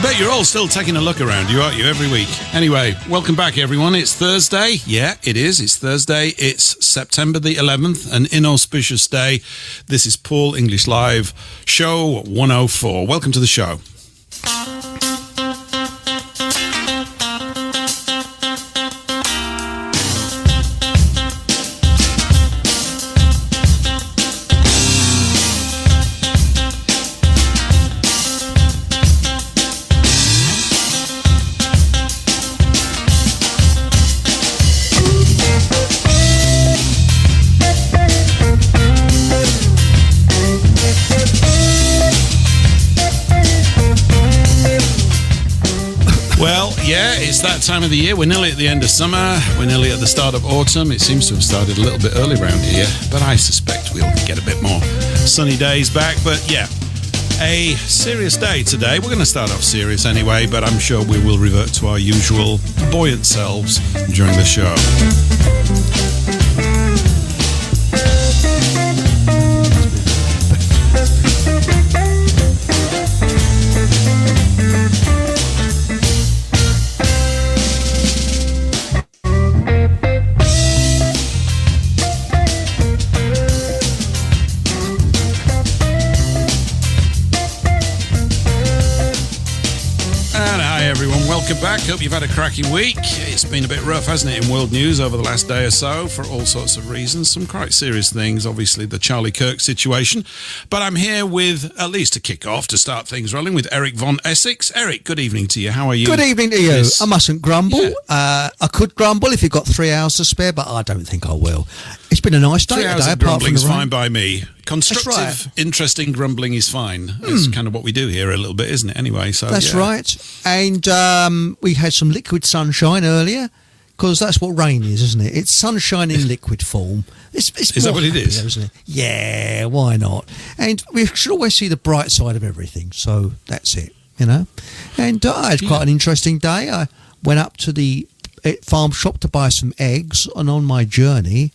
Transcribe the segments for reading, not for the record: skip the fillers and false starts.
I bet you're all still taking a look around you, aren't you, every week? Anyway, welcome back, everyone. It's Thursday. Yeah, it is. It's Thursday. It's September the 11th, an inauspicious day. This is Paul English Live, show 104. Welcome to the show. Yeah, it's that time of the year. We're nearly at the end of summer. We're nearly at the start of autumn. It seems to have started a little bit early around here, but I suspect we'll get a bit more sunny days back. But yeah, a serious day today. We're going to start off serious anyway, but I'm sure we will revert to our usual buoyant selves during the show. Welcome back. Hope you've had a cracking week. It's been a bit rough, hasn't it, in world news over the last day or so for all sorts of reasons. Some quite serious things, obviously the Charlie Kirk situation. But I'm here with, at least to kick off, to start things rolling, with Eric von Essex. Eric, good evening to you. How are you? Good evening to you. I mustn't grumble. Yeah. I could grumble if you've got 3 hours to spare, but I don't think I will. It's been a nice day 3 hours today, of grumbling is fine by me. Constructive, interesting grumbling is fine. It's kind of what we do here a little bit, isn't it? Anyway, so that's right. And we had some liquid sunshine earlier, because that's what rain is, isn't it? It's sunshine in liquid form. It's is that what it is? Isn't it? Yeah, why not? And we should always see the bright side of everything. So that's it, you know. And I had quite an interesting day. I went up to the farm shop to buy some eggs, and on my journey,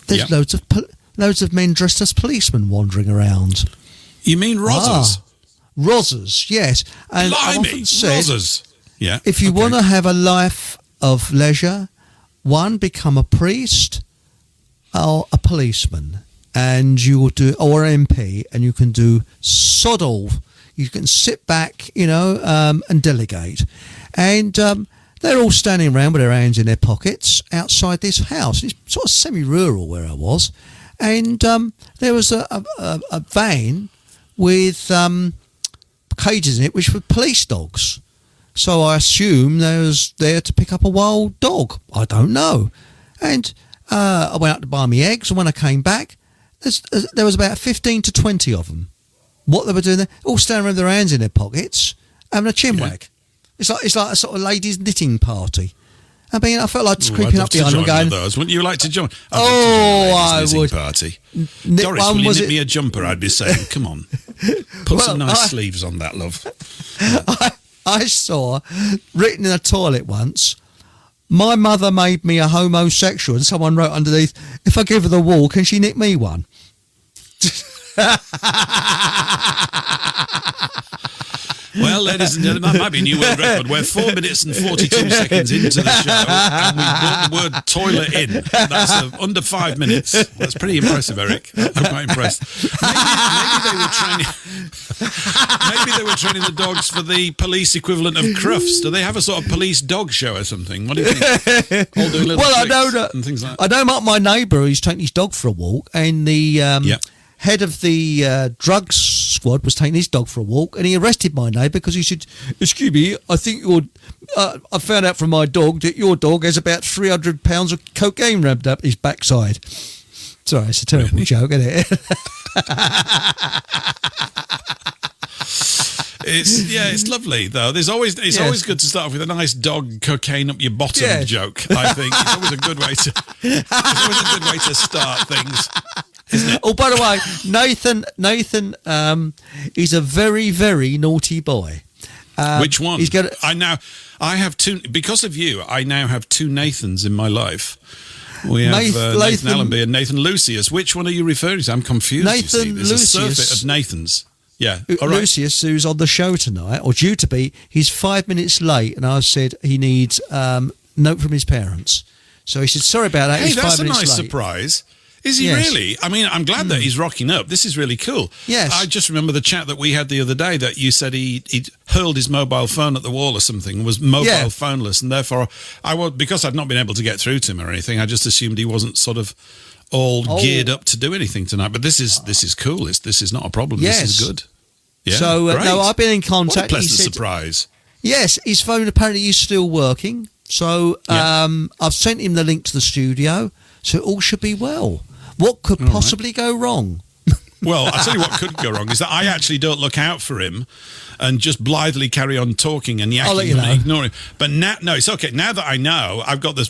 there's loads of men dressed as policemen wandering around. You mean rozzers? Rozzers, yes. And I've often said, rozzers. Yeah. If you want to have a life of leisure, one, become a priest or a policeman, and you will do, or an MP, and you can do sod all. You can sit back, you know, and delegate. And they're all standing around with their hands in their pockets outside this house. It's sort of semi-rural where I was. And there was a van with cages in it, which were police dogs. So I assume they was there to pick up a wild dog. I don't know. And I went out to buy me eggs, and when I came back, there was about 15 to 20 of them. What they were doing there, all standing around with their hands in their pockets, having a chinwag. It's like a sort of ladies' knitting party. I mean, I felt like just creeping up behind them going, those. Wouldn't you like to join? I would. Party. Doris, will you knit me a jumper? I'd be saying, come on. Put some nice sleeves on that, love. I saw, written in a toilet once, my mother made me a homosexual, and someone wrote underneath, if I give her the wall, can she knit me one? Well, ladies and gentlemen, that might be a new world record. We're 4 minutes and 42 seconds into the show, and we brought the word toilet in. That's under 5 minutes. That's pretty impressive, Eric. I'm quite impressed. Maybe they were training the dogs for the police equivalent of Crufts. Do they have a sort of police dog show or something? What do you think? All doing little tricks and things like that. I know my neighbour who's taking his dog for a walk, and the head of the drugs squad was taking his dog for a walk, and he arrested my neighbour because he said, excuse me, I think I found out from my dog that your dog has about 300 pounds of cocaine rammed up his backside. Sorry, it's a terrible joke, isn't it? It's lovely though. It's always good to start off with a nice dog cocaine up your bottom joke. I think it's always a good way to start things. Isn't it? Oh, by the way, Nathan is a very, very naughty boy. Which one? I have two, because of you, I now have two Nathans in my life. We have Nathan Allenby and Nathan Lucius. Which one are you referring to? I'm confused. Nathan There's Lucius. a surfeit of Nathans. Yeah. All right. Lucius, who's on the show tonight, or due to be, he's 5 minutes late, and I said he needs note from his parents. So he said, sorry about that. Hey, he's that's 5 a minutes nice late. surprise. Is he Yes. really? I mean, I'm glad that he's rocking up. This is really cool. Yes. I just remember the chat that we had the other day that you said he hurled his mobile phone at the wall or something, was mobile phoneless, and therefore because I'd not been able to get through to him or anything, I just assumed he wasn't sort of all geared up to do anything tonight. But this is cool. This is not a problem. Yes. This is good. Yeah. So, great. no, I've been in What a contact. pleasant He said, surprise. yes, his phone apparently is still working. So I've sent him the link to the studio, so it all should be well. What could possibly go wrong? Well, I'll tell you what could go wrong is that I actually don't look out for him and just blithely carry on talking and I'll let yakking you know. and ignore him. But now, no, it's okay. Now that I know, I've got the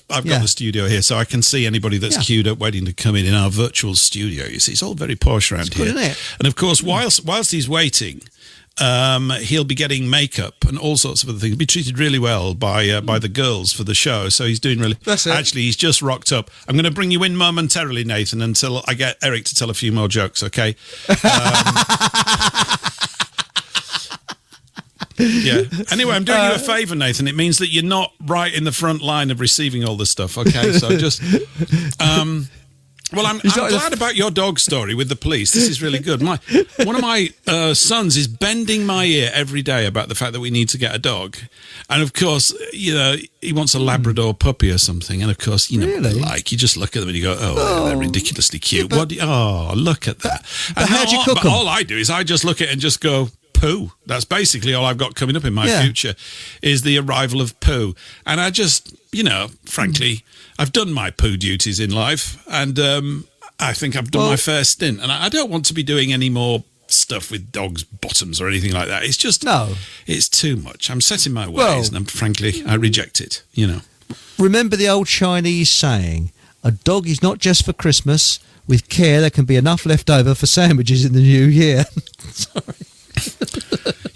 studio here, so I can see anybody that's queued up waiting to come in our virtual studio. You see, it's all very posh around here. Good, isn't it? And of course, whilst he's waiting, he'll be getting makeup and all sorts of other things. He'll be treated really well by the girls for the show, so he's doing really. That's it. Actually, he's just rocked up. I'm going to bring you in momentarily, Nathan, until I get Eric to tell a few more jokes. Okay. Yeah. Anyway, I'm doing you a favour, Nathan. It means that you're not right in the front line of receiving all this stuff. Okay, so just. Well, I'm glad about your dog story with the police. This is really good. One of my sons is bending my ear every day about the fact that we need to get a dog. And, of course, you know, he wants a Labrador puppy or something. And, of course, you know, Really? you just look at them and you go, they're ridiculously cute. Look at that. But how do you cook them? All I do is I just look at it and just go, poo. That's basically all I've got coming up in my future is the arrival of poo. And I just, you know, frankly, I've done my poo duties in life, and I think I've done my fair stint. And I don't want to be doing any more stuff with dogs' bottoms or anything like that. It's just, it's too much. I'm set in my ways, and frankly, I reject it, you know. Remember the old Chinese saying, a dog is not just for Christmas. With care, there can be enough left over for sandwiches in the new year. Sorry.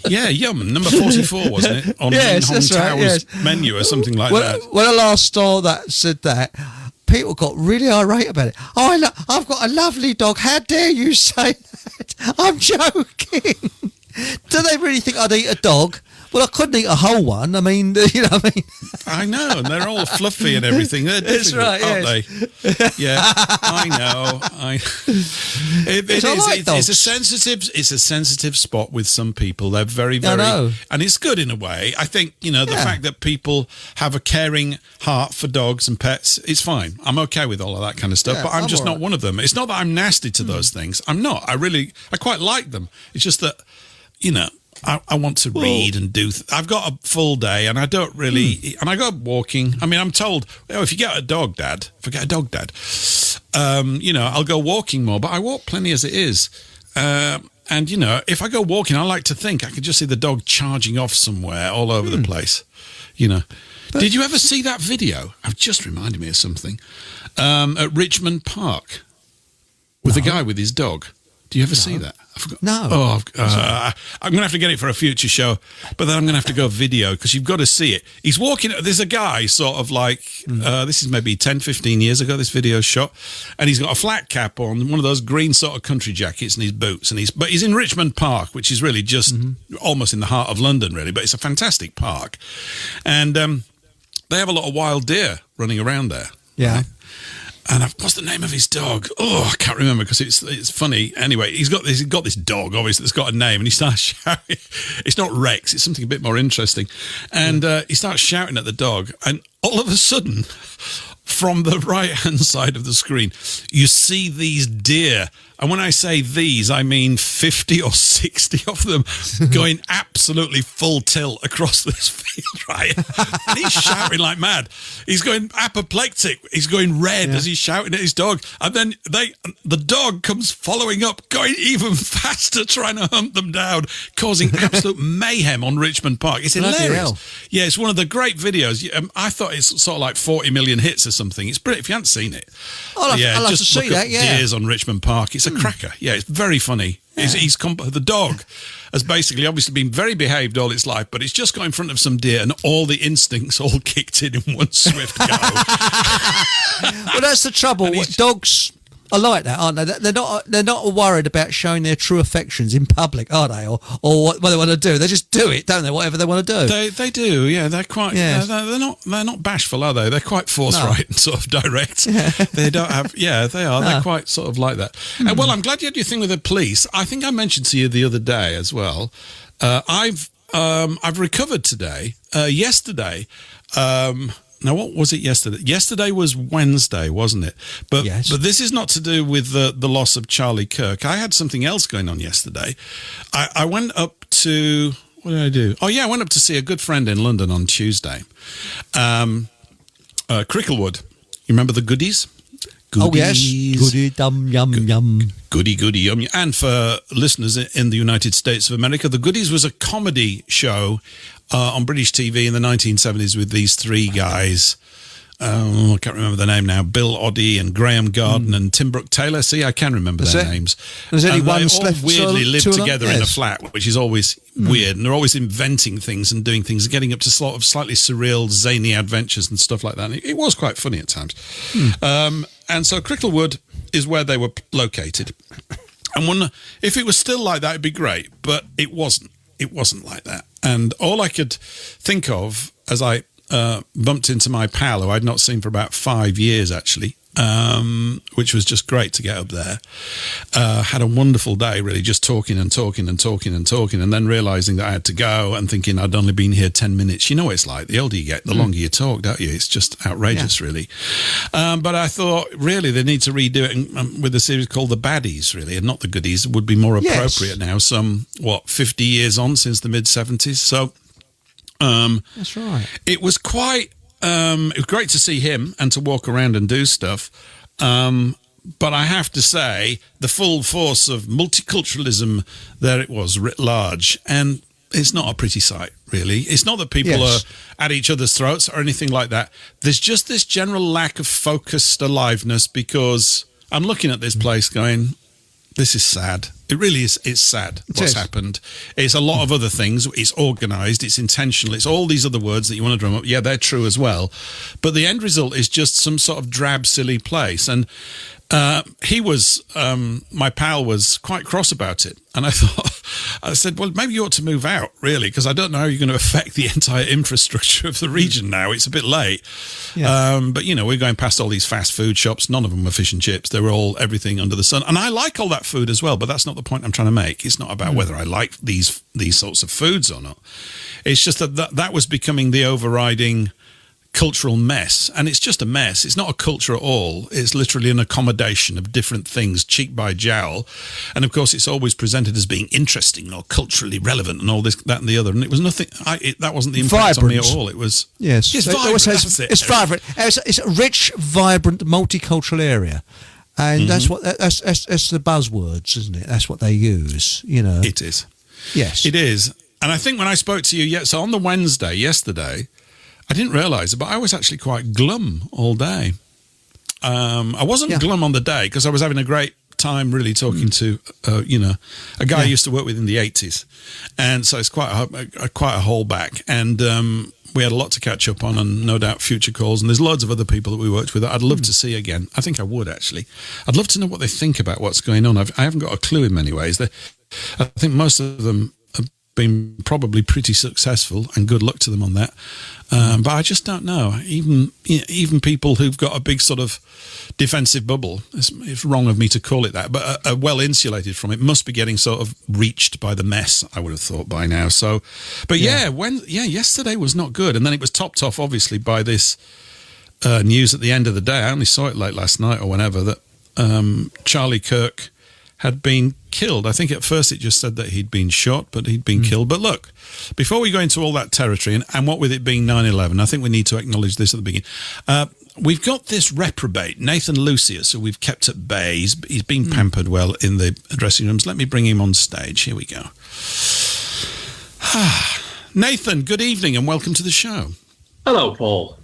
Yeah, yum. Number 44, wasn't it? On Yes, Hong that's right, Tao's yes. menu or something like that. When I last saw that, said that, people got really irate about it. Oh, I've got a lovely dog. How dare you say that? I'm joking. Do they really think I'd eat a dog? Well, I couldn't eat a whole one. I mean, you know what I mean? I know, and they're all fluffy and everything. They're difficult, right, aren't yes. they? Yeah, I know. It's a sensitive spot with some people. They're very, very, and it's good in a way. I think, you know, the fact that people have a caring heart for dogs and pets, it's fine. I'm okay with all of that kind of stuff, but I'm just not one of them. It's not that I'm nasty to those things. I'm not. I quite like them. It's just that, you know, I want to read and do. I've got a full day, and I don't really. And I go walking. I mean, I'm told, if you get a dog, Dad, you know, I'll go walking more. But I walk plenty as it is. And you know, if I go walking, I like to think I could just see the dog charging off somewhere all over the place. You know, did you ever see that video? I've just reminded me of something at Richmond Park with the guy with his dog. Do you ever see that? I forgot. No. Oh, I'm going to have to get it for a future show, but then I'm going to have to go video because you've got to see it. He's walking. There's a guy sort of like, this is maybe 10, 15 years ago, this video shot, and he's got a flat cap on, one of those green sort of country jackets and his boots. But he's in Richmond Park, which is really just almost in the heart of London, really, but it's a fantastic park. And they have a lot of wild deer running around there. Yeah. Right? And what's the name of his dog? Oh, I can't remember because it's funny. Anyway, he's got this dog, obviously, that's got a name, and he starts shouting. It's not Rex, it's something a bit more interesting. And he starts shouting at the dog, and all of a sudden, from the right-hand side of the screen, you see these deer. And when I say these, I mean 50 or 60 of them going absolutely full tilt across this field, right? And he's shouting like mad. He's going apoplectic. He's going red as he's shouting at his dog. And then the dog comes following up, going even faster, trying to hunt them down, causing absolute mayhem on Richmond Park. It's hilarious. Yeah, it's one of the great videos. I thought it's sort of like 40 million hits or something. It's brilliant if you haven't seen it. I'll have to see that, Deers on Richmond Park. It's a cracker. Yeah, it's very funny. Yeah. The dog has basically obviously been very behaved all its life, but it's just got in front of some deer and all the instincts all kicked in one swift go. Well, that's the trouble. Dogs I like that, aren't they? They're not worried about showing their true affections in public, are they? Or what they want to do. They just do it, don't they? Whatever they want to do. They do, yeah. They're quite. Yeah. They're not bashful, are they? They're quite forthright and sort of direct. They don't have. Yeah, they are. No. They're quite sort of like that. Well, I'm glad you had your thing with the police. I think I mentioned to you the other day as well. I've recovered today. Yesterday. Now, what was it yesterday? Yesterday was Wednesday, wasn't it? But yes. But this is not to do with the loss of Charlie Kirk. I had something else going on yesterday. I went up to... What did I do? Oh, yeah, I went up to see a good friend in London on Tuesday. Cricklewood. You remember the goodies? Goodies. Oh, yes. Goody, dum, yum, yum. Goody, yum. And for listeners in the United States of America, The Goodies was a comedy show on British TV in the 1970s with these three guys. I can't remember the name now. Bill Oddie and Graham Garden and Tim Brooke Taylor. See, I can remember their names. There's only one they all weirdly live together in a flat, which is always weird. And they're always inventing things and doing things, getting up to sort of slightly surreal, zany adventures and stuff like that. And it was quite funny at times. And so Cricklewood is where they were located. And if it was still like that, it'd be great. But it wasn't. It wasn't like that. And all I could think of as I bumped into my pal, who I'd not seen for about 5 years, actually, which was just great to get up there. Had a wonderful day, really, just talking and then realising that I had to go and thinking I'd only been here 10 minutes. You know what it's like. The older you get, the longer you talk, don't you? It's just outrageous, really. But I thought, really, they need to redo it with a series called The Baddies, really, and not The Goodies. It would be more appropriate now, 50 years on since the mid-70s. So... that's right. It was quite. It was great to see him and to walk around and do stuff. But I have to say, the full force of multiculturalism, there it was, writ large, and it's not a pretty sight, really. It's not that people are at each other's throats or anything like that. There's just this general lack of focused aliveness, because I'm looking at this place going, this is sad. It really is. It's sad what's happened. It's a lot of other things. It's organised. It's intentional. It's all these other words that you want to drum up. Yeah, they're true as well. But the end result is just some sort of drab, silly place. And he was, my pal was quite cross about it. And I said, well, maybe you ought to move out, really, because I don't know how you're going to affect the entire infrastructure of the region now. It's a bit late. Yeah. But, we're going past all these fast food shops. None of them were fish and chips. They were all everything under the sun. And I like all that food as well, but that's not the point I'm trying to make. It's not about whether I like these sorts of foods or not. It's just that was becoming the overriding cultural mess, and it's just a mess. It's not a culture at all. It's literally an accommodation of different things, cheek by jowl, and of course it's always presented as being interesting or culturally relevant and all this, that and the other, and it was nothing. That wasn't the impact on me at all. It was it's vibrant. It's vibrant. It's a rich, vibrant, multicultural area, and that's the buzzwords, isn't it? That's what they use. It is. Yes, it is. And I think when I spoke to you, so on the Wednesday yesterday, I didn't realise it, but I was actually quite glum all day. I wasn't glum on the day because I was having a great time really talking to, a guy I used to work with in the 80s. And so it's quite a haul back. And we had a lot to catch up on, and no doubt future calls. And there's loads of other people that we worked with that I'd love to see again. I think I would, actually. I'd love to know what they think about what's going on. I haven't got a clue in many ways. I think most of them have been probably pretty successful, and good luck to them on that. But I just don't know. Even people who've got a big sort of defensive bubble, it's wrong of me to call it that, but are well insulated from it, must be getting sort of reached by the mess, I would have thought by now. So, but yesterday was not good. And then it was topped off, obviously, by this news at the end of the day. I only saw it late last night or whenever, that Charlie Kirk had been killed. I think at first it just said that he'd been shot, but he'd been killed. But look, before we go into all that territory, and what with it being 9/11, I think we need to acknowledge this at the beginning. We've got this reprobate, Nathan Lucius, who we've kept at bay. He's been pampered well in the dressing rooms. Let me bring him on stage. Here we go. Nathan, good evening and welcome to the show. Hello, Paul.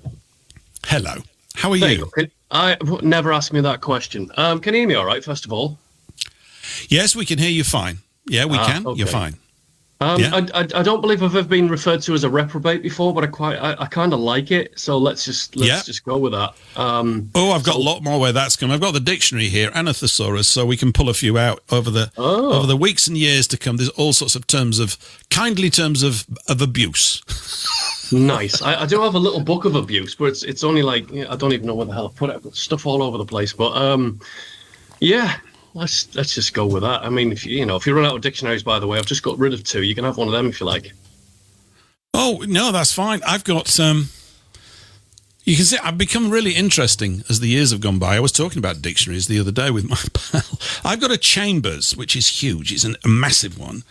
Hello. How are you? I never asked me that question. Can you hear me all right, first of all? Yes, we can hear you fine. Yeah, we can. Okay. You're fine. Yeah. I don't believe I've ever been referred to as a reprobate before, but I kind of like it. So let's just go with that. I've got a lot more where that's come. I've got the dictionary here and a thesaurus, so we can pull a few out over the weeks and years to come. There's all sorts of kindly terms of abuse. Nice. I do have a little book of abuse, but it's only like, I don't even know where the hell I put it. I've got stuff all over the place. But yeah, let's just go with that. I mean, if you run out of dictionaries, by the way, I've just got rid of 2. You can have one of them if you like. Oh no, that's fine. I've got you can see I've become really interesting as the years have gone by. I was talking about dictionaries the other day with my pal. I've got a Chambers, which is huge. It's a massive one.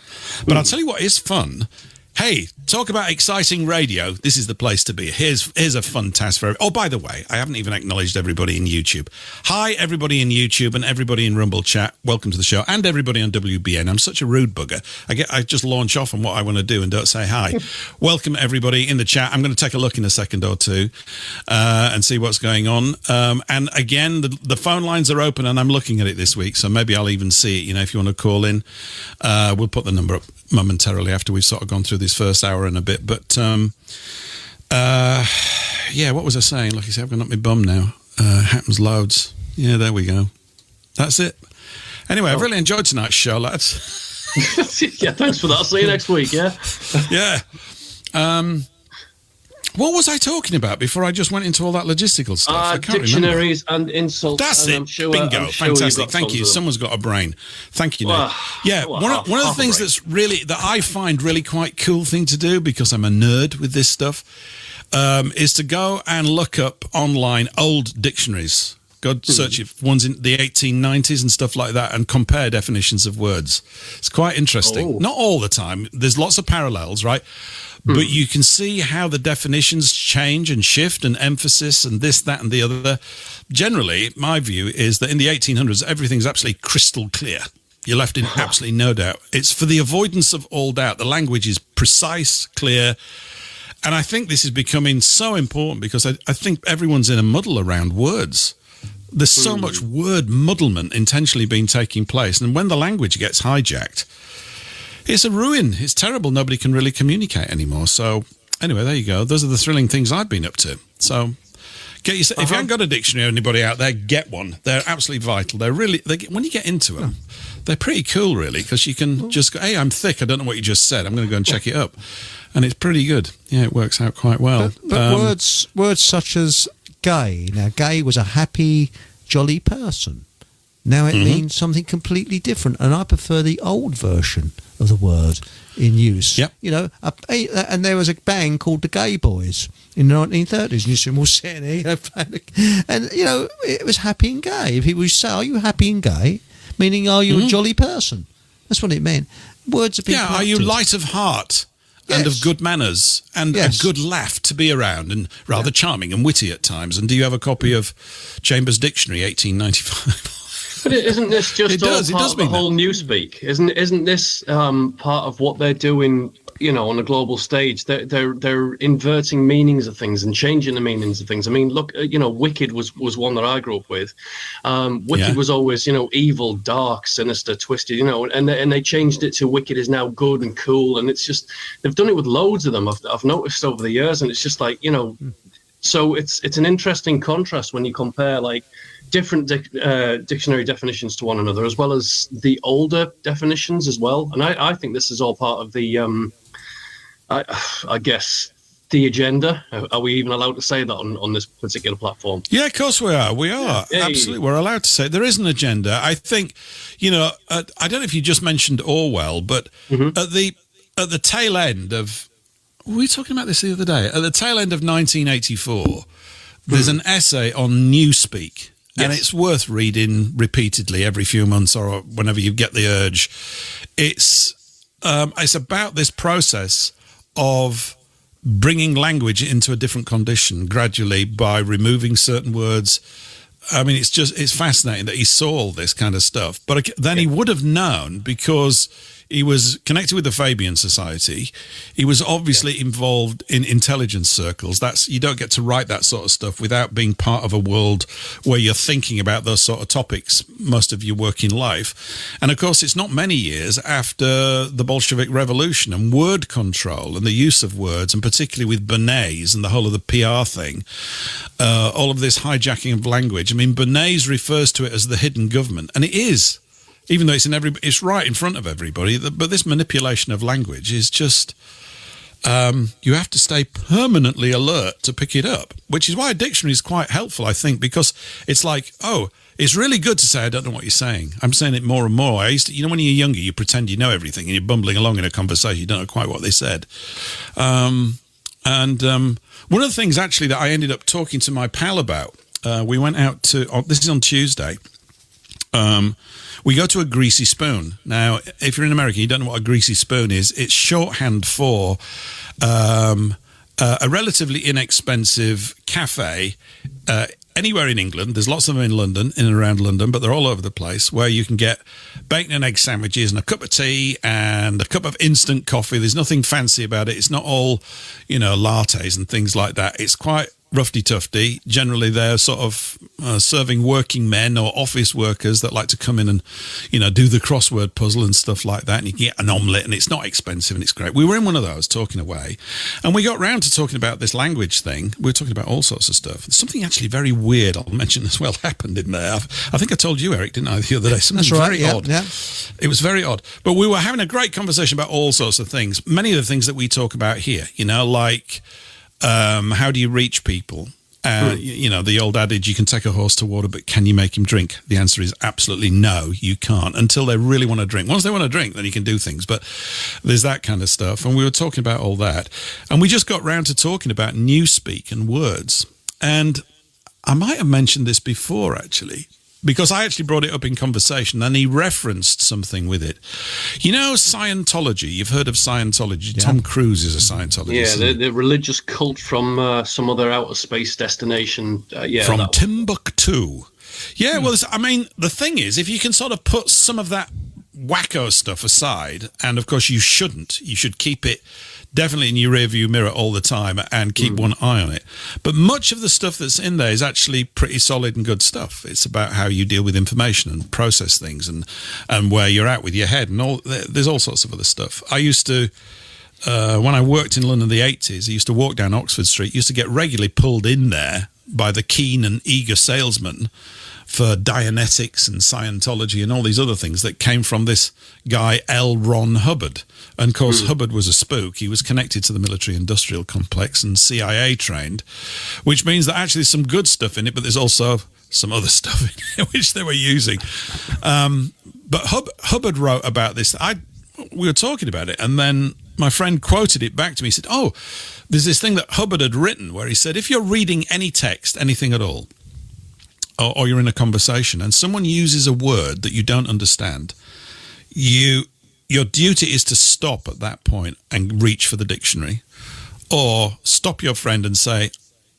But I'll tell you what is fun. Hey, talk about exciting radio. This is the place to be. Here's a fun task for. Oh, by the way, I haven't even acknowledged everybody in YouTube. Hi, everybody in YouTube and everybody in Rumble Chat. Welcome to the show, and everybody on WBN. I'm such a rude bugger. I just launch off on what I want to do and don't say hi. Welcome everybody in the chat. I'm going to take a look in a second or two and see what's going on. And again, the phone lines are open, and I'm looking at it this week, so maybe I'll even see it. You know, if you want to call in, we'll put the number up momentarily after we've sort of gone through this first hour and a bit. But yeah, what was I saying? Like I said, I've gone up my bum now. Happens loads. Yeah, there we go. That's it. Anyway, I've really enjoyed tonight's show, lads. Yeah, thanks for that. I'll see you next week. Yeah. Yeah. What was I talking about before I just went into all that logistical stuff? I can't dictionaries remember. And insults. That's and it. I'm sure, Bingo. I'm sure Fantastic. Thank you. Someone's got a brain. Thank you, Nick. Yeah. One of the things that I find really quite cool thing to do, because I'm a nerd with this stuff, is to go and look up online old dictionaries. Go search it, ones in the 1890s and stuff like that, and compare definitions of words. It's quite interesting. Not all the time. There's lots of parallels, right? But you can see how the definitions change and shift and emphasis and this, that, and the other. Generally, my view is that in the 1800s, everything's absolutely crystal clear. You're left in absolutely no doubt. It's for the avoidance of all doubt. The language is precise, clear. And I think this is becoming so important because I think everyone's in a muddle around words. There's so much word muddlement intentionally being taking place. And when the language gets hijacked, it's a ruin. It's terrible. Nobody can really communicate anymore. So anyway, there you go. Those are the thrilling things I've been up to. So if you haven't got a dictionary, anybody out there, get one. They're absolutely vital. When you get into them, they're pretty cool, really, because you can just go, hey, I'm thick. I don't know what you just said. I'm going to go and check it up. And it's pretty good. Yeah, it works out quite well. But words such as gay. Now, gay was a happy, jolly person. Now it means something completely different, and I prefer the old version of the word in use. Yep. You know, and there was a band called the Gay Boys in the 1930s, and you see them all sitting here, and you know, it was happy and gay. If people say, "Are you happy and gay?" meaning, "Are you a jolly person?" That's what it meant. Words have been corrupted. Are you light of heart? And of good manners and a good laugh to be around, and rather charming and witty at times. And do you have a copy of Chambers' Dictionary, 1895? But isn't this just part of the whole newspeak? Isn't this part of what they're doing? You know, on a global stage, they're inverting meanings of things and changing the meanings of things. I mean, look, you know, Wicked was one that I grew up with. Wicked was always, you know, evil, dark, sinister, twisted, you know, and they changed it to Wicked is now good and cool, and it's just they've done it with loads of them. I've noticed over the years, and it's just like, you know, so it's an interesting contrast when you compare like different dictionary definitions to one another, as well as the older definitions as well. And I think this is all part of the I guess the agenda. Are we even allowed to say that on this particular platform? Yeah, of course we are. We are. Yeah. Absolutely. We're allowed to say it. There is an agenda. I think, you know, I don't know if you just mentioned Orwell, but at the tail end of, were we talking about this the other day? At the tail end of 1984, there's an essay on Newspeak. Yes. And it's worth reading repeatedly every few months or whenever you get the urge. It's about this process of bringing language into a different condition gradually by removing certain words. I mean, it's fascinating that he saw all this kind of stuff. But then he would have known, because He was connected with the Fabian Society. He was obviously involved in intelligence circles. You don't get to write that sort of stuff without being part of a world where you're thinking about those sort of topics most of your working life. And of course, it's not many years after the Bolshevik Revolution and word control and the use of words, and particularly with Bernays and the whole of the PR thing, all of this hijacking of language. I mean, Bernays refers to it as the hidden government, and it is. Even though it's right in front of everybody, but this manipulation of language is just, you have to stay permanently alert to pick it up, which is why a dictionary is quite helpful, I think, because it's like, oh, it's really good to say, I don't know what you're saying. I'm saying it more and more. When you're younger, you pretend you know everything and you're bumbling along in a conversation. You don't know quite what they said. One of the things actually that I ended up talking to my pal about, we went out this is on Tuesday. We go to a greasy spoon. Now, if you're in America, you don't know what a greasy spoon is. It's shorthand for a relatively inexpensive cafe anywhere in England. There's lots of them in London, in and around London, but they're all over the place, where you can get bacon and egg sandwiches and a cup of tea and a cup of instant coffee. There's nothing fancy about it. It's not all, lattes and things like that. It's quite roughy-tufty. Generally, they're sort of serving working men or office workers that like to come in and, do the crossword puzzle and stuff like that. And you can get an omelette, and it's not expensive, and it's great. We were in one of those talking away, and we got round to talking about this language thing. We were talking about all sorts of stuff. Something actually very weird, I'll mention as well, happened in there. I think I told you, Eric, didn't I, the other day? Something very odd. Yeah. It was very odd. But we were having a great conversation about all sorts of things. Many of the things that we talk about here, like... how do you reach people? The old adage, you can take a horse to water, but can you make him drink? The answer is absolutely no, you can't, until they really want to drink. Once they want to drink, then you can do things, but there's that kind of stuff. And we were talking about all that. And we just got round to talking about newspeak and words. And I might have mentioned this before, actually, because I actually brought it up in conversation, and he referenced something with it. Scientology. You've heard of Scientology. Yeah. Tom Cruise is a Scientologist. Yeah, the religious cult from some other outer space destination. From Timbuktu. Yeah, well, the thing is, if you can sort of put some of that wacko stuff aside, and of course you shouldn't. You should keep it definitely in your rearview mirror all the time and keep one eye on it. But much of the stuff that's in there is actually pretty solid and good stuff. It's about how you deal with information and process things and where you're at with your head and all. There's all sorts of other stuff. I used to, when I worked in London in the 80s, I used to walk down Oxford Street, used to get regularly pulled in there by the keen and eager salesman for Dianetics and Scientology and all these other things that came from this guy, L. Ron Hubbard. And of course, Hubbard was a spook. He was connected to the military-industrial complex and CIA trained, which means that actually there's some good stuff in it, but there's also some other stuff in it which they were using. But Hubbard wrote about this. We were talking about it, and then my friend quoted it back to me. He said, there's this thing that Hubbard had written where he said, if you're reading any text, anything at all, or you're in a conversation and someone uses a word that you don't understand, your duty is to stop at that point and reach for the dictionary, or stop your friend and say,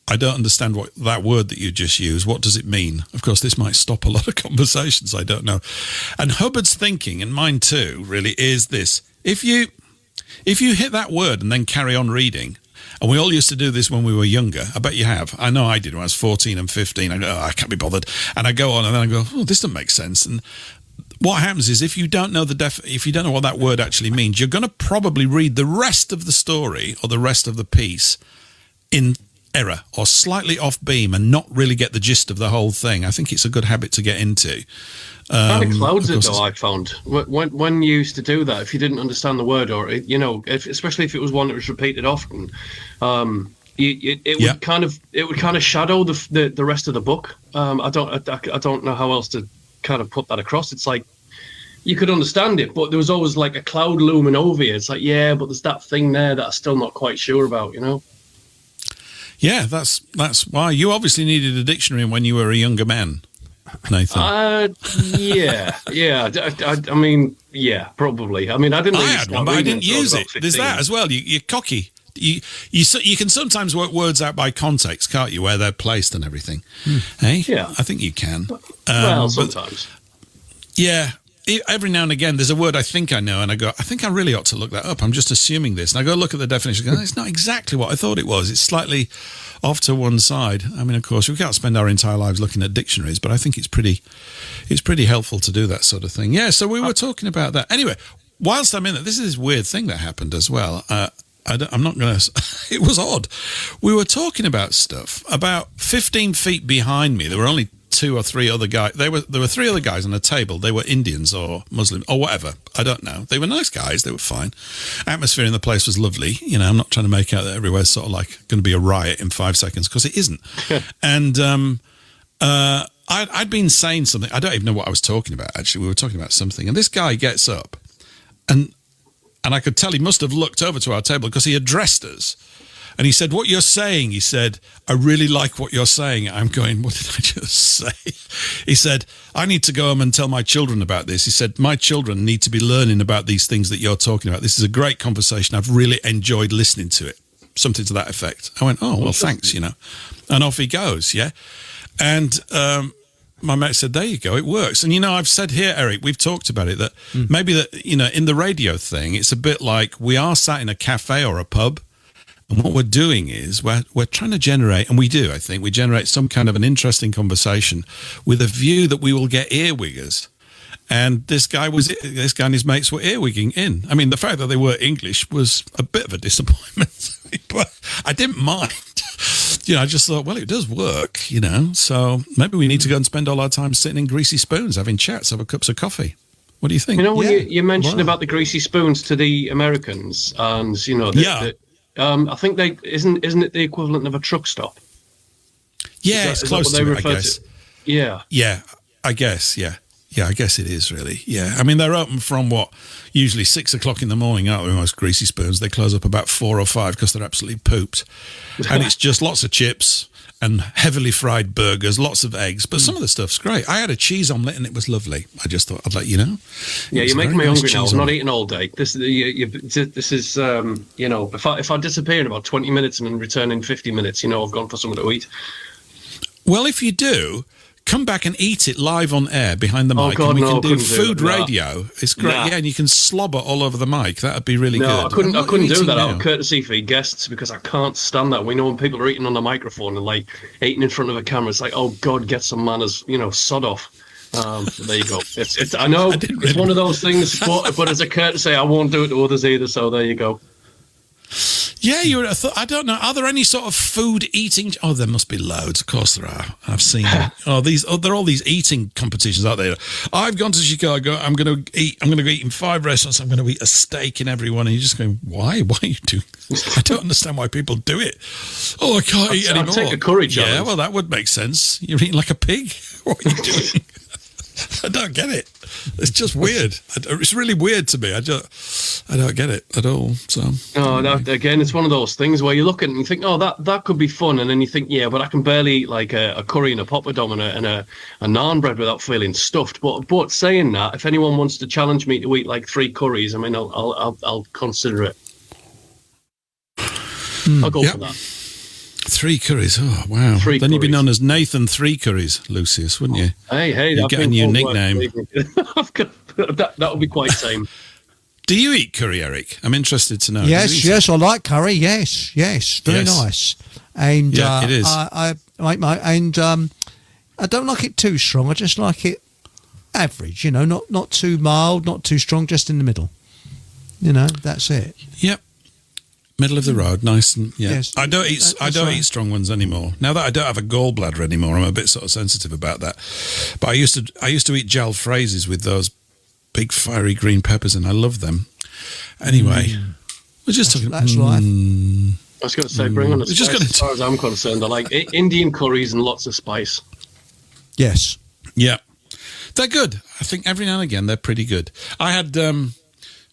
I don't understand what that word that you just used. What does it mean? Of course, this might stop a lot of conversations. I don't know. And Hubbard's thinking, and mine too, really is this. If you hit that word and then carry on reading, and we all used to do this when we were younger. I bet you have. I know I did when I was 14 and 15. I go, I can't be bothered. And I go on and then I go, this doesn't make sense. And what happens is if you don't know if you don't know what that word actually means, you're going to probably read the rest of the story or the rest of the piece in error or slightly off beam and not really get the gist of the whole thing. I think it's a good habit to get into. Kind of clouds it though, I found. When you used to do that, if you didn't understand the word, or especially if it was one that was repeated often, it would kind of shadow the rest of the book. I don't know how else to kind of put that across. It's like you could understand it, but there was always like a cloud looming over you. It's like, yeah, but there's that thing there that I'm still not quite sure about, Yeah, that's why you obviously needed a dictionary when you were a younger man, Nathan. Yeah. I mean, yeah, probably. I mean, I didn't. I had one, but I didn't use it. There's that as well. You're cocky. You can sometimes work words out by context, can't you? Where they're placed and everything. Hey, yeah, I think you can. Well, sometimes. Yeah. every now and again, there's a word I think I know, and I go, I think I really ought to look that up. I'm just assuming this. And I go look at the definition, and go, it's not exactly what I thought it was. It's slightly off to one side. I mean, of course, we can't spend our entire lives looking at dictionaries, but I think it's pretty helpful to do that sort of thing. Yeah, so we were talking about that. Anyway, whilst I'm in it, this is this weird thing that happened as well. I'm not going to... It was odd. We were talking about stuff. About 15 feet behind me, there were only 2 or 3 other guys. There were 3 other guys on a table. They were Indians or Muslim or whatever. I don't know. They were nice guys. They were fine. Atmosphere in the place was lovely. You know, I'm not trying to make out that everywhere's sort of like going to be a riot in 5 seconds, because it isn't. And I'd been saying something. I don't even know what I was talking about, actually. We were talking about something. And this guy gets up, and I could tell he must have looked over to our table, because he addressed us. And he said, what you're saying, he said, I really like what you're saying. I'm going, what did I just say? He said, I need to go home and tell my children about this. He said, my children need to be learning about these things that you're talking about. This is a great conversation. I've really enjoyed listening to it. Something to that effect. I went, oh, well, thanks, you know. And off he goes, yeah. And my mate said, there you go, it works. And, you know, I've said here, Eric, we've talked about it, that maybe that, you know, in the radio thing, it's a bit like we are sat in a cafe or a pub, and what we're doing is we're trying to generate, and we do, I think, we generate some kind of an interesting conversation with a view that we will get earwiggers. And this guy and his mates were earwigging in. I mean, the fact that they were English was a bit of a disappointment, but I didn't mind. You know, I just thought, well, it does work, you know, so maybe we need to go and spend all our time sitting in greasy spoons, having chats over cups of coffee. What do you think? You know, when you mentioned about the greasy spoons to the Americans, and, you know, I think isn't it the equivalent of a truck stop? Yeah, it's close to it, I guess. Yeah. Yeah, I guess, yeah. Yeah, I guess it is, really. Yeah. I mean, they're open from usually 6 o'clock in the morning, aren't they, most greasy spoons? They close up about 4 or 5 because they're absolutely pooped. And it's just lots of chips and heavily fried burgers, lots of eggs. But some of the stuff's great. I had a cheese omelette and it was lovely. I just thought I'd let you know. Yeah, you're making me hungry now. I'm not eating all day. This is, you know, if I disappear in about 20 minutes and then return in 50 minutes, you know, I've gone for something to eat. Well, if you do, come back and eat it live on air behind the mic. God, and we can do food radio. It's great. Yeah, and you can slobber all over the mic. That'd be really good. I couldn't do that out of courtcy for guests, because I can't stand that. We know when people are eating on the microphone and like eating in front of a camera, it's like, oh God, get some manners, you know, sod off. There you go. I know it's one of those things, but as a courtesy, I won't do it to others either. So there you go. Yeah, I don't know. Are there any sort of food eating? Oh, there must be loads. Of course there are. I've seen them. There are all these eating competitions out there. I've gone to Chicago. I'm going to eat in 5 restaurants. I'm going to eat a steak in every one. And you're just going, why? Why are you doing this? I don't understand why people do it. Oh, I can't eat anymore. I'll take a curry challenge. Yeah, well, that would make sense. You're eating like a pig. What are you doing? I don't get it. It's just weird. It's really weird to me. I don't get it at all. So again, it's one of those things where you look at it and you think, oh, that could be fun, and then you think, yeah, but I can barely eat like a curry and a poppadom and a naan bread without feeling stuffed. But saying that, if anyone wants to challenge me to eat like 3 curries, I mean, I'll consider it. I'll go for that. 3 curries. Oh, wow. Then you'd be known as Nathan 3 Curries, Lucius, wouldn't you? Hey, you'd get a new nickname. That would be quite tame. Do you eat curry, Eric? I'm interested to know. Yes, I like curry. Yes, very nice. And it is. I don't like it too strong. I just like it average. You know, not too mild, not too strong, just in the middle. You know, that's it. Yep. Middle of the road, nice and Yes, I don't eat strong ones anymore. Now that I don't have a gallbladder anymore, I'm a bit sort of sensitive about that. But I used to eat jalfrezes with those big fiery green peppers, and I love them. Anyway, we're just talking. That's life. I was going to say, bring on the spice. As far as I'm concerned, I like Indian curries and lots of spice. Yes. Yeah, they're good. I think every now and again they're pretty good. I had.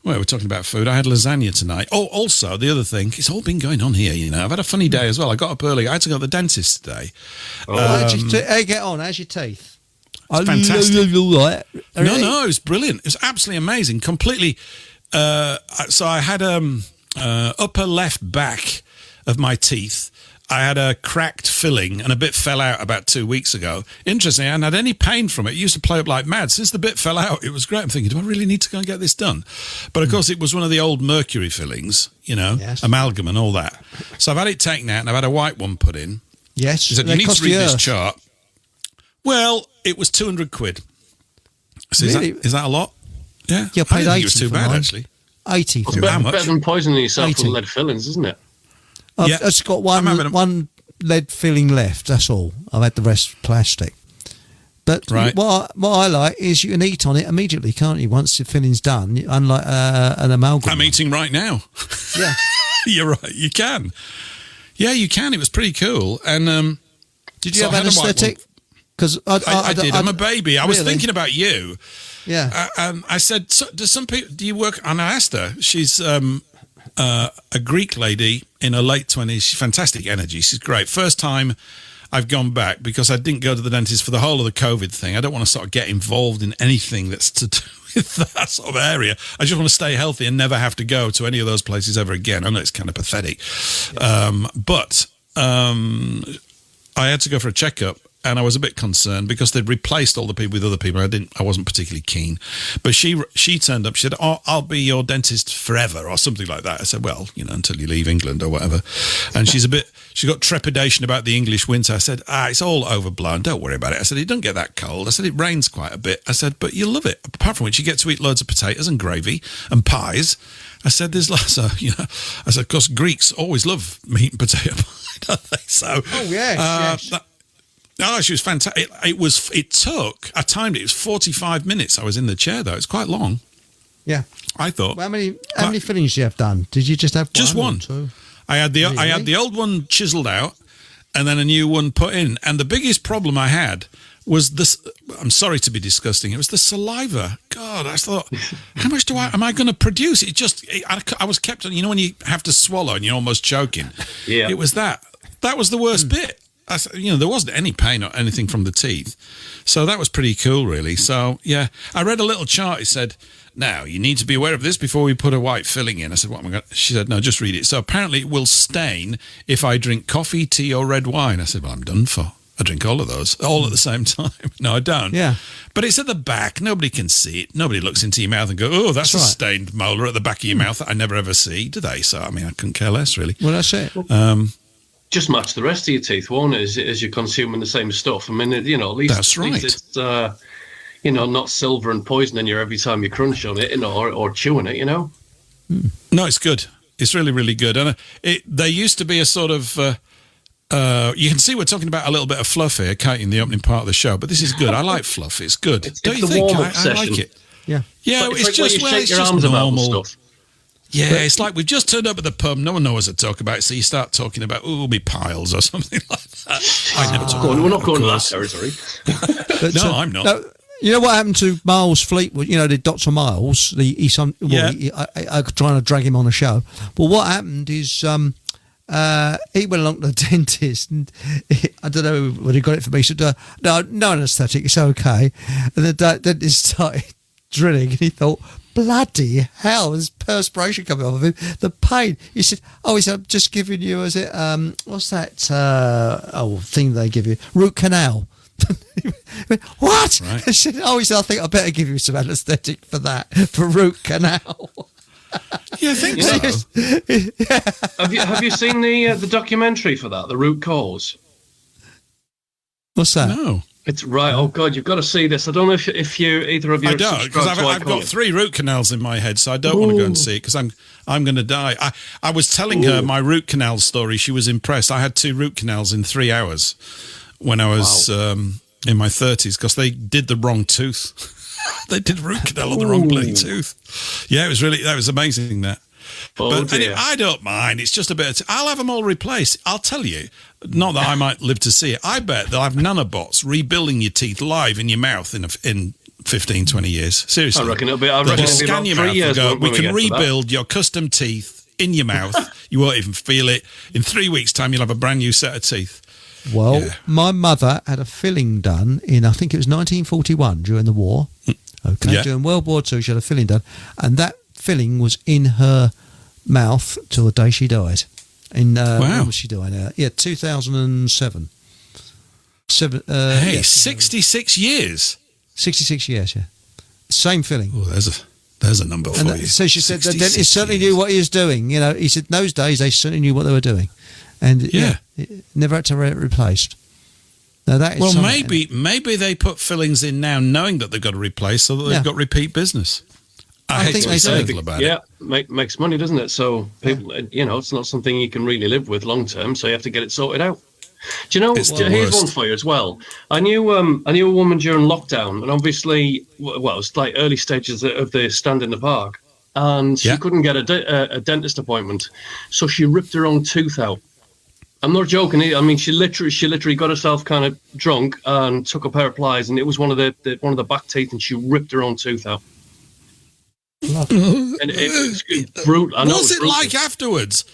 Well, we're talking about food. I had lasagna tonight. Oh, also, the other thing, it's all been going on here, you know. I've had a funny day as well. I got up early. I had to go to the dentist today. How you get on? How's your teeth? Fantastic. No, it was brilliant. It was absolutely amazing. Completely. So I had upper left back of my teeth. I had a cracked filling and a bit fell out about 2 weeks ago. Interestingly, I hadn't had any pain from it. It used to play up like mad. Since the bit fell out, it was great. I'm thinking, do I really need to go and get this done? But of course, it was one of the old mercury fillings, Yes. amalgam and all that. So I've had it taken out and I've had a white one put in. Yes. She said, you need to read this chart. Well, it was 200 quid. So Really? is that a lot? Yeah. You I paid didn't think 80 it was too for bad, mine. actually. 80 It's for How mine. much? better than poisoning yourself 80. with lead fillings, isn't it? Yeah. It's got I'm having one lead filling left, that's all. I've had the rest plastic. But Right. what I like is you can eat on it immediately, can't you, once the filling's done, unlike an amalgam. I'm eating right now. Yeah. You're right. You can. Yeah, you can. It was pretty cool. And Did you so have I had a white anaesthetic? Because I did. I'm a baby. I was really? thinking about you. Yeah. I said, so, do some people? Do you work? And I asked her. She's a Greek lady in her late 20s. She's fantastic energy. She's great. First time I've gone back because I didn't go to the dentist for the whole of the COVID thing. I don't want to sort of get involved in anything that's to do with that sort of area. I just want to stay healthy and never have to go to any of those places ever again. I know it's kind of pathetic, but I had to go for a checkup. And I was a bit concerned because they'd replaced all the people with other people. I wasn't particularly keen. But she turned up. She said, "Oh, I'll be your dentist forever," or something like that. I said, "Well, until you leave England or whatever." And she got trepidation about the English winter. I said, "It's all overblown. Don't worry about it." I said, "It doesn't get that cold." I said, "It rains quite a bit." I said, "But you'll love it. Apart from which, you get to eat loads of potatoes and gravy and pies." I said, "There's lots of, I said, of course, Greeks always love meat and potato pie, don't they?" So, yes. Oh, she was fantastic. I timed it. It was 45 minutes. I was in the chair, though. It's quite long. Yeah. I thought. Well, how many fillings do you have done? Did you just have one? Just one. Or two? I had the old one chiseled out and then a new one put in. And the biggest problem I had was this. I'm sorry to be disgusting. It was the saliva. God, I thought, how much am I going to produce? I was kept on, when you have to swallow and you're almost choking. Yeah. It was that. That was the worst bit. There wasn't any pain or anything from the teeth. So that was pretty cool, really. So, yeah, I read a little chart. It said, now, you need to be aware of this before we put a white filling in. I said, what am I going to... She said, no, just read it. So apparently it will stain if I drink coffee, tea or red wine. I said, well, I'm done for. I drink all of those, all at the same time. No, I don't. Yeah. But it's at the back. Nobody can see it. Nobody looks into your mouth and go, oh, that's a stained molar at the back of your mouth that I never ever see, do they? So, I couldn't care less, really. Well, that's it. Just match the rest of your teeth, won't it? As you're consuming the same stuff. At least that's right. At least it's not silver and poisoning you every time you crunch on it, or chewing it. No, it's good. It's really, really good. And there used to be a sort of. You can see we're talking about a little bit of fluff here, can't you, in the opening part of the show? But this is good. I like fluff. It's good. Don't you think? I like it. Yeah. Yeah, it's just when you shake your arms normal. about the stuff. Yeah, it's like we've just turned up at the pub. No one knows what to talk about, so you start talking about me piles or something like that. I never talk. We're not going to that territory. But, no, I'm not. No, you know what happened to Miles Fleetwood? The Dr. Miles. I trying to drag him on the show. But what happened is he went along to the dentist, and I don't know whether he got it for me. He said, "No anaesthetic. It's okay." And the dentist started drilling, and he thought, bloody hell, there's perspiration coming off of him. The pain. He said, he said, I'm just giving you, what's that thing they give you? Root canal. What? Right. He said, he said, I think I better give you some anaesthetic for that, for root canal. Yeah, I think so. Yeah. Have you seen the documentary for that, The Root Cause? What's that? No. It's right. Oh God, you've got to see this. I don't know if you either of you. I don't, because I've got 3 root canals in my head, so I don't want to go and see it because I'm going to die. I was telling her my root canal story. She was impressed. I had 2 root canals in 3 hours when I was in my 30s because they did the wrong tooth. They did root canal on the wrong bloody tooth. Yeah, that was amazing. That. But anyway, I don't mind. It's just a bit. I'll have them all replaced. I'll tell you. Not that I might live to see it. I bet they'll have nanobots rebuilding your teeth live in your mouth in 15, 20 years. Seriously. I reckon it'll be about 3 years. We can rebuild your custom teeth in your mouth. You won't even feel it. In 3 weeks' time, you'll have a brand new set of teeth. Well, my mother had a filling done in, I think it was 1941 during the war. Okay, yeah. During World War II, she had a filling done, and that filling was in her mouth till the day she died. When was she doing that? Yeah, 2007. 66 years. 66 years, yeah. Same filling. Oh, there's a number for you. So she said the dentist certainly knew what he was doing. You know, he said in those days they certainly knew what they were doing, and it never had to be replaced. Now that is maybe they put fillings in now, knowing that they've got to replace, so that they've got repeat business. I hate to be cynical about it. Makes money, doesn't it? So people, it's not something you can really live with long term. So you have to get it sorted out. Do you know? Here's one for you as well. I knew a woman during lockdown, and obviously, it was like early stages of the stand in the park, and she couldn't get a dentist appointment, so she ripped her own tooth out. I'm not joking. I mean, she literally got herself kind of drunk and took a pair of pliers, and it was one of the back teeth, and she ripped her own tooth out. And it's brutal. What's it like afterwards?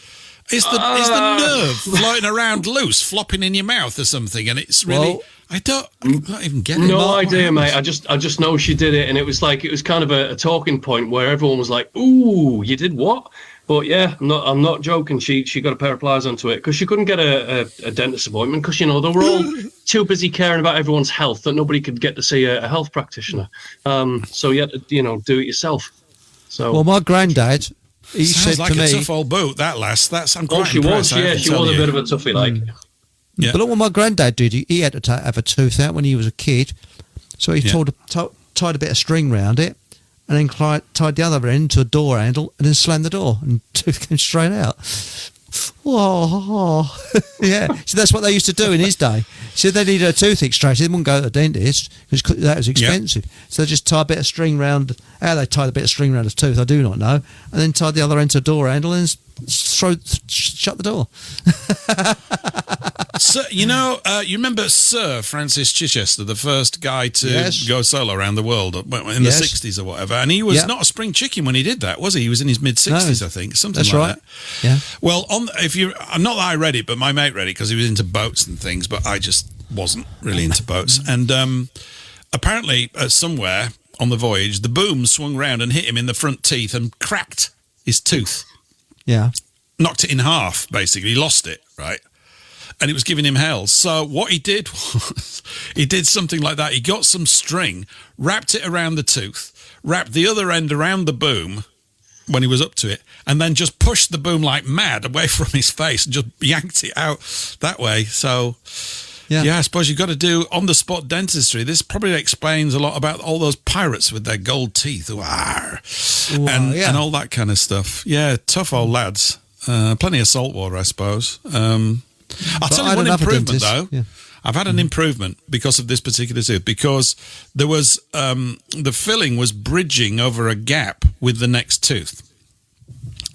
Is the nerve floating around loose, flopping in your mouth or something? And it's really, I don't even get it. No idea, mate. I just know she did it, and it was kind of a talking point where everyone was like, "Ooh, you did what?" But yeah, I'm not joking. She got a pair of pliers onto it because she couldn't get a dentist appointment because they were all too busy caring about everyone's health that nobody could get to see a health practitioner. So you had to do it yourself. So my granddad. He sounds said like to me, a tough old boat. I'm quite she impressed. She was a bit of a toughie, like. Yeah. But look what my granddad did. He had to have a tooth out when he was a kid, so he tied a bit of string round it, and then tied the other end to a door handle, and then slammed the door, and tooth came straight out. Oh, yeah. So that's what they used to do in his day. So they needed a tooth extracted. They wouldn't go to the dentist because that was expensive. So they just tie a bit of string round. How they tied a bit of string round his tooth, I do not know. And then tied the other end to a door handle and shut the door. So, you remember Sir Francis Chichester, the first guy to go solo around the world in the 60s or whatever. And he was not a spring chicken when he did that, was he? He was in his mid-60s, I think, something like that. Yeah. Well, not that I read it, but my mate read it because he was into boats and things, but I just wasn't really into boats. And apparently, somewhere on the voyage, the boom swung round and hit him in the front teeth and cracked his tooth. Yeah. Knocked it in half, basically. He lost it, right? And it was giving him hell. So what he did was, he did something like that. He got some string, wrapped it around the tooth, wrapped the other end around the boom when he was up to it, and then just pushed the boom like mad away from his face and just yanked it out that way. So, I suppose you've got to do on-the-spot dentistry. This probably explains a lot about all those pirates with their gold teeth and all that kind of stuff. Yeah, tough old lads. Plenty of salt water, I suppose. I'll tell you one improvement, though. Yeah. I've had an improvement because of this particular tooth, because there was the filling was bridging over a gap with the next tooth.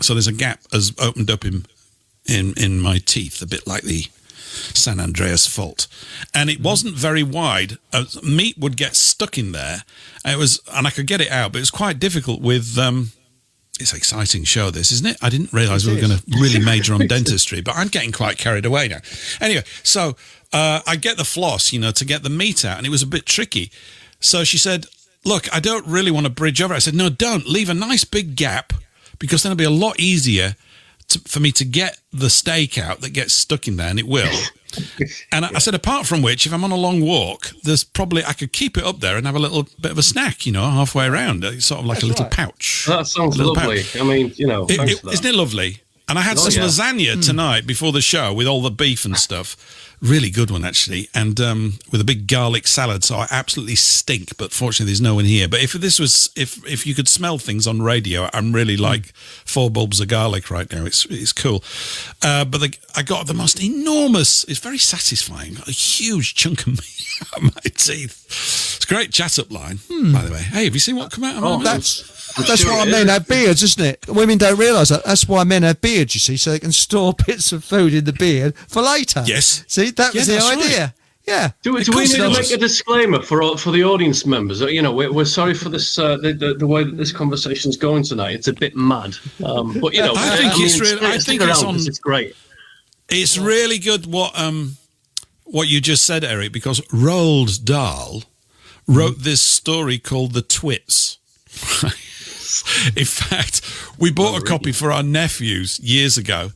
So there's a gap has opened up in my teeth, a bit like the San Andreas Fault, and it wasn't very wide. Meat would get stuck in there. And I could get it out, but it was quite difficult with. It's an exciting show, this, isn't it? I didn't realise we were going to really major on dentistry, but I'm getting quite carried away now. Anyway, so I get the floss, to get the meat out, and it was a bit tricky. So she said, look, I don't really want to bridge over. I said, no, don't. Leave a nice big gap, because then it'll be a lot easier for me to get the steak out that gets stuck in there, and it will. And I said, apart from which, if I'm on a long walk, I could keep it up there and have a little bit of a snack, halfway around. It's sort of like a little pouch. That sounds lovely. Pouch. I mean, isn't it lovely? And I had some lasagna tonight before the show with all the beef and stuff. Really good one, actually. And with a big garlic salad. So I absolutely stink, but fortunately there's no one here. But if you could smell things on radio, I'm really like 4 bulbs of garlic right now. It's cool. But I got the most enormous, it's very satisfying, a huge chunk of meat out of my teeth. It's a great chat-up line, by the way. Hey, have you seen what come out of my mouth? That's why men have beards, isn't it? Women don't realise that. That's why men have beards, you see, so they can store bits of food in the beard for later. Yes. See, that was the idea. Right. Yeah. Do we need to make a disclaimer for the audience members? We're sorry for this the way that this conversation's going tonight. It's a bit mad, but I think it's great. It's really good what you just said, Eric, because Roald Dahl wrote this story called The Twits. In fact, we bought a copy for our nephews years ago,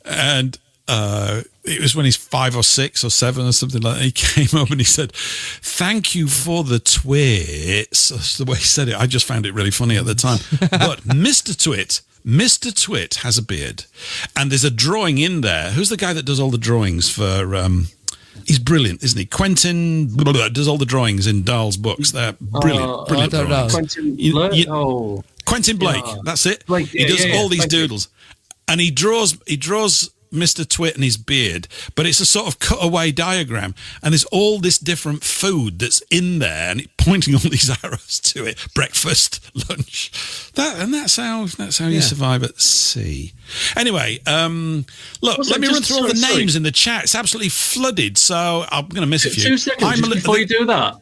And it was when he's 5 or 6 or 7 or something like that. He came up and he said, "Thank you for the twits." That's the way he said it. I just found it really funny at the time. But Mr. Twit has a beard. And there's a drawing in there. Who's the guy that does all the drawings for... he's brilliant, isn't he? Quentin does all the drawings in Dahl's books. They're brilliant drawings. Quentin Blake, that's it. Blake, he does all these doodles. And he draws Mr. Twit and his beard, but it's a sort of cutaway diagram, and there's all this different food that's in there, and pointing all these arrows to it: breakfast, lunch. That's how you survive at sea. Anyway, look, let me run through all the names in the chat. It's absolutely flooded, so I'm going to miss a few. 2 seconds before you do that.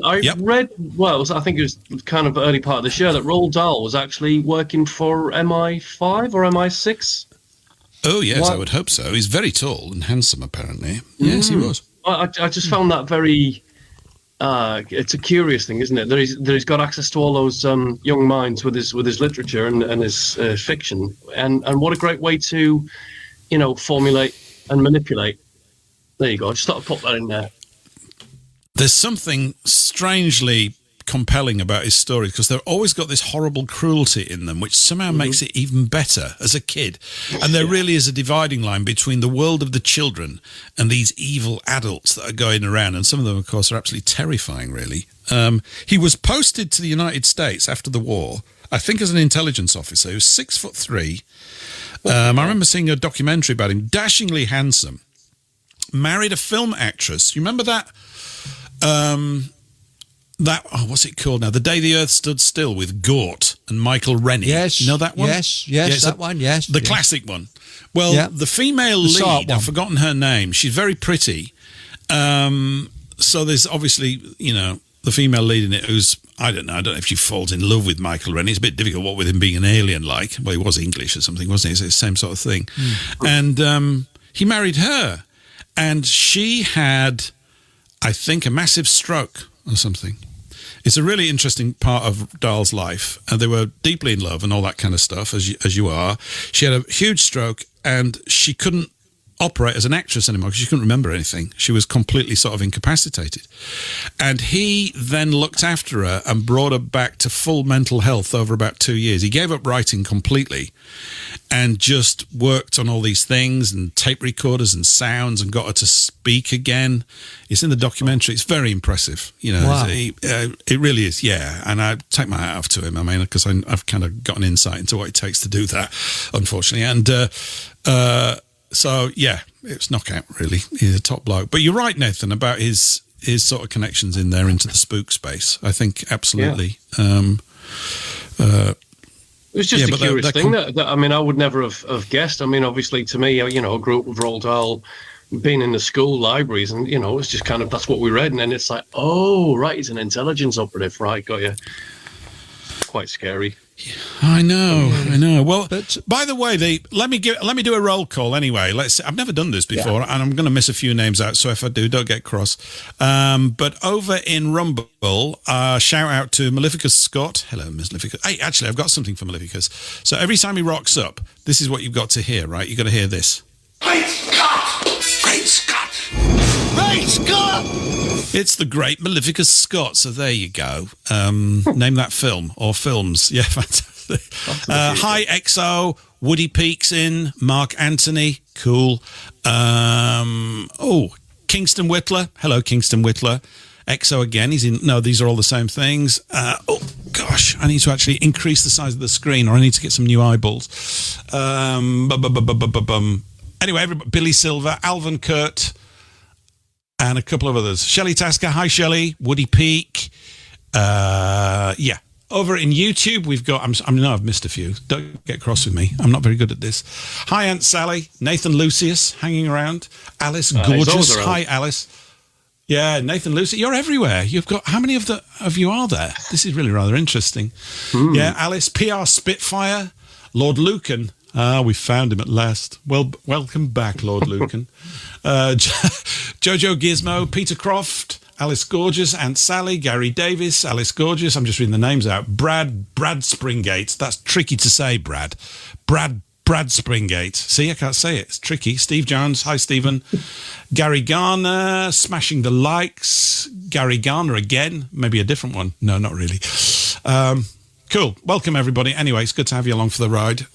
I read, I think it was kind of early part of the show, that Roald Dahl was actually working for MI5 or MI6. Oh, yes, I would hope so. He's very tall and handsome, apparently. Yes, he was. I just found that very... it's a curious thing, isn't it? That he's got access to all those young minds with his literature and his fiction. And what a great way to, formulate and manipulate. There you go. I just thought I'd put that in there. There's something strangely compelling about his stories, because they've always got this horrible cruelty in them, which somehow makes it even better as a kid. And there really is a dividing line between the world of the children and these evil adults that are going around, and some of them, of course, are absolutely terrifying, really. He was posted to the United States after the war, I think as an intelligence officer. He was 6'3". I remember seeing a documentary about him, dashingly handsome, married a film actress. You remember that? What's it called now? The Day the Earth Stood Still, with Gort and Michael Rennie. Yes. You know that one? Yes, that one, yes. The classic one. Well, the female lead, I've forgotten her name. She's very pretty. So there's obviously, the female lead in it who's, I don't know if she falls in love with Michael Rennie. It's a bit difficult, what with him being an alien like. Well, he was English or something, wasn't he? It's the same sort of thing. And he married her. And she had, I think, a massive stroke or something. It's a really interesting part of Dahl's life, and they were deeply in love and all that kind of stuff, as you are. She had a huge stroke, and she couldn't operate as an actress anymore because she couldn't remember anything. She was completely sort of incapacitated. And he then looked after her and brought her back to full mental health over about 2 years. He gave up writing completely and just worked on all these things and tape recorders and sounds and got her to speak again. It's in the documentary. It's very impressive. Wow. It really is, yeah. And I take my hat off to him. I mean, because I've kind of got an insight into what it takes to do that, unfortunately. And so, yeah, it's knockout, really. He's a top bloke. But you're right, Nathan, about his sort of connections in there into the spook space. I think absolutely. Yeah. It was just a curious thing that I mean, I would never have guessed. I mean, obviously, to me, I grew up with Roald Dahl, being in the school libraries, and it's just kind of, that's what we read, and then it's like, oh, right, he's an intelligence operative, right? Got you. Quite scary. I know. Well, but, by the way, let me do a roll call anyway. I've never done this before, and I'm going to miss a few names out. So if I do, don't get cross. But over in Rumble, shout out to Maleficus Scott. Hello, Maleficus. Hey, actually, I've got something for Maleficus. So every time he rocks up, this is what you've got to hear, right? You've got to hear this. Great Scott! Great Scott! Great Scott! It's the great Maleficus Scott. So there you go. Name that film or films. Yeah, fantastic. Hi, XO. Woody Peaks in. Mark Anthony. Cool. Kingston Whitler. Hello, Kingston Whitler. XO again. He's in. No, these are all the same things. Oh, gosh. I need to actually increase the size of the screen, or I need to get some new eyeballs. Anyway, Billy Silver, Alvin Kurt, and a couple of others. Shelley Tasker. Hi, Shelley. Woody Peak. Yeah. Over in YouTube, we've got... I know I've missed a few. Don't get cross with me. I'm not very good at this. Hi, Aunt Sally. Nathan Lucius, hanging around. Alice Gorgeous. Hi, Alice. Yeah, Nathan Lucius. You're everywhere. You've got... How many of you are there? This is really rather interesting. Yeah, Alice. PR Spitfire. Lord Lucan. We found him at last. Well, welcome back, Lord Lucan. Jojo Gizmo. Peter Croft. Alice Gorgeous, Aunt Sally, Gary Davis, Alice Gorgeous. I'm just reading the names out. Brad Springate. That's tricky to say, Brad Brad Springate. See, I can't say it. It's tricky. Steve Jones. Hi, Stephen. Gary Garner, smashing the likes. Gary Garner again. Maybe a different one. No, not really. Cool. Welcome, everybody. Anyway, it's good to have you along for the ride.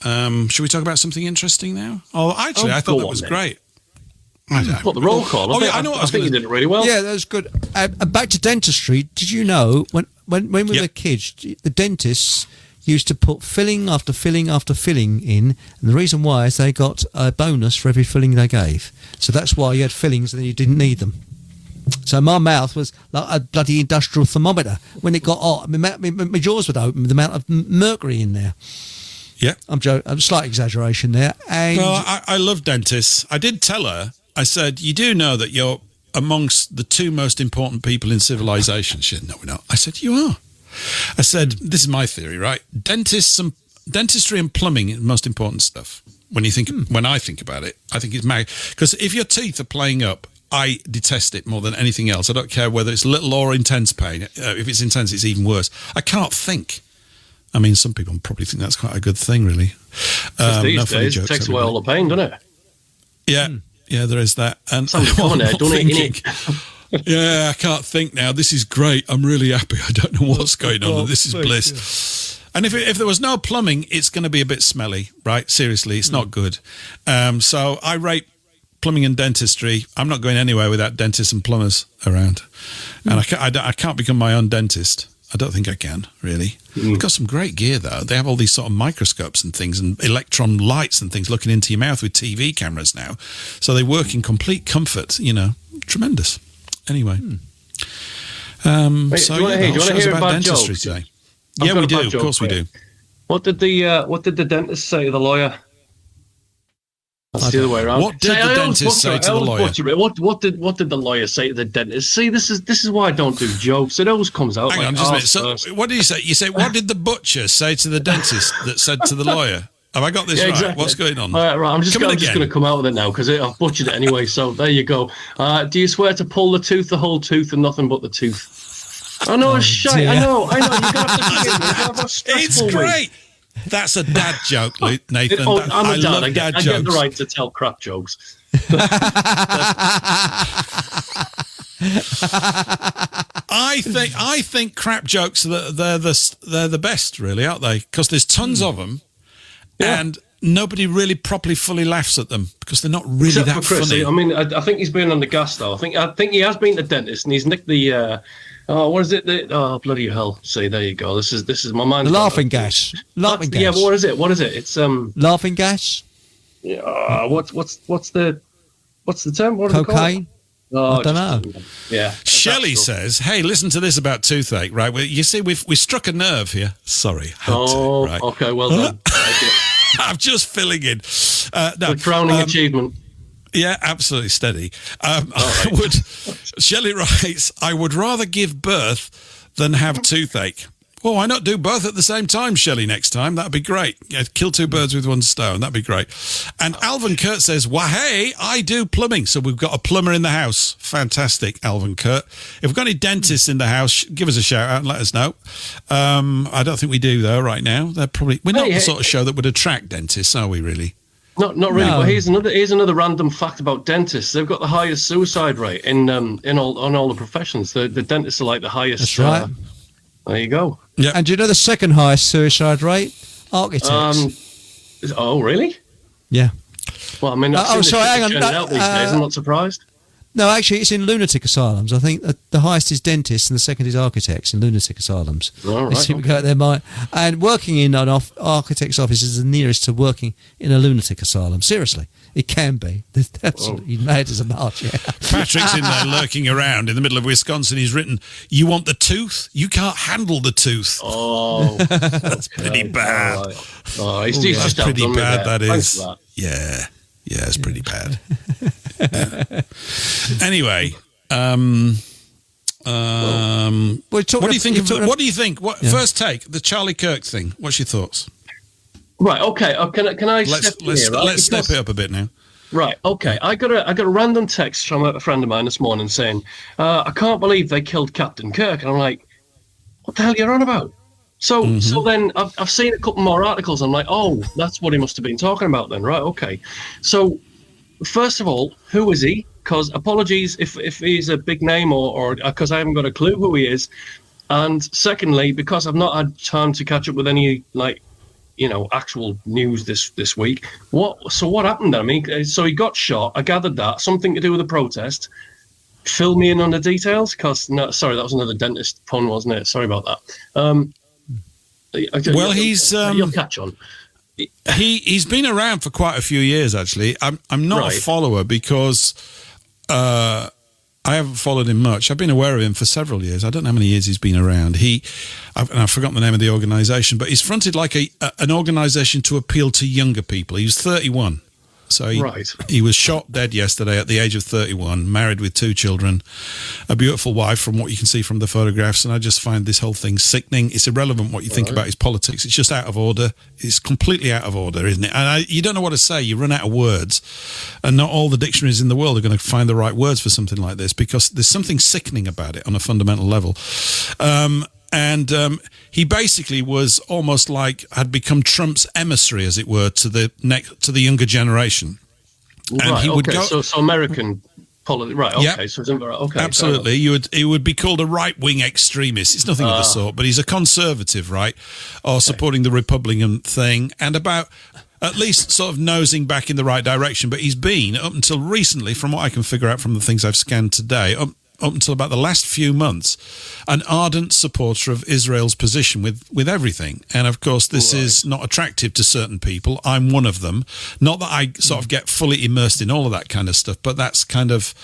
Should we talk about something interesting now? Oh, actually, I thought that was great. What, the roll call? I know. I think you did it really well. Yeah, that was good. Back to dentistry. Did you know when we were kids, the dentists used to put filling after filling after filling in, and the reason why is they got a bonus for every filling they gave. So that's why you had fillings and then you didn't need them. So my mouth was like a bloody industrial thermometer. When it got hot, my jaws would open with the amount of mercury in there. Yeah. I'm joking. A slight exaggeration there. And well, I love dentists. I did tell her, I said, you do know that you're amongst the two most important people in civilization. She said, no, we're not. I said, you are. I said, this is my theory, right? Dentistry and plumbing is the most important stuff. When I think about it, I think it's mad. Because if your teeth are playing up, I detest it more than anything else. I don't care whether it's little or intense pain. If it's intense, it's even worse. I can't think. I mean, some people probably think that's quite a good thing, really. These days, it takes away all the pain, doesn't it? Yeah, yeah, there is that. And yeah, I can't think now. This is great. I'm really happy. I don't know what's going on. This is bliss. And if there was no plumbing, it's going to be a bit smelly, right? Seriously, it's not good. So I rate plumbing and dentistry. I'm not going anywhere without dentists and plumbers around. And I can't become my own dentist. I don't think I can, really. They've got some great gear, though. They have all these sort of microscopes and things and electron lights and things looking into your mouth with TV cameras now. So they work in complete comfort, tremendous. Anyway. Wait, So, do you want to hear about bad dentistry jokes? today. I've Yeah, got we a do. bad Of joke course we for you. do. What did the dentist say to the lawyer? That's the other way around. What did the dentist say to the lawyer? What did the lawyer say to the dentist? See, this is why I don't do jokes. It always comes out. Hang on, just a minute. So, what did you say? You say, what did the butcher say to the dentist that said to the lawyer? Have I got this right? Exactly. What's going on? All right, I'm just going to come out with it now because I've butchered it anyway. So there you go. Do you swear to pull the tooth, the whole tooth, and nothing but the tooth? I know it's shite. I know. You're gonna have to It's great. That's a dad joke, Nathan. I'm a dad. love I dad get jokes. the right to tell crap jokes. I think crap jokes they're the best, really, aren't they? Because there's tons of them, and nobody really properly fully laughs at them because they're not really Except that for Chris. funny. I mean, I think he's been on the gas though. I think he has been to the dentist and he's nicked the. What is it? Bloody hell! See, there you go. This is my mind. the laughing gas. Laughing gas. Yeah, but what is it? What is it? It's laughing gas. Yeah. What's the term? What do they call it? Cocaine. Oh, I don't know. Yeah. Shelley says, "Hey, listen to this about toothache, right? Well, you see, we struck a nerve here. Sorry. Right. Okay. Well done. I'm just filling in. The crowning achievement. Yeah, absolutely steady. Right. Shelley writes, I would rather give birth than have toothache. Well, why not do both at the same time, Shelley, next time? That'd be great. Yeah, kill two birds with one stone. That'd be great. And Alvin Kurt says, well, hey, I do plumbing. So we've got a plumber in the house. Fantastic, Alvin Kurt. If we've got any dentists in the house, give us a shout out and let us know. I don't think we do, though, right now. We're not the sort of show that would attract dentists, are we, really? Not really. No. But here's another random fact about dentists. They've got the highest suicide rate in all the professions. The dentists are like the highest. That's right. There you go. Yeah. And do you know the second highest suicide rate? Architects. Oh, really? Yeah. Well, I mean, hang on. Out these days. I'm not surprised. No, actually, it's in lunatic asylums. I think the highest is dentists and the second is architects in lunatic asylms. All right. They go out their mind. And working in an architect's office is the nearest to working in a lunatic asylum. Seriously, it can be. They're absolutely mad as a march. Yeah. Patrick's in there lurking around in the middle of Wisconsin. He's written, you want the tooth? You can't handle the tooth. Oh, that's pretty bad. All right. Oh, he's just pretty bad, that is. That. Yeah. Yeah, it's pretty bad. Anyway, what do you think? What do you think? First take the Charlie Kirk thing. What's your thoughts? Right. Okay. Can I? Let's step it up a bit now. Right. Okay. I got a random text from a friend of mine this morning saying, "I can't believe they killed Captain Kirk," and I'm like, "What the hell are you on about? So then I've seen a couple more articles. I'm like, oh, that's what he must have been talking about then, right? Okay. So first of all, who is he? Because apologies if he's a big name or because I haven't got a clue who he is. And secondly, because I've not had time to catch up with any actual news this week. What happened? I mean, so he got shot. I gathered that something to do with a protest. Fill me in on the details, because sorry, that was another dentist pun, wasn't it? Sorry about that. You'll catch on. He's been around for quite a few years, actually. I'm not a follower because I haven't followed him much. I've been aware of him for several years. I don't know how many years he's been around. I've forgotten the name of the organisation, but he's fronted like an organisation to appeal to younger people. He was 31. So he was shot dead yesterday at the age of 31, married with 2 children, a beautiful wife from what you can see from the photographs. And I just find this whole thing sickening. It's irrelevant what you think about his politics. It's just out of order. It's completely out of order, isn't it? And you don't know what to say. You run out of words. And not all the dictionaries in the world are going to find the right words for something like this, because there's something sickening about it on a fundamental level. He basically was almost like had become Trump's emissary, as it were, to the younger generation. And he would go. So American politics, right? Okay, yep. So okay, absolutely. He would be called a right-wing extremist. It's nothing of the sort, but he's a conservative, right, or supporting the Republican thing, and about at least sort of nosing back in the right direction. But he's been, up until recently, from what I can figure out from the things I've scanned today, up until about the last few months, an ardent supporter of Israel's position with everything. And of course, this is not attractive to certain people. I'm one of them. Not that I sort of get fully immersed in all of that kind of stuff, but that's kind of,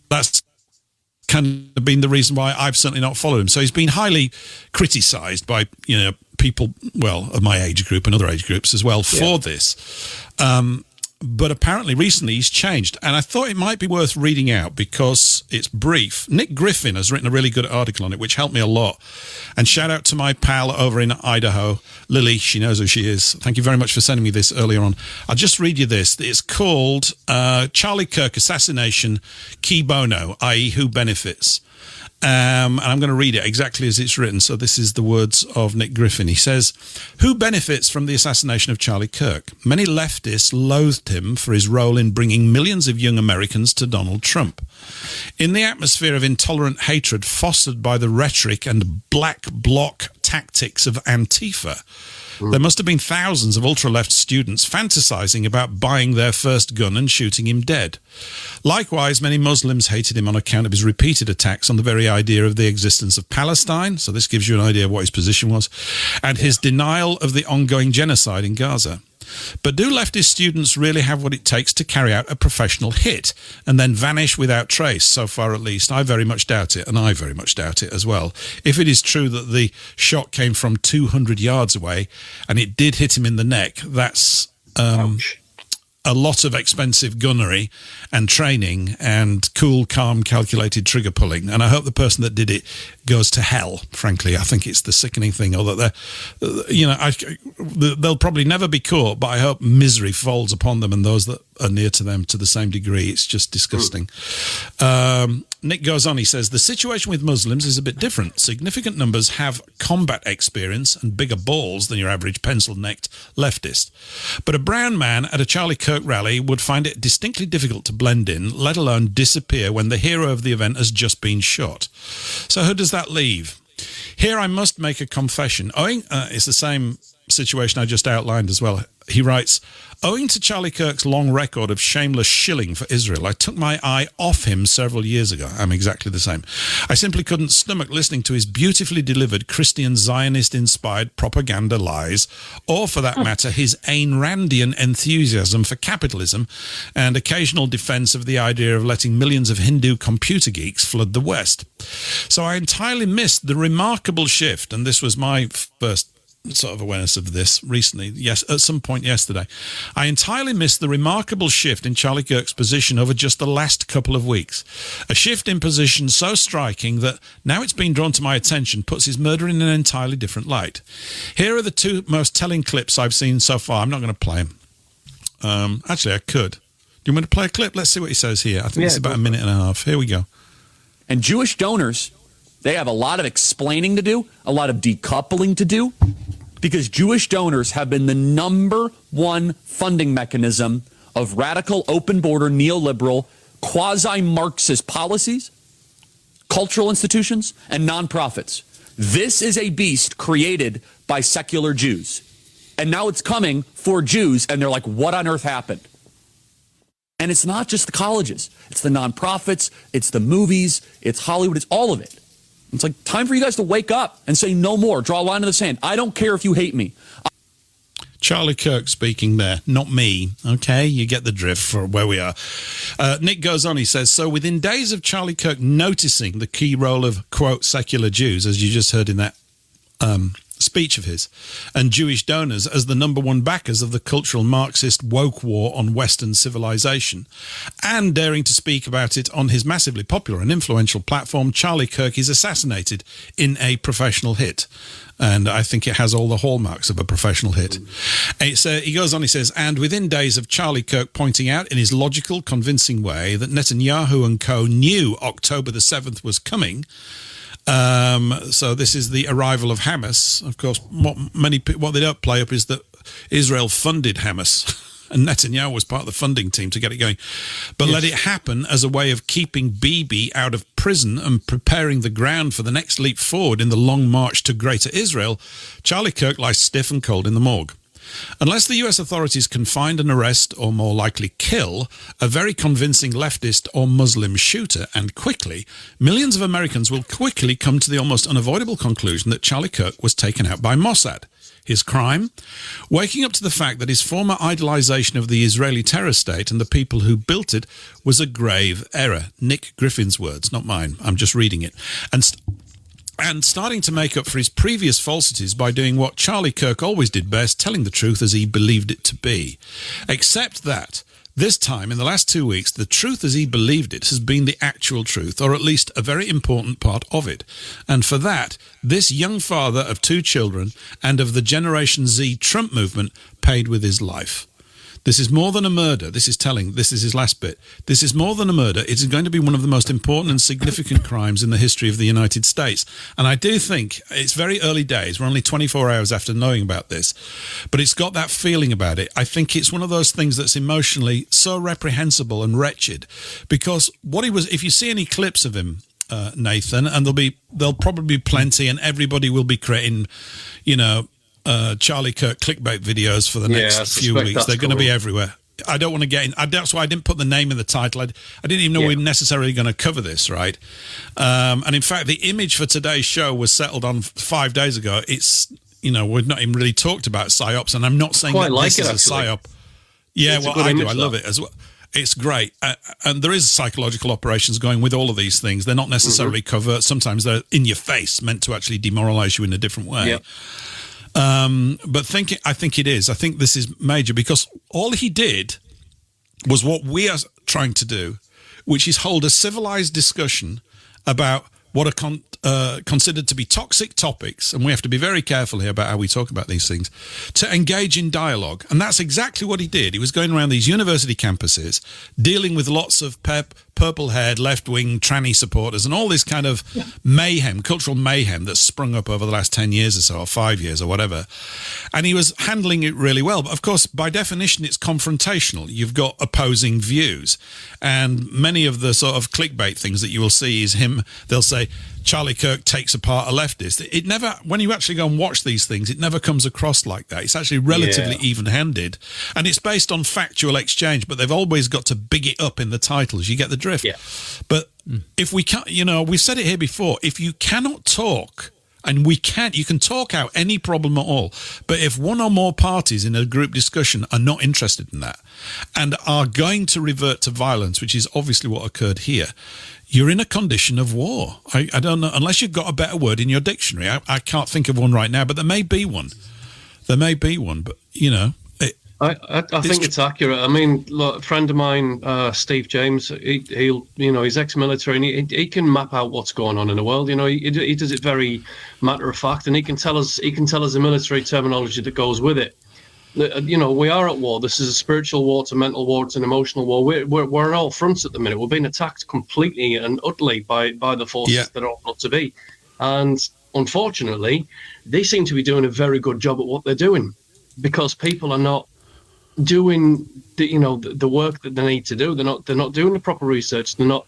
that's kind of been the reason why I've certainly not followed him. So he's been highly criticised by, people, well, of my age group and other age groups as well for this. But apparently recently he's changed, and I thought it might be worth reading out because it's brief. Nick Griffin has written a really good article on it, which helped me a lot. And shout out to my pal over in Idaho, Lily. She knows who she is. Thank you very much for sending me this earlier on. I'll just read you this. It's called Charlie Kirk, Assassination, Key Bono, i.e. Who Benefits? And I'm going to read it exactly as it's written. So this is the words of Nick Griffin. He says, who benefits from the assassination of Charlie Kirk? Many leftists loathed him for his role in bringing millions of young Americans to Donald Trump. In the atmosphere of intolerant hatred fostered by the rhetoric and black bloc tactics of Antifa, there must have been thousands of ultra-left students fantasizing about buying their first gun and shooting him dead. Likewise, many Muslims hated him on account of his repeated attacks on the very idea of the existence of Palestine, so this gives you an idea of what his position was, and his denial of the ongoing genocide in Gaza. But do leftist students really have what it takes to carry out a professional hit and then vanish without trace? So far, at least, I very much doubt it, and I very much doubt it as well. If it is true that the shot came from 200 yards away and it did hit him in the neck, that's a lot of expensive gunnery and training and cool, calm, calculated trigger pulling. And I hope the person that did it goes to hell, frankly. I think it's the sickening thing, or that they'll probably never be caught, but I hope misery falls upon them and those that are near to them to the same degree. It's just disgusting. Nick goes on, he says, the situation with Muslims is a bit different. Significant numbers have combat experience and bigger balls than your average pencil-necked leftist. But a brown man at a Charlie Kirk rally would find it distinctly difficult to blend in, let alone disappear when the hero of the event has just been shot. So who does that leave? Here I must make a confession. It's the same situation I just outlined as well. He writes, owing to Charlie Kirk's long record of shameless shilling for Israel, I took my eye off him several years ago. I'm exactly the same. I simply couldn't stomach listening to his beautifully delivered Christian Zionist-inspired propaganda lies, or for that matter, his Ayn Randian enthusiasm for capitalism and occasional defense of the idea of letting millions of Hindu computer geeks flood the West. So I entirely missed the remarkable shift, and this was my first sort of awareness of this recently, yes, at some point yesterday. I entirely missed the remarkable shift in Charlie Kirk's position over just the last couple of weeks. A shift in position so striking that, now it's been drawn to my attention, puts his murder in an entirely different light. Here are the two most telling clips I've seen so far. I'm not going to play them. Actually, I could. Do you want me to play a clip? Let's see what he says here. I think it's about a minute and a half. Here we go. And Jewish donors They have a lot of explaining to do, a lot of decoupling to do, because Jewish donors have been the number one funding mechanism of radical, open border, neoliberal, quasi-Marxist policies, cultural institutions, and nonprofits. This is a beast created by secular Jews. And now it's coming for Jews, and they're like, what on earth happened? And it's not just the colleges. It's the nonprofits, it's the movies, it's Hollywood, it's all of it. It's like time for you guys to wake up and say no more. Draw a line in the sand. I don't care if you hate me. Charlie Kirk speaking there, not me. Okay, you get the drift for where we are. Nick goes on, he says, so within days of Charlie Kirk noticing the key role of, quote, secular Jews, as you just heard in that speech of his, and Jewish donors as the number one backers of the cultural Marxist woke war on Western civilization, and daring to speak about it on his massively popular and influential platform, Charlie Kirk is assassinated in a professional hit. And I think it has all the hallmarks of a professional hit. He goes on, he says, and within days of Charlie Kirk pointing out in his logical, convincing way that Netanyahu and co. knew October the 7th was coming. So this is the arrival of Hamas. Of course, what they don't play up is that Israel funded Hamas. And Netanyahu was part of the funding team to get it going. But let it happen as a way of keeping Bibi out of prison and preparing the ground for the next leap forward in the long march to Greater Israel. Charlie Kirk lies stiff and cold in the morgue. Unless the US authorities can find and arrest, or more likely kill, a very convincing leftist or Muslim shooter, and quickly, millions of Americans will quickly come to the almost unavoidable conclusion that Charlie Kirk was taken out by Mossad. His crime? Waking up to the fact that his former idolization of the Israeli terror state and the people who built it was a grave error. Nick Griffin's words, not mine. I'm just reading it. And starting to make up for his previous falsities by doing what Charlie Kirk always did best, telling the truth as he believed it to be. Except that this time, in the last 2 weeks, the truth as he believed it has been the actual truth, or at least a very important part of it. And for that, this young father of 2 children and of the Generation Z Trump movement paid with his life. This is more than a murder. This is telling. This is his last bit. This is more than a murder. It is going to be one of the most important and significant crimes in the history of the United States. And I do think it's very early days. We're only 24 hours after knowing about this. But it's got that feeling about it. I think it's one of those things that's emotionally so reprehensible and wretched. Because what he was, if you see any clips of him, Nathan, and there'll probably be plenty, and everybody will be creating, Charlie Kirk clickbait videos for the next few weeks. They're going to be everywhere. I don't want to get in. That's why I didn't put the name in the title. I didn't even know we were necessarily going to cover this, right? And in fact, the image for today's show was settled on 5 days ago. It's, we've not even really talked about psyops, and I'm not saying that this is a psyop. Yeah, well, I do. I love it as well. It's great. And there is psychological operations going with all of these things. They're not necessarily covert. Sometimes they're in your face, meant to actually demoralize you in a different way. Yep. But I think it is. I think this is major because all he did was what we are trying to do, which is hold a civilized discussion about what are considered to be toxic topics, and we have to be very careful here about how we talk about these things, to engage in dialogue. And that's exactly what he did. He was going around these university campuses, dealing with lots of purple-haired, left-wing tranny supporters and all this kind of mayhem, cultural mayhem that's sprung up over the last 10 years or so, or 5 years or whatever. And he was handling it really well. But of course, by definition, it's confrontational. You've got opposing views. And many of the sort of clickbait things that you will see is him, they'll say, Charlie Kirk takes apart a leftist. It never, when you actually go and watch these things, it never comes across like that. It's actually relatively even-handed, and it's based on factual exchange, but they've always got to big it up in the titles. You get the drift. Yeah. But if we can't, we've said it here before, if you cannot talk, and you can talk out any problem at all, but if one or more parties in a group discussion are not interested in that and are going to revert to violence, which is obviously what occurred here, you're in a condition of war. I don't know, unless you've got a better word in your dictionary. I can't think of one right now, but there may be one. But I think it's accurate. I mean, look, a friend of mine, Steve James, he's ex-military, and he can map out what's going on in the world. He does it very matter of fact, and he can tell us the military terminology that goes with it. We are at war. This is a spiritual war, it's a mental war, it's an emotional war. We're on all fronts at the minute. We're being attacked completely and utterly by the forces that are not to be. And unfortunately, they seem to be doing a very good job at what they're doing, because people are not doing the work that they need to do. They're not doing the proper research. They're not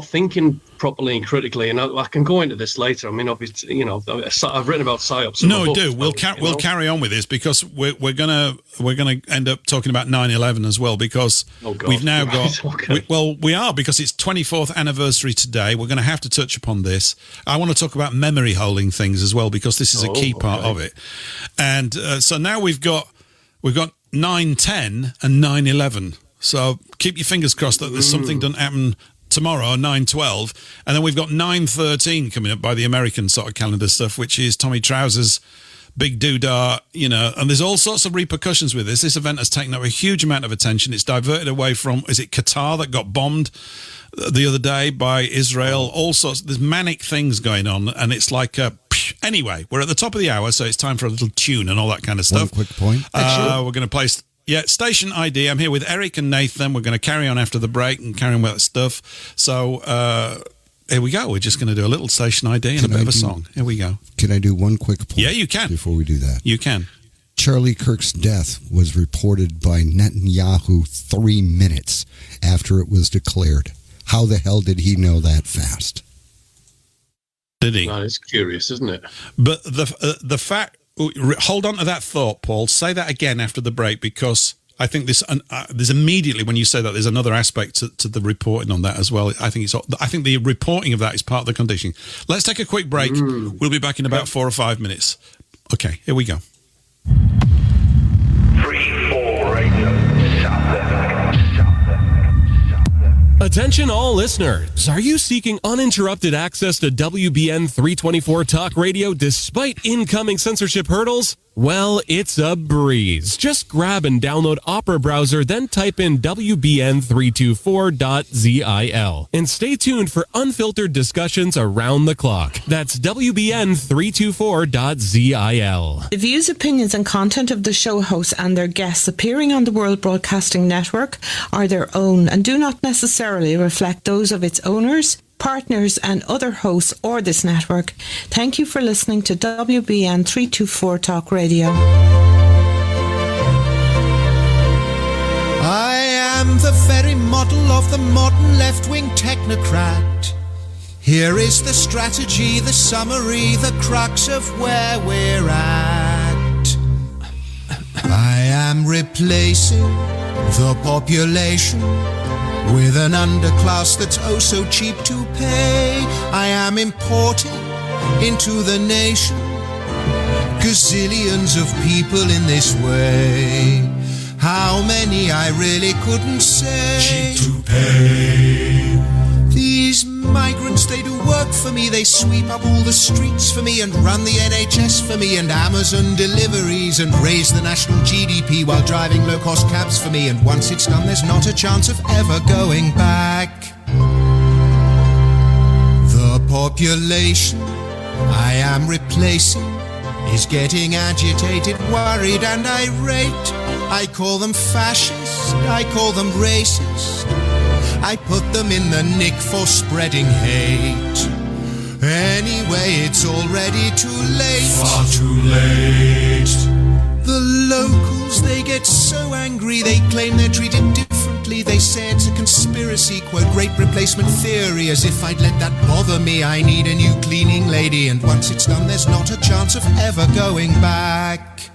thinking properly and critically. And I can go into this later. I mean, obviously, I've written about psyops. No, do we'll carry on with this, because we're gonna end up talking about 9/11 as well, because we've now got we are, because it's 24th anniversary today. We're going to have to touch upon this. I want to talk about memory holding things as well, because this is a key part of it. And so now we've got 9/10 and 9/11. So keep your fingers crossed that there's something doesn't happen tomorrow, 9/12. And then we've got 9/13 coming up by the American sort of calendar stuff, which is Tommy Trousers' big doodah, and there's all sorts of repercussions with this. This event has taken up a huge amount of attention. It's diverted away from, is it Qatar that got bombed the other day by Israel? All sorts. There's manic things going on, and it's like anyway, we're at the top of the hour, so it's time for a little tune and all that kind of stuff. One quick point. We're going to play station ID. I'm here with Eric and Nathan. We're going to carry on after the break and carry on with that stuff. So here we go. We're just going to do a little station ID and a bit of a song. Here we go. Can I do one quick point? Yeah, you can. Before we do that. You can. Charlie Kirk's death was reported by Netanyahu 3 minutes after it was declared. How the hell did he know that fast? Did he? It's curious, isn't it? But the fact, hold on to that thought, Paul. Say that again after the break, because I think there's immediately, when you say that, there's another aspect to the reporting on that as well. I think the reporting of that is part of the conditioning. Let's take a quick break. We'll be back in about 4 or 5 minutes. Okay, here we go. 3, 4, 8, 7. Attention all listeners. Are you seeking uninterrupted access to WBN 324 Talk Radio despite incoming censorship hurdles? Well, it's a breeze. Just grab and download Opera Browser, then type in WBN324.zil. And stay tuned for unfiltered discussions around the clock. That's WBN324.zil. The views, opinions, and content of the show hosts and their guests appearing on the World Broadcasting Network are their own and do not necessarily reflect those of its owners, partners, and other hosts or this network. Thank you for listening to WBN 324 Talk Radio. I am the very model of the modern left-wing technocrat. Here is the strategy, the summary, the crux of where we're at. I am replacing the population with an underclass that's oh so cheap to pay. I am importing into the nation gazillions of people in this way. How many I really couldn't say. Cheap to pay. These migrants, they do work for me. They sweep up all the streets for me and run the NHS for me and Amazon deliveries and raise the national GDP while driving low-cost cabs for me. And once it's done, there's not a chance of ever going back. The population I am replacing is getting agitated, worried and irate. I call them fascist, I call them racist. I put them in the nick for spreading hate. Anyway, it's already too late. Far too late. The locals, they get so angry. They claim they're treated differently. They say it's a conspiracy, quote great replacement theory, as if I'd let that bother me. I need a new cleaning lady, and once it's done, there's not a chance of ever going back.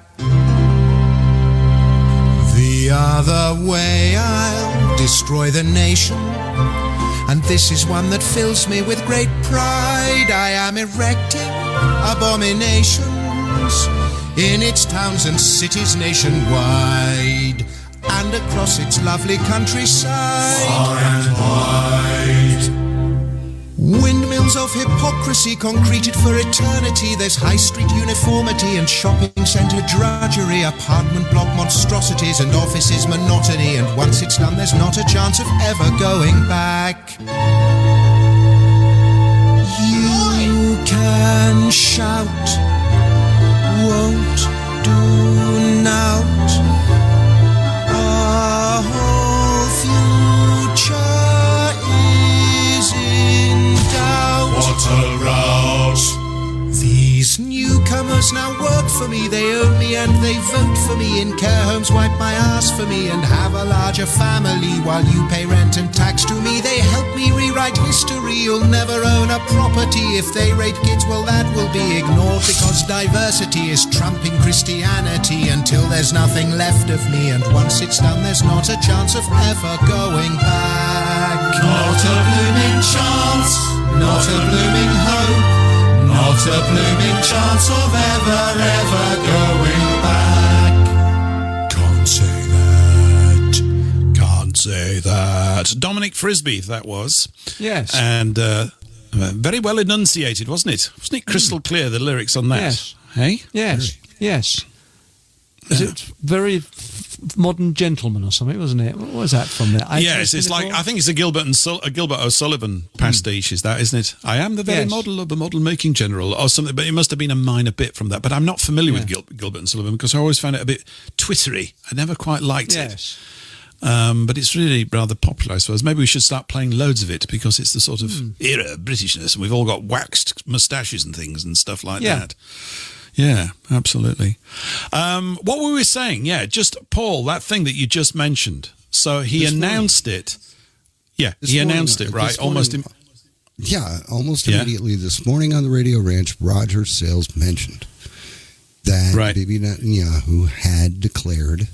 The other way, I'll destroy the nation, and this is one that fills me with great pride. I am erecting abominations in its towns and cities nationwide, and across its lovely countryside. Far and wide. Windmills of hypocrisy concreted for eternity. There's high street uniformity and shopping centre drudgery, apartment block monstrosities and offices monotony. And once it's done, there's not a chance of ever going back. You can shout, won't do now. they vote for me, in care homes wipe my ass for me, and have a larger family while you pay rent and tax to me. They help me rewrite history. You'll never own a property. If they rape kids, well, that will be ignored, because diversity is trumping Christianity until there's nothing left of me, and once it's done, there's not a chance of ever going back. Not a blooming chance, not a blooming hope, not a blooming chance of ever going back. Can't say that. Dominic Frisby, that was. Yes. And very well enunciated, wasn't it? Wasn't it crystal clear, the lyrics on that? Yes. Hey? Yes. Yes. Is it very modern gentleman or something, wasn't it? What was that from there? Yes, it's like, I think it's a Gilbert O'Sullivan pastiche, is that, isn't it? I am the very model of a model-making general or something, but it must have been a minor bit from that. But I'm not familiar with Gilbert and Sullivan because I always found it a bit twittery. I never quite liked it. But it's really rather popular, I suppose. Maybe we should start playing loads of it because it's the sort of era of Britishness, and we've all got waxed moustaches and things and stuff like that. Yeah, absolutely. What were we saying? Yeah, just Paul, that thing that you just mentioned. So he announced it. Yeah, he announced it, right? Almost immediately this morning on the Radio Ranch, Roger Sales mentioned that Bibi Netanyahu had declared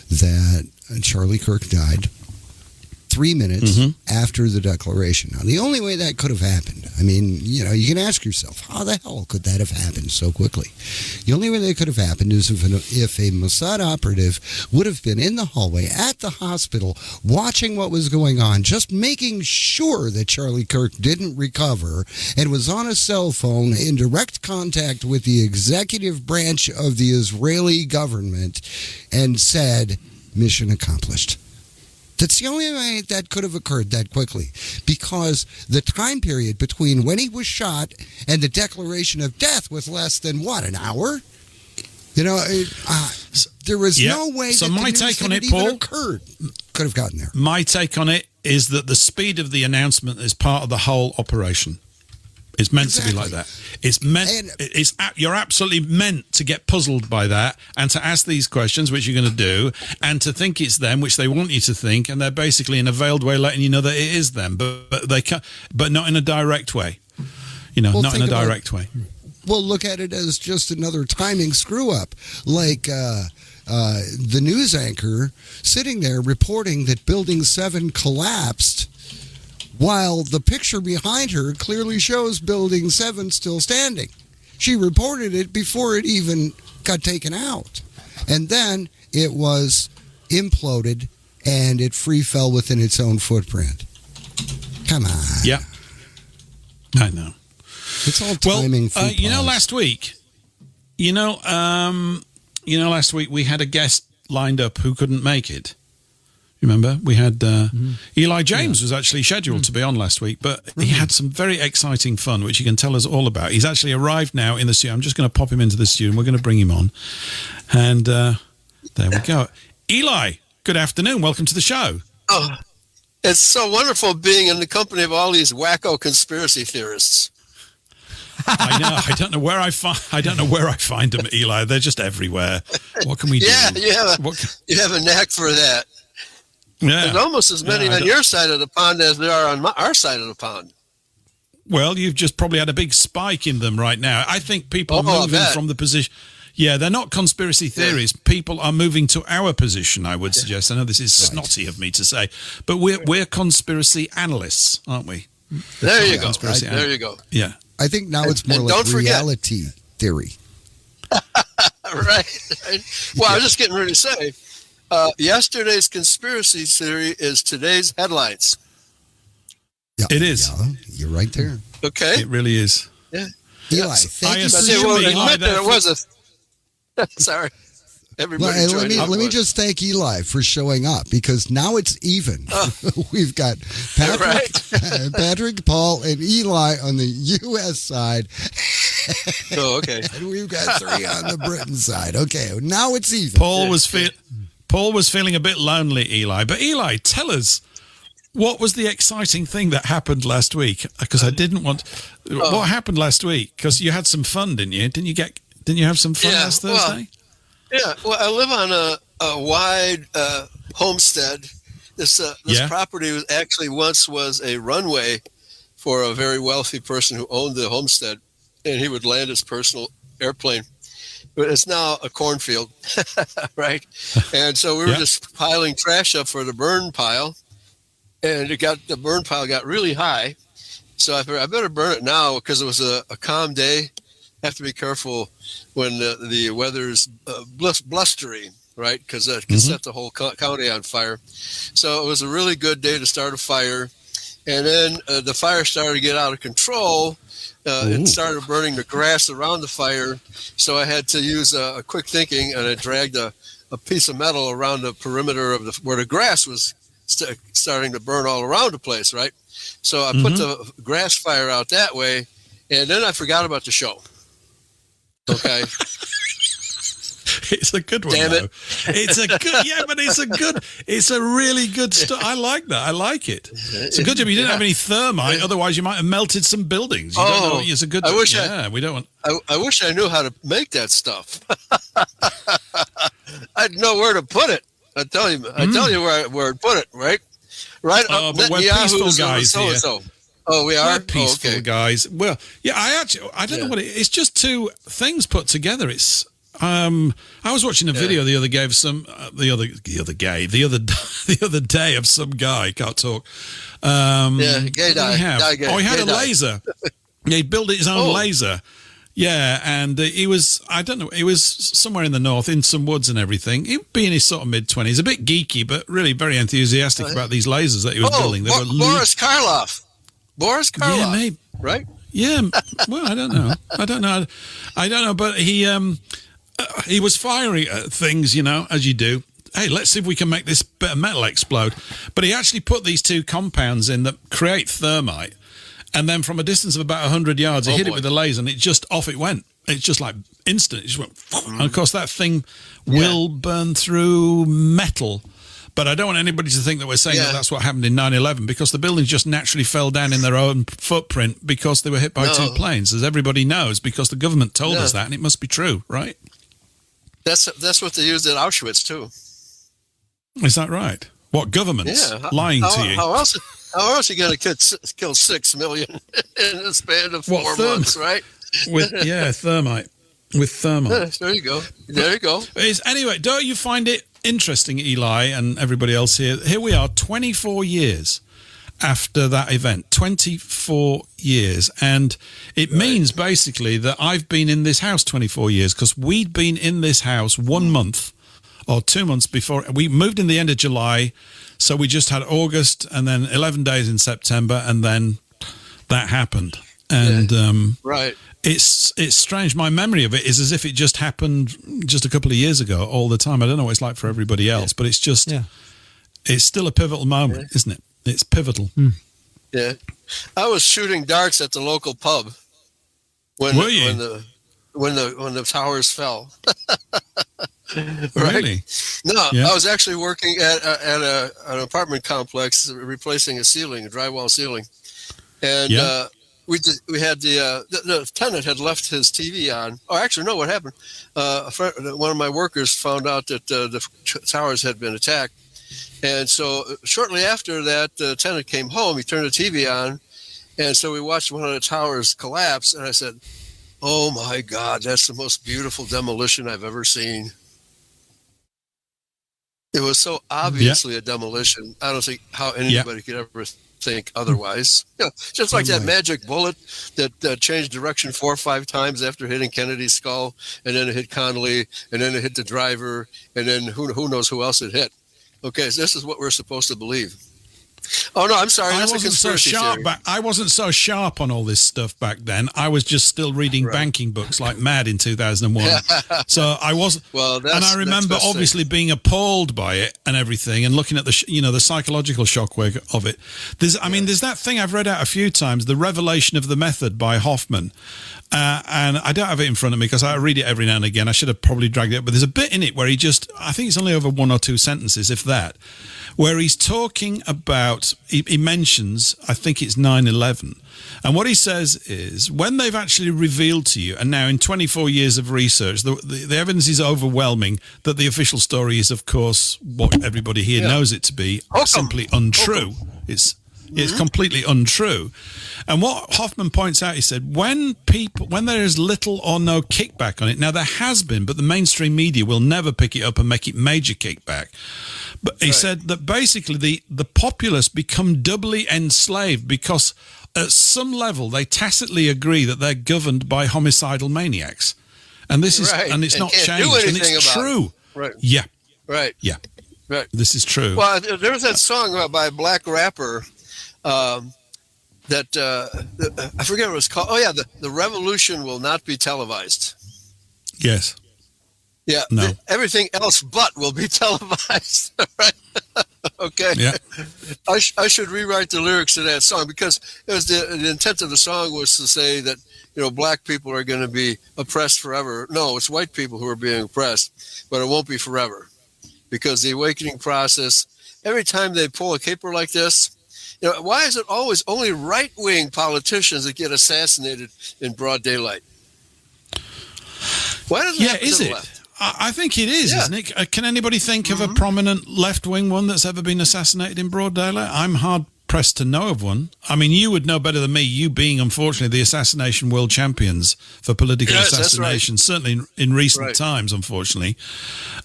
that Charlie Kirk died 3 minutes after the declaration. Now, the only way that could have happened, I mean, you can ask yourself, how the hell could that have happened so quickly? The only way that could have happened is if a Mossad operative would have been in the hallway at the hospital watching what was going on, just making sure that Charlie Kirk didn't recover, and was on a cell phone in direct contact with the executive branch of the Israeli government and said, mission accomplished. That's the only way that could have occurred that quickly, because the time period between when he was shot and the declaration of death was less than, an hour? There was no way that my the take news on it, even Paul, occurred. Could have gotten there. My take on it is that the speed of the announcement is part of the whole operation. It's meant to be like that. It's meant. You're absolutely meant to get puzzled by that and to ask these questions, which you're going to do, and to think it's them, which they want you to think, and they're basically in a veiled way letting you know that it is them, but they can, but not in a direct way. Not in a direct way. Well, look at it as just another timing screw up, like the news anchor sitting there reporting that Building 7 collapsed, while the picture behind her clearly shows Building 7 still standing. She reported it before it even got taken out. And then it was imploded and it free fell within its own footprint. Come on. Yeah. I know. It's all timing. Last week, last week we had a guest lined up who couldn't make it. Remember, we had Eli James was actually scheduled to be on last week, but he had some very exciting fun, which he can tell us all about. He's actually arrived now in the studio. I'm just going to pop him into the studio, and we're going to bring him on. And there we go. Eli, good afternoon. Welcome to the show. Oh, it's so wonderful being in the company of all these wacko conspiracy theorists. I know. I don't know where I find them, Eli. They're just everywhere. What can we do? Yeah, you have a knack for that. Yeah. There's almost as many on your side of the pond as there are on our side of the pond. Well, you've just probably had a big spike in them right now. I think people are moving from the position. Yeah, they're not conspiracy theories. Yeah. People are moving to our position, I would suggest. I know this is snotty of me to say, but we're conspiracy analysts, aren't we? There you go. There you go. Yeah. I think now it's more like reality theory. Right. Well, I was just getting ready to say, yesterday's conspiracy theory is today's headlines. Yeah, it is. Yeah, you're right there. Okay. It really is. Yeah. Eli, thank you. There was a... Sorry. Everybody let me just thank Eli for showing up, because now it's even. We've got Patrick, Paul, and Eli on the U.S. side. Oh, okay. And we've got 3 on the Britain side. Okay, now it's even. Paul was feeling a bit lonely, Eli. But Eli, tell us, what was the exciting thing that happened last week? Because I didn't want... What happened last week? Because you had some fun, didn't you? Didn't you have some fun last Thursday? Yeah, well, I live on a wide homestead. This property was actually once was a runway for a very wealthy person who owned the homestead, and he would land his personal airplane. But it's now a cornfield, right? And so we were just piling trash up for the burn pile, and the burn pile got really high. So I figured I better burn it now because it was a calm day. Have to be careful when the weather's blustery, right? Because that can set the whole county on fire. So it was a really good day to start a fire. And then the fire started to get out of control. It started burning the grass around the fire. So I had to use a quick thinking, and I dragged a piece of metal around the perimeter of where the grass was starting to burn all around the place, right? So I put the grass fire out that way, and then I forgot about the show. Okay. It's a good one. Damn it. It's a good, it's a really good story. I like that. I like it. It's a good job you didn't have any thermite. Otherwise, you might have melted some buildings. You don't know. It's a good job. We don't want. I wish I knew how to make that stuff. I'd know where to put it. I tell you where to put it, right? Right. But we're peaceful guys here. Oh, we are? We're peaceful guys. Well, yeah, I don't know what it's just two things put together. It's, I was watching a video the other day of some, the other day of some guy, can't talk. Gay guy. He had a laser. Yeah, he built his own laser. Yeah, and he was somewhere in the north, in some woods and everything. He'd be in his sort of mid-20s, a bit geeky, but really very enthusiastic about these lasers that he was building. They were Boris Karloff. Yeah, maybe. Right? Yeah, well, I don't know. But he was firing at things, as you do. Hey, let's see if we can make this bit of metal explode. But he actually put these two compounds in that create thermite. And then from a distance of about 100 yards, he hit it with a laser, and off it went. It's just like instant. It just went. And of course, that thing will burn through metal. But I don't want anybody to think that we're saying that that's what happened in 9/11, because the buildings just naturally fell down in their own footprint because they were hit by two planes, as everybody knows, because the government told us that, and it must be true, right? That's what they used at Auschwitz too. Is that right? What, governments lying to you? How else are you going to kill 6 million in a span of 4 months, right? With thermite. With thermite. There you go. Anyway, don't you find it interesting, Eli, and everybody else here? Here we are, 24 years after that event. 24 years. And it means basically that I've been in this house 24 years, because we'd been in this house 1 month or 2 months before. We moved in the end of July, so we just had August and then 11 days in September, and then that happened. And it's strange. My memory of it is as if it just happened just a couple of years ago all the time. I don't know what it's like for everybody else, but it's just it's still a pivotal moment, isn't it? It's pivotal. Yeah. I was shooting darts at the local pub when the towers fell. Right? Really? No, I was actually working at an apartment complex, replacing a drywall ceiling, and we had the tenant had left his TV on. Oh, actually, no. What happened? One of my workers found out that the towers had been attacked, and so shortly after that, the tenant came home. He turned the TV on, and so we watched one of the towers collapse. And I said, "Oh my God, that's the most beautiful demolition I've ever seen." It was so obviously a demolition. I don't think how anybody could ever think otherwise. Just like that magic bullet that changed direction 4 or 5 times after hitting Kennedy's skull, and then it hit Connolly, and then it hit the driver, and then who knows who else it hit. Okay, so this is what we're supposed to believe. Oh no, I'm sorry. That's a conspiracy theory. I wasn't so sharp on all this stuff back then. I was just still reading banking books like mad in 2001. So I wasn't. Well, and I remember obviously being appalled by it and everything, and looking at the psychological shockwave of it. There's that thing I've read out a few times, The Revelation of the Method by Hoffman. And I don't have it in front of me because I read it every now and again. I should have probably dragged it up, but there's a bit in it where I think it's only over 1 or 2 sentences, if that, where he's talking about about, he mentions, I think it's 9/11. And what he says is, when they've actually revealed to you, and now in 24 years of research, the evidence is overwhelming that the official story is, of course, what everybody here knows it to be, simply untrue. It's completely untrue. And what Hoffman points out, he said, when there is little or no kickback on it, now there has been, but the mainstream media will never pick it up and make it major kickback. But he said that basically the populace become doubly enslaved because at some level they tacitly agree that they're governed by homicidal maniacs. And this is, and it's not changed, and it's true. Right. Yeah. Right. Yeah. Right. This is true. Well, there was that song by a black rapper that I forget what it was called. Oh, yeah, the revolution will not be televised. Yes. Yeah. No. Everything else but will be televised. Right? Okay. Yeah. I should rewrite the lyrics to that song, because it was the intent of the song was to say that, black people are going to be oppressed forever. No, it's white people who are being oppressed, but it won't be forever, because the awakening process, every time they pull a caper like this, why is it always only right-wing politicians that get assassinated in broad daylight? Why doesn't it happen to the left? I think it is, isn't it? Can anybody think of a prominent left-wing one that's ever been assassinated in broad daylight? I'm hard-pressed to know of one. I mean, you would know better than me, you being, unfortunately, the assassination world champions for political assassination, certainly in recent times, unfortunately.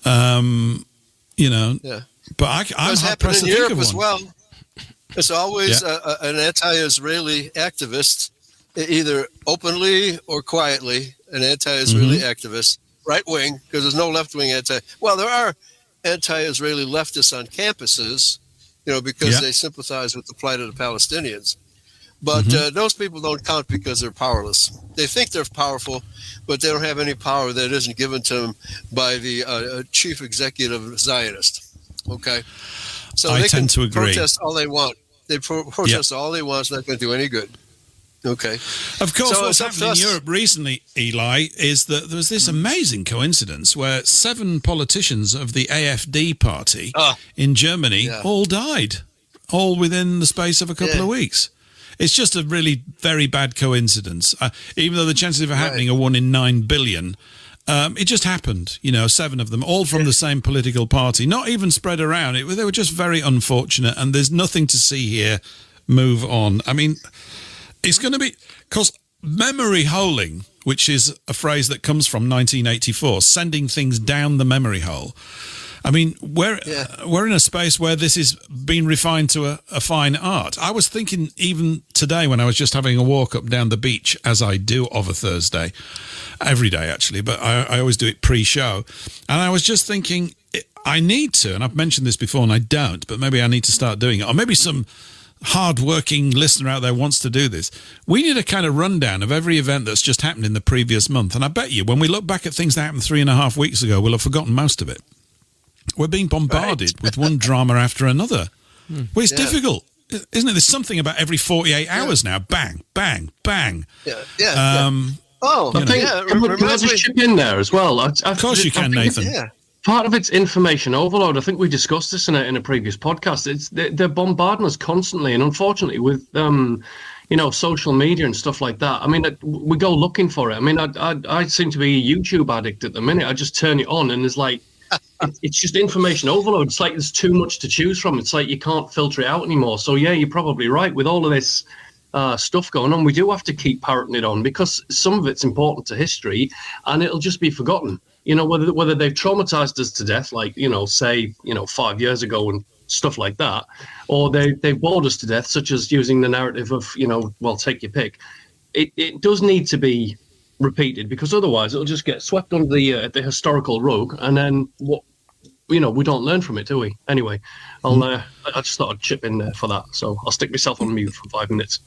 But I'm hard-pressed to think of one. As well. It's always an anti-Israeli activist, either openly or quietly, an anti-Israeli activist, right wing, because there's no left wing Well, there are anti-Israeli leftists on campuses, because they sympathize with the plight of the Palestinians. But those people don't count because they're powerless. They think they're powerful, but they don't have any power that isn't given to them by the chief executive Zionist. Okay? So they can protest all they want. They protest all they want. It's not going to do any good. Okay. Of course, what's happened in Europe recently, Eli, is that there was this amazing coincidence where 7 politicians of the AfD party in Germany all died, all within the space of a couple of weeks. It's just a really very bad coincidence. Even though the chances of it happening are 1 in 9 billion, it just happened, 7 of them, all from the same political party, not even spread around. They were just very unfortunate, and there's nothing to see here. Move on. I mean, it's going to be, because memory holing, which is a phrase that comes from 1984, sending things down the memory hole. I mean, we're in a space where this is being refined to a fine art. I was thinking even today when I was just having a walk up down the beach, as I do of a Thursday, every day actually, but I always do it pre-show. And I was just thinking, I need to, and I've mentioned this before and I don't, but maybe I need to start doing it. Or maybe some hard-working listener out there wants to do this. We need a kind of rundown of every event that's just happened in the previous month. And I bet you, when we look back at things that happened 3.5 weeks ago, we'll have forgotten most of it. We're being bombarded with one drama after another. Well, it's difficult, isn't it? There's something about every 48 hours now. Bang, bang, bang. Oh, I think, can I just chip in there as well? Of course you can, Nathan. Part of it's information overload. I think we discussed this in a previous podcast. They're bombarding us constantly, and unfortunately, with social media and stuff like that. I mean, we go looking for it. I mean, I seem to be a YouTube addict at the minute. I just turn it on, and it's like it's just information overload. It's like there's too much to choose from. It's like you can't filter it out anymore. So yeah, you're probably right. With all of this stuff going on, we do have to keep parroting it on, because some of it's important to history, and it'll just be forgotten. Whether they've traumatized us to death, like, say, 5 years ago and stuff like that, or they've bored us to death, such as using the narrative of, take your pick. It does need to be repeated, because otherwise it'll just get swept under the historical rug, and then we don't learn from it, do we? Anyway, I just thought I'd chip in there for that, so I'll stick myself on mute for 5 minutes.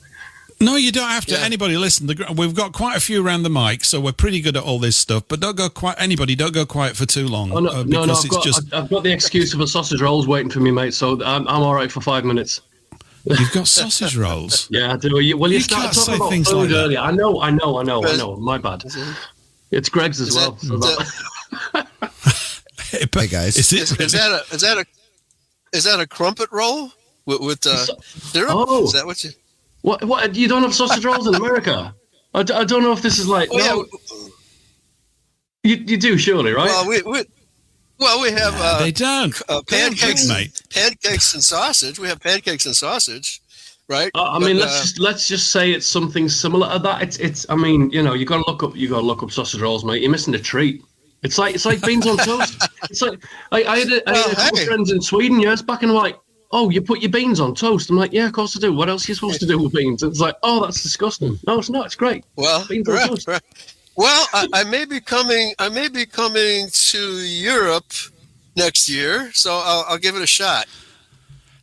No, you don't have to. Anybody listen. We've got quite a few around the mic, so we're pretty good at all this stuff. But don't go quiet for too long. I've got the excuse of a sausage rolls waiting for me, mate. So I'm all right for 5 minutes. You've got sausage rolls. Yeah, I do. You started talking about things food like earlier. I know. My bad. It's Greg's as well. Hey guys, is that a crumpet roll? with syrup. Oh. Is that what you? What? You don't have sausage rolls in America? I don't know if this is like. Oh, yeah. You do surely, right? Well, we have. They don't. Pancakes, mate. Pancakes and sausage. We have pancakes and sausage, right? I mean, let's just say it's something similar to that. It's. I mean, you got to look up sausage rolls, mate. You're missing a treat. It's like beans on toast. It's like I had a couple of friends in Sweden years back, and I'm like, oh, you put your beans on toast? I'm like, yeah, of course I do. What else are you supposed to do with beans? It's like, oh, that's disgusting. No, it's not. It's great. Well, beans on toast. Right. Well, I may be coming to Europe next year, so I'll give it a shot.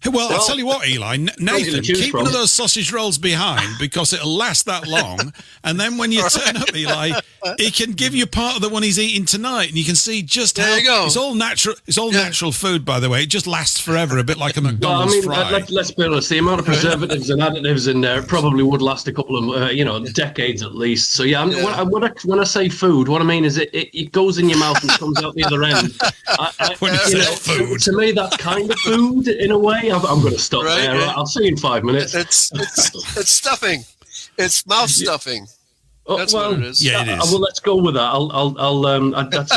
Well, I'll tell you what, Eli, Nathan, keep one of those sausage rolls behind because it'll last that long. And then when you turn up, Eli, he can give you part of the one he's eating tonight, and you can see just how you go. It's all natural. It's all natural food, by the way. It just lasts forever, a bit like a McDonald's fry. Let's be honest. The amount of preservatives and additives in there probably would last a couple of decades at least. So yeah, when I say food, what I mean is it goes in your mouth and comes out the other end. When you say food, to me, that's kind of food in a way. I'm going to stop there. Right? I'll see you in 5 minutes. It's stuffing. It's mouth stuffing. That's what it is. Yeah, it is. Well, let's go with that.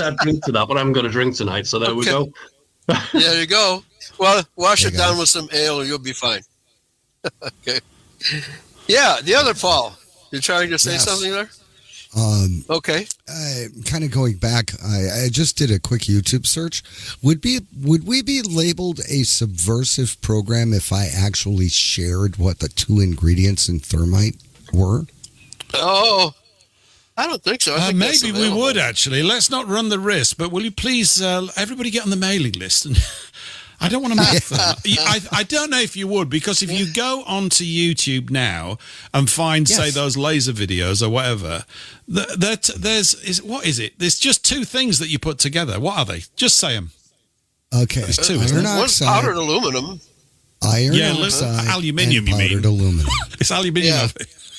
I'd drink to that, but I'm going to drink tonight. So there we go. There you go. Well, wash it down with some ale, and you'll be fine. Okay. Yeah, the other Paul. You're trying to say something there? Okay. Kind of going back, I just did a quick YouTube search. Would we be labeled a subversive program if I actually shared what the 2 ingredients in thermite were? Oh, I don't think so. I think maybe we would actually. Let's not run the risk, but will you please, everybody get on the mailing list? And I don't want to make I don't know if you would, because if you go onto YouTube now and find, say, those laser videos or whatever, what is it? There's just 2 things that you put together. What are they? Just say them. Okay. There's 2. Iron oxide. One's powdered aluminum. Iron oxide. Aluminium, and powdered aluminum. It's aluminium. Yeah.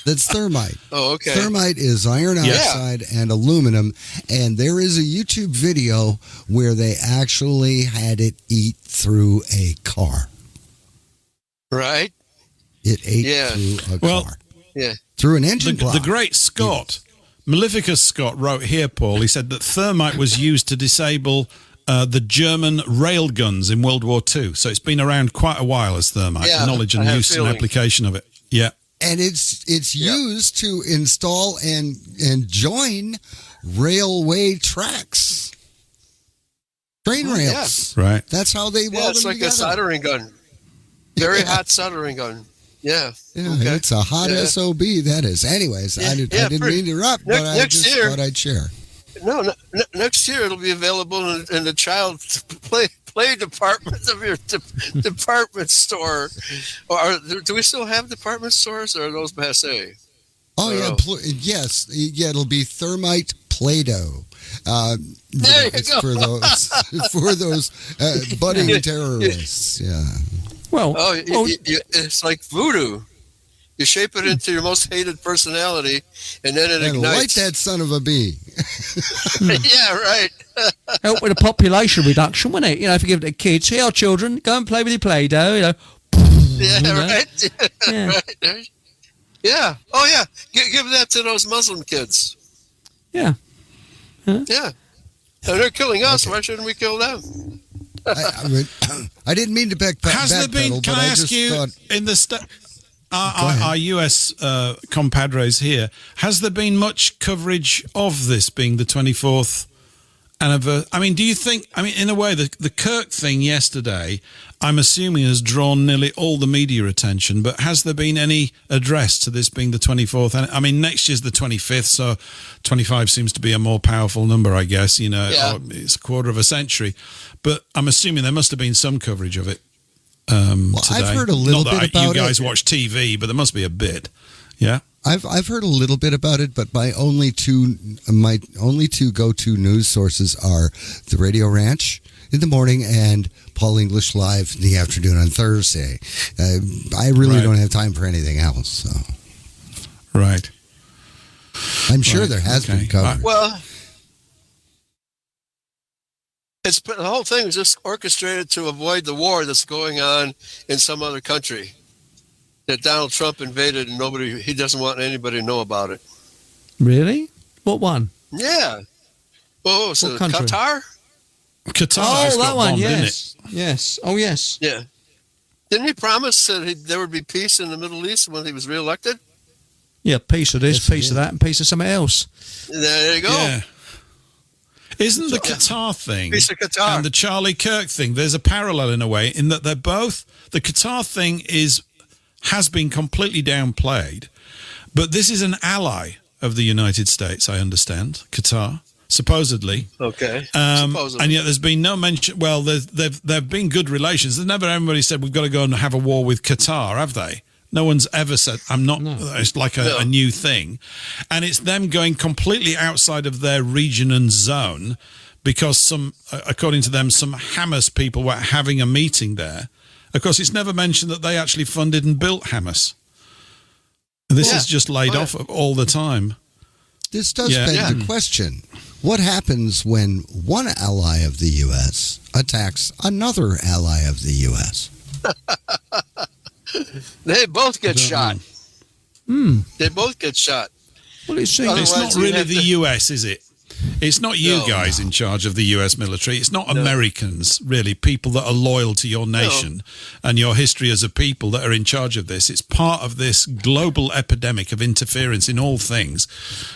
That's thermite. Oh, okay. Thermite is iron oxide and aluminum, and there is a YouTube video where they actually had it eat through a car. Right. It ate through a car. Yeah. Through an engine block. The great Scott, Maleficus Scott, wrote here, Paul, he said that thermite was used to disable the German rail guns in World War II. So it's been around quite a while as thermite. Knowledge and use and application of it. Yeah. And it's used to install and join railway tracks, train rails. Yeah. Right. That's how they weld it's them like together. a soldering gun. Very hot soldering gun. Yeah. Okay. It's a hot SOB, that is. Anyways, I didn't mean to interrupt, but I just thought I'd share. No, next year it'll be available in the child play department of your department store. Or do we still have department stores, or are those passé? Oh yeah, yes, it'll be thermite Play-Doh. There you go. for those budding terrorists. Yeah. Well, it's like voodoo. You shape it into your most hated personality, and then it ignites. Light that son of a bee. Yeah, right. Help with a population reduction, wouldn't it? If you give it to kids, here, children, go and play with your Play-Doh. Right. Yeah. Right. Yeah. Oh, yeah. Give that to those Muslim kids. Yeah. Huh? Yeah. And they're killing us. Okay. Why shouldn't we kill them? I didn't mean to Has there been? Can I ask you in the our US compadres here? Has there been much coverage of this being the 24th anniversary? I mean, do you think? I mean, in a way, the Kirk thing yesterday, I'm assuming, has drawn nearly all the media attention. But has there been any address to this being the 24th? And I mean, next year's the 25th, so 25 seems to be a more powerful number, I guess. It's a quarter of a century. But I'm assuming there must have been some coverage of it. Today. I've heard a little bit about it. You guys watch TV, but there must be a bit. Yeah, I've heard a little bit about it, but my only two go-to news sources are the Radio Ranch in the morning and Paul English Live in the afternoon on Thursday. I really don't have time for anything else. So. Right. I'm sure there has been coverage. Well, The whole thing is just orchestrated to avoid the war that's going on in some other country that Donald Trump invaded, and he doesn't want anybody to know about it. Really? What one? Yeah. Oh, so what country? Qatar? Qatar. That one. Bombed, Yes. Yes. Oh, yes. Yeah. Didn't he promise that there would be peace in the Middle East when he was reelected? Yeah, piece of this, piece of that, and piece of something else. There you go. Yeah. Isn't the Qatar thing Piece of Qatar. and the Charlie Kirk thing, there's a parallel in a way, in that they're both, the Qatar thing has been completely downplayed, but this is an ally of the United States, I understand, Qatar, supposedly. Okay. Supposedly. And yet there's been no mention, well, there've been good relations. There's never anybody said we've got to go and have a war with Qatar, have they? No one's ever said, it's like a new thing. And it's them going completely outside of their region and zone because according to them, some Hamas people were having a meeting there. Of course, it's never mentioned that they actually funded and built Hamas. This is just laid off all the time. This does beg the question. What happens when one ally of the U.S. attacks another ally of the U.S.? They both get shot. They both get shot. Well, it's not really the US, is it? It's not you guys in charge of the US military. It's not Americans, really, people that are loyal to your nation and your history as a people that are in charge of this. It's part of this global epidemic of interference in all things.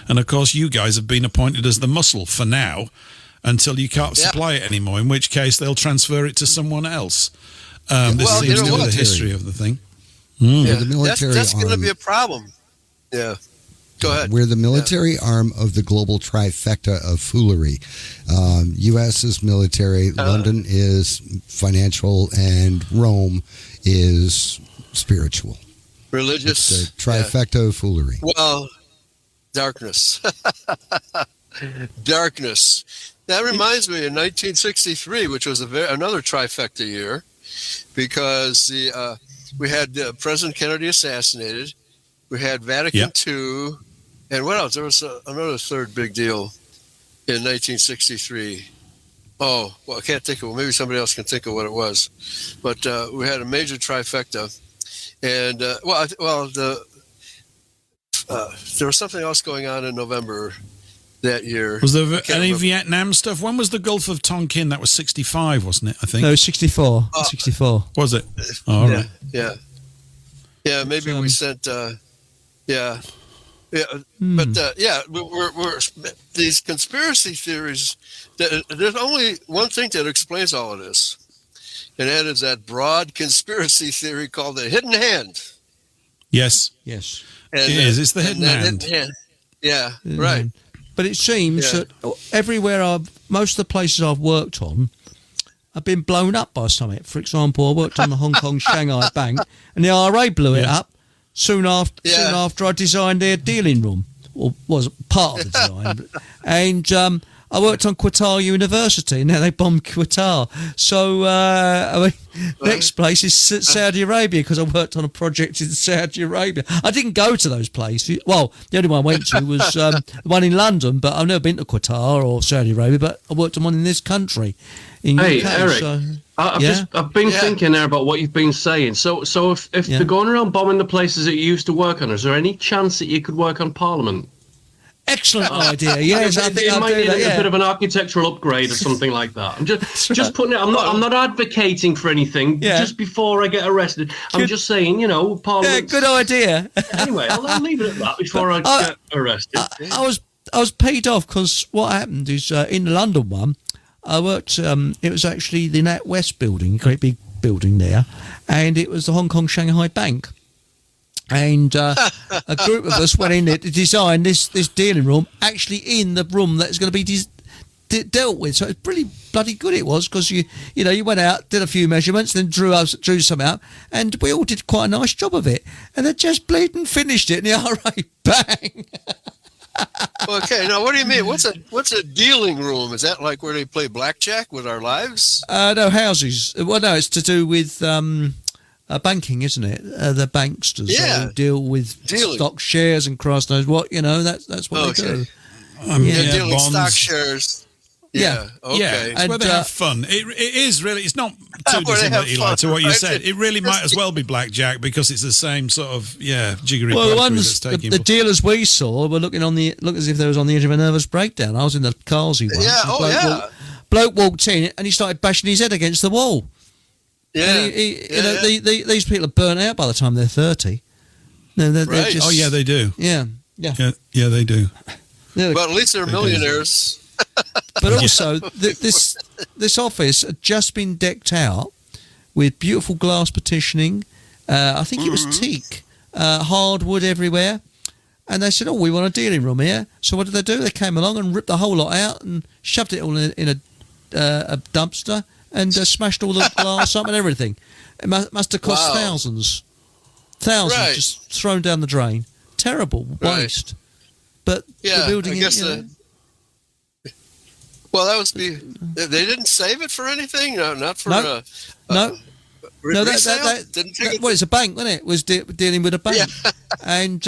And, of course, you guys have been appointed as the muscle for now until you can't supply it anymore, in which case they'll transfer it to someone else. This seems to be the history of the thing. The military that's going to be a problem. Yeah. Go ahead. We're the military arm of the global trifecta of foolery. U.S. is military, London is financial, and Rome is spiritual. Religious. It's the trifecta of foolery. Well, darkness. Darkness. That reminds me of 1963, which was another trifecta year, because we had President Kennedy assassinated. We had Vatican II. And what else? There was another third big deal in 1963. Oh, well, I can't think of it. Maybe somebody else can think of what it was. But we had a major trifecta. And, there was something else going on in November that year. Was there any Vietnam stuff? When was the Gulf of Tonkin? That was 65, wasn't it, I think? No, 64. 64. Was it? Oh, all right. Yeah. Yeah, maybe we sent... we're these conspiracy theories. There's only one thing that explains all of this, and that is that broad conspiracy theory called the hidden hand. Yes. And, it is. It's the hidden hand. Yeah, right. But it seems that everywhere most of the places I've worked on have been blown up by something. For example, I worked on the Hong Kong Shanghai Bank, and the IRA blew it up. Soon after I designed their dealing room, or was part of the design. And I worked on Qatar University. Now they bombed Qatar. So, next place is Saudi Arabia, because I worked on a project in Saudi Arabia. I didn't go to those places. Well, the only one I went to was the one in London, but I've never been to Qatar or Saudi Arabia, but I worked on one in this country. Hey, UK, Eric, so, I've been thinking there about what you've been saying. So if they're going around bombing the places that you used to work on, is there any chance that you could work on Parliament? Excellent idea. Yes, I think it I'll might do need that, a bit of an architectural upgrade or something like that. I'm just putting it. I'm not advocating for anything. Yeah. Just before I get arrested, I'm just saying, Parliament. Yeah, good idea. Anyway, I'll leave it at that before I get arrested. I was paid off because what happened is in the London one, I worked. It was actually the NatWest building, a great big building there, and it was the Hong Kong Shanghai Bank. And a group of us went in there to design this dealing room, actually in the room that's going to be dealt with. So it's pretty bloody good it was, because you went out, did a few measurements, then drew some out, and we all did quite a nice job of it. And they just bleeding finished it, and the RA bang. Okay, now what do you mean? What's a dealing room? Is that like where they play blackjack with our lives? No, houses. Well, no, it's to do with banking, isn't it? The banksters deal with stock shares and Christ knows what. That's what they do. Dealing bonds. stock shares. Yeah. Okay. Yeah, it's where they have fun. It is really. It's not too dissimilar, Eli, to what you said. It really might as well be blackjack because it's the same sort of jiggery. Well, the ones that's taking the dealers we saw were look as if they was on the edge of a nervous breakdown. I was in the Carsey one. Yeah. Bloke walked in and he started bashing his head against the wall. Yeah. These people are burnt out by the time they're 30. No, they're Right. just, they do. Yeah. Yeah, they do. But at least they're millionaires. But also, this office had just been decked out with beautiful glass partitioning. I think it was teak, hardwood everywhere. And they said, we want a dealing room here. So what did they do? They came along and ripped the whole lot out and shoved it all in a dumpster and smashed all the glass up and everything. It must have cost thousands. Thousands just thrown down the drain. Terrible waste. But the building, I guess well, that was they didn't save it for anything. No, not for no. Resale? Well, it's a bank, wasn't it? It was dealing with a bank. Yeah. And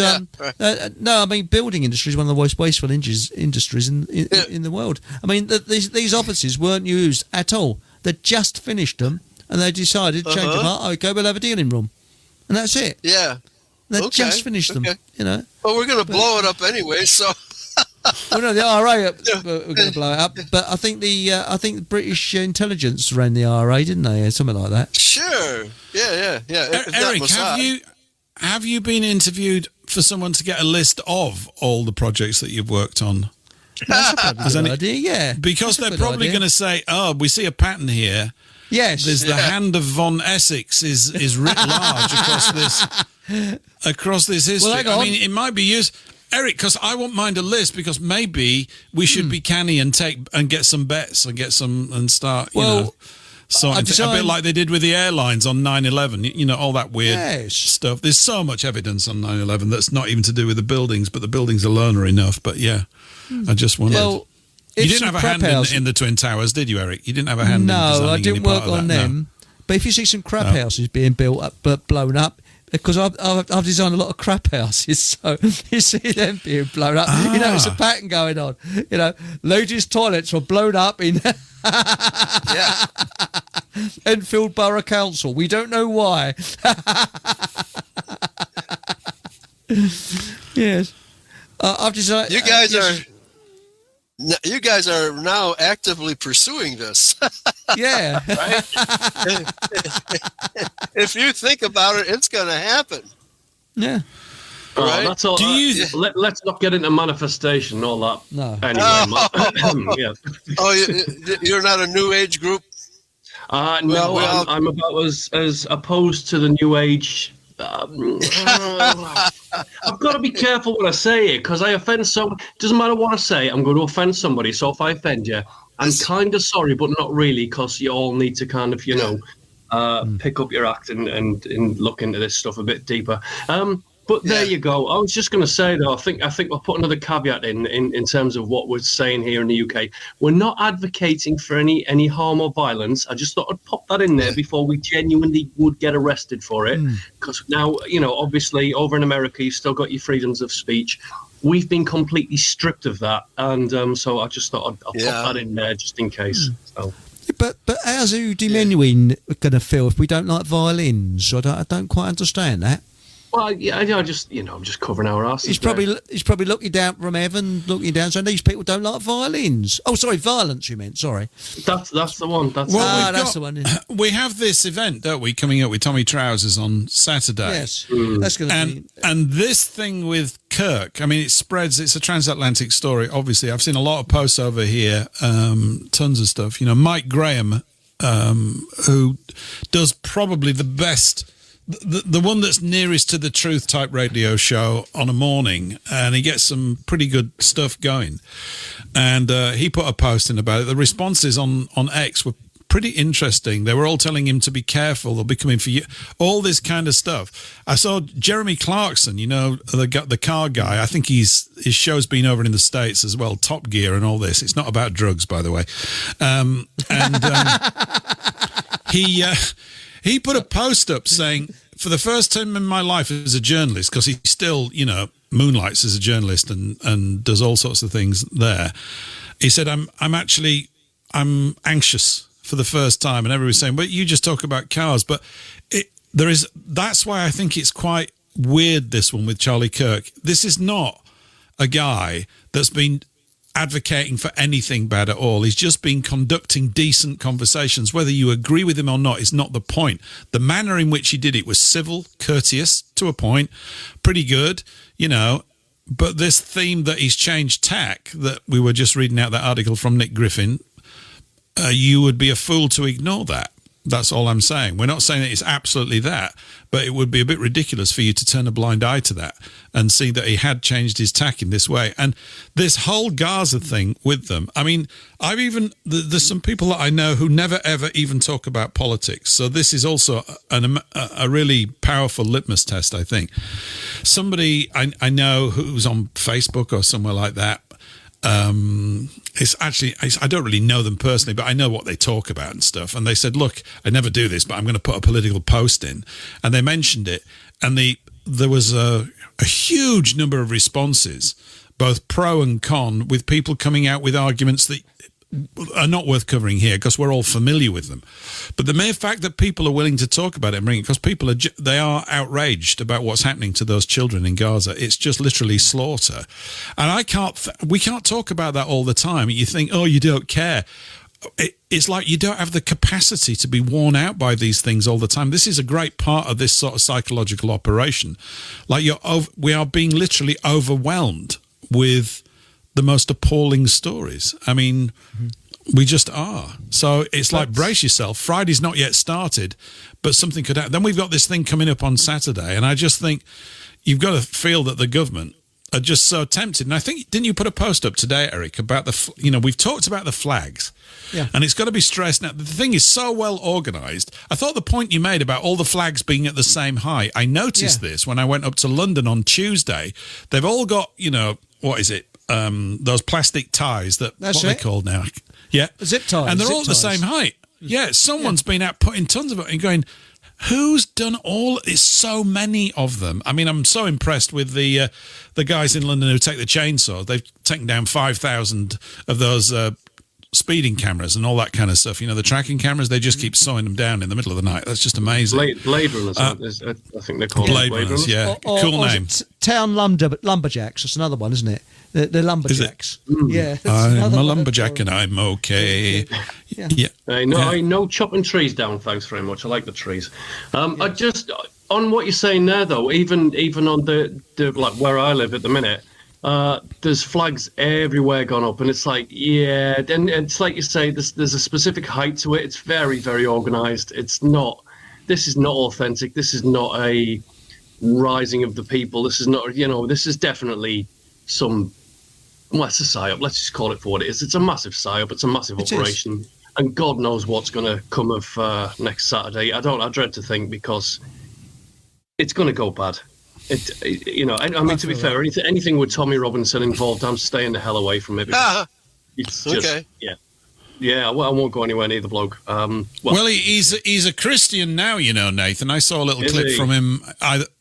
no, I mean, building industry is one of the most wasteful industries in the world. I mean, these offices weren't used at all. They just finished them, and they decided to change them up. Okay, we'll have a dealing room, and that's it. Yeah. They just finished them. You know. Well, we're going to blow it up anyway, so. Well, no, the IRA we're going to blow it up, but I think the British intelligence ran the IRA, didn't they? Something like that. Sure. Yeah. Eric, have you been interviewed for someone to get a list of all the projects that you've worked on? That's a good idea. Yeah, because they're probably going to say, "Oh, we see a pattern here." Yes, there's the hand of von Essex is writ large across this history. Well, hang on. I mean, it might be used. Eric, because I won't mind a list because maybe we should be canny and get some bets and start, so a bit like they did with the airlines on 9/11, all that weird stuff. There's so much evidence on 9/11 that's not even to do with the buildings, but the buildings alone are enough. But I just wondered. Well, you didn't have a hand in the Twin Towers, did you, Eric? You didn't have a hand in designing I didn't any part work of on that, them. No. But if you see some crap houses being built up but blown up, because I've designed a lot of crap houses, so you see them being blown up. It's a pattern going on. Ladies' toilets were blown up in Enfield Borough Council. We don't know why. Yes, I've designed. You guys are now actively pursuing this. Yeah. Right? If you think about it, it's going to happen. Yeah. Right? That's all. Let's not get into manifestation and all that. No. Anyway, you're not a new age group? No, I'm about as opposed to the new age. I've got to be careful when I say it because I offend someone. Doesn't matter what I say, I'm going to offend somebody. So if I offend you, I'm kind of sorry, but not really, because you all need to kind of, pick up your act and look into this stuff a bit deeper. But there you go. I was just going to say, though, I think we'll put another caveat in terms of what we're saying here in the UK. We're not advocating for any harm or violence. I just thought I'd pop that in there before we genuinely would get arrested for it. Because now, obviously, over in America, you've still got your freedoms of speech. We've been completely stripped of that. And so I just thought I'd pop that in there just in case. So. But how's Udimenuin going to feel if we don't like violins? I don't quite understand that. Well, I'm just covering our asses. He's probably looking down from heaven, looking down, saying these people don't like violins. Oh, sorry, violence. You meant? Sorry. That's the one. That's the one. Yeah. We have this event, don't we, coming up with Tommy Trousers on Saturday? Yes, that's going to be. And this thing with Kirk, I mean, it spreads. It's a transatlantic story. Obviously, I've seen a lot of posts over here, tons of stuff. Mike Graham, who does probably the best. The one that's nearest to the truth type radio show on a morning, and he gets some pretty good stuff going. And he put a post in about it. The responses on X were pretty interesting. They were all telling him to be careful. They'll be coming for you. All this kind of stuff. I saw Jeremy Clarkson, the car guy. I think his show's been over in the States as well, Top Gear and all this. It's not about drugs, by the way. He put a post up saying, for the first time in my life as a journalist, because he still, moonlights as a journalist and does all sorts of things there. He said, I'm anxious for the first time. And everybody's saying, but you just talk about cars. But that's why I think it's quite weird, this one with Charlie Kirk. This is not a guy that's been advocating for anything bad at all. He's just been conducting decent conversations. Whether you agree with him or not is not the point. The manner in which he did it was civil, courteous, to a point, pretty good, But this theme that he's changed tack, that we were just reading out that article from Nick Griffin, you would be a fool to ignore that. That's all I'm saying. We're not saying that it's absolutely that, but it would be a bit ridiculous for you to turn a blind eye to that and see that he had changed his tack in this way. And this whole Gaza thing with them, I mean, there's some people that I know who never, ever even talk about politics. So this is also a really powerful litmus test, I think. Somebody I know who's on Facebook or somewhere like that, I don't really know them personally, but I know what they talk about and stuff. And they said, look, I never do this, but I'm going to put a political post in. And they mentioned it. And there was a huge number of responses, both pro and con, with people coming out with arguments that are not worth covering here because we're all familiar with them. But the mere fact that people are willing to talk about it and bring it, because people they are outraged about what's happening to those children in Gaza. It's just literally slaughter. And we can't talk about that all the time. You think, oh, you don't care. It's like you don't have the capacity to be worn out by these things all the time. This is a great part of this sort of psychological operation. Like we are being literally overwhelmed with the most appalling stories. I mean, we just are. So it's like, brace yourself. Friday's not yet started, but something could happen. Then we've got this thing coming up on Saturday, and I just think you've got to feel that the government are just so tempted. And I think, didn't you put a post up today, Eric, about we've talked about the flags, and it's got to be stressed. Now, the thing is so well organised. I thought the point you made about all the flags being at the same height, I noticed this when I went up to London on Tuesday. They've all got, what is it? Those plastic ties what are they called now? Yeah. Zip ties. And they're all at the same height. Yeah. Someone's been out putting tons of it and going, who's done all? There's so many of them. I mean, I'm so impressed with the guys in London who take the chainsaws. They've taken down 5,000 of those speeding cameras and all that kind of stuff. The tracking cameras, they just keep sawing them down in the middle of the night. That's just amazing. Blade runners, I think they're called. Blade runners, yeah. Cool name. Town lumberjacks, that's another one, isn't it? The lumberjacks. Yeah. I'm a lumberjack and I'm okay. Yeah. No chopping trees down, thanks very much. I like the trees. I just, on what you're saying there, though, even on the like where I live at the minute, there's flags everywhere gone up, and it's like, and it's like you say, there's a specific height to it. It's very, very organised. This is not authentic. This is not a rising of the people. This is not, this is definitely it's a psyop. Let's just call it for what it is. It's a massive psyop. It's a massive operation, and God knows what's going to come of next Saturday. I dread to think, because it's going to go bad. I mean, to be fair, anything with Tommy Robinson involved, I'm staying the hell away from it. It's just, okay. Yeah. Well, I won't go anywhere near the bloke. Well, he's a Christian now, Nathan. I saw a little clip from him.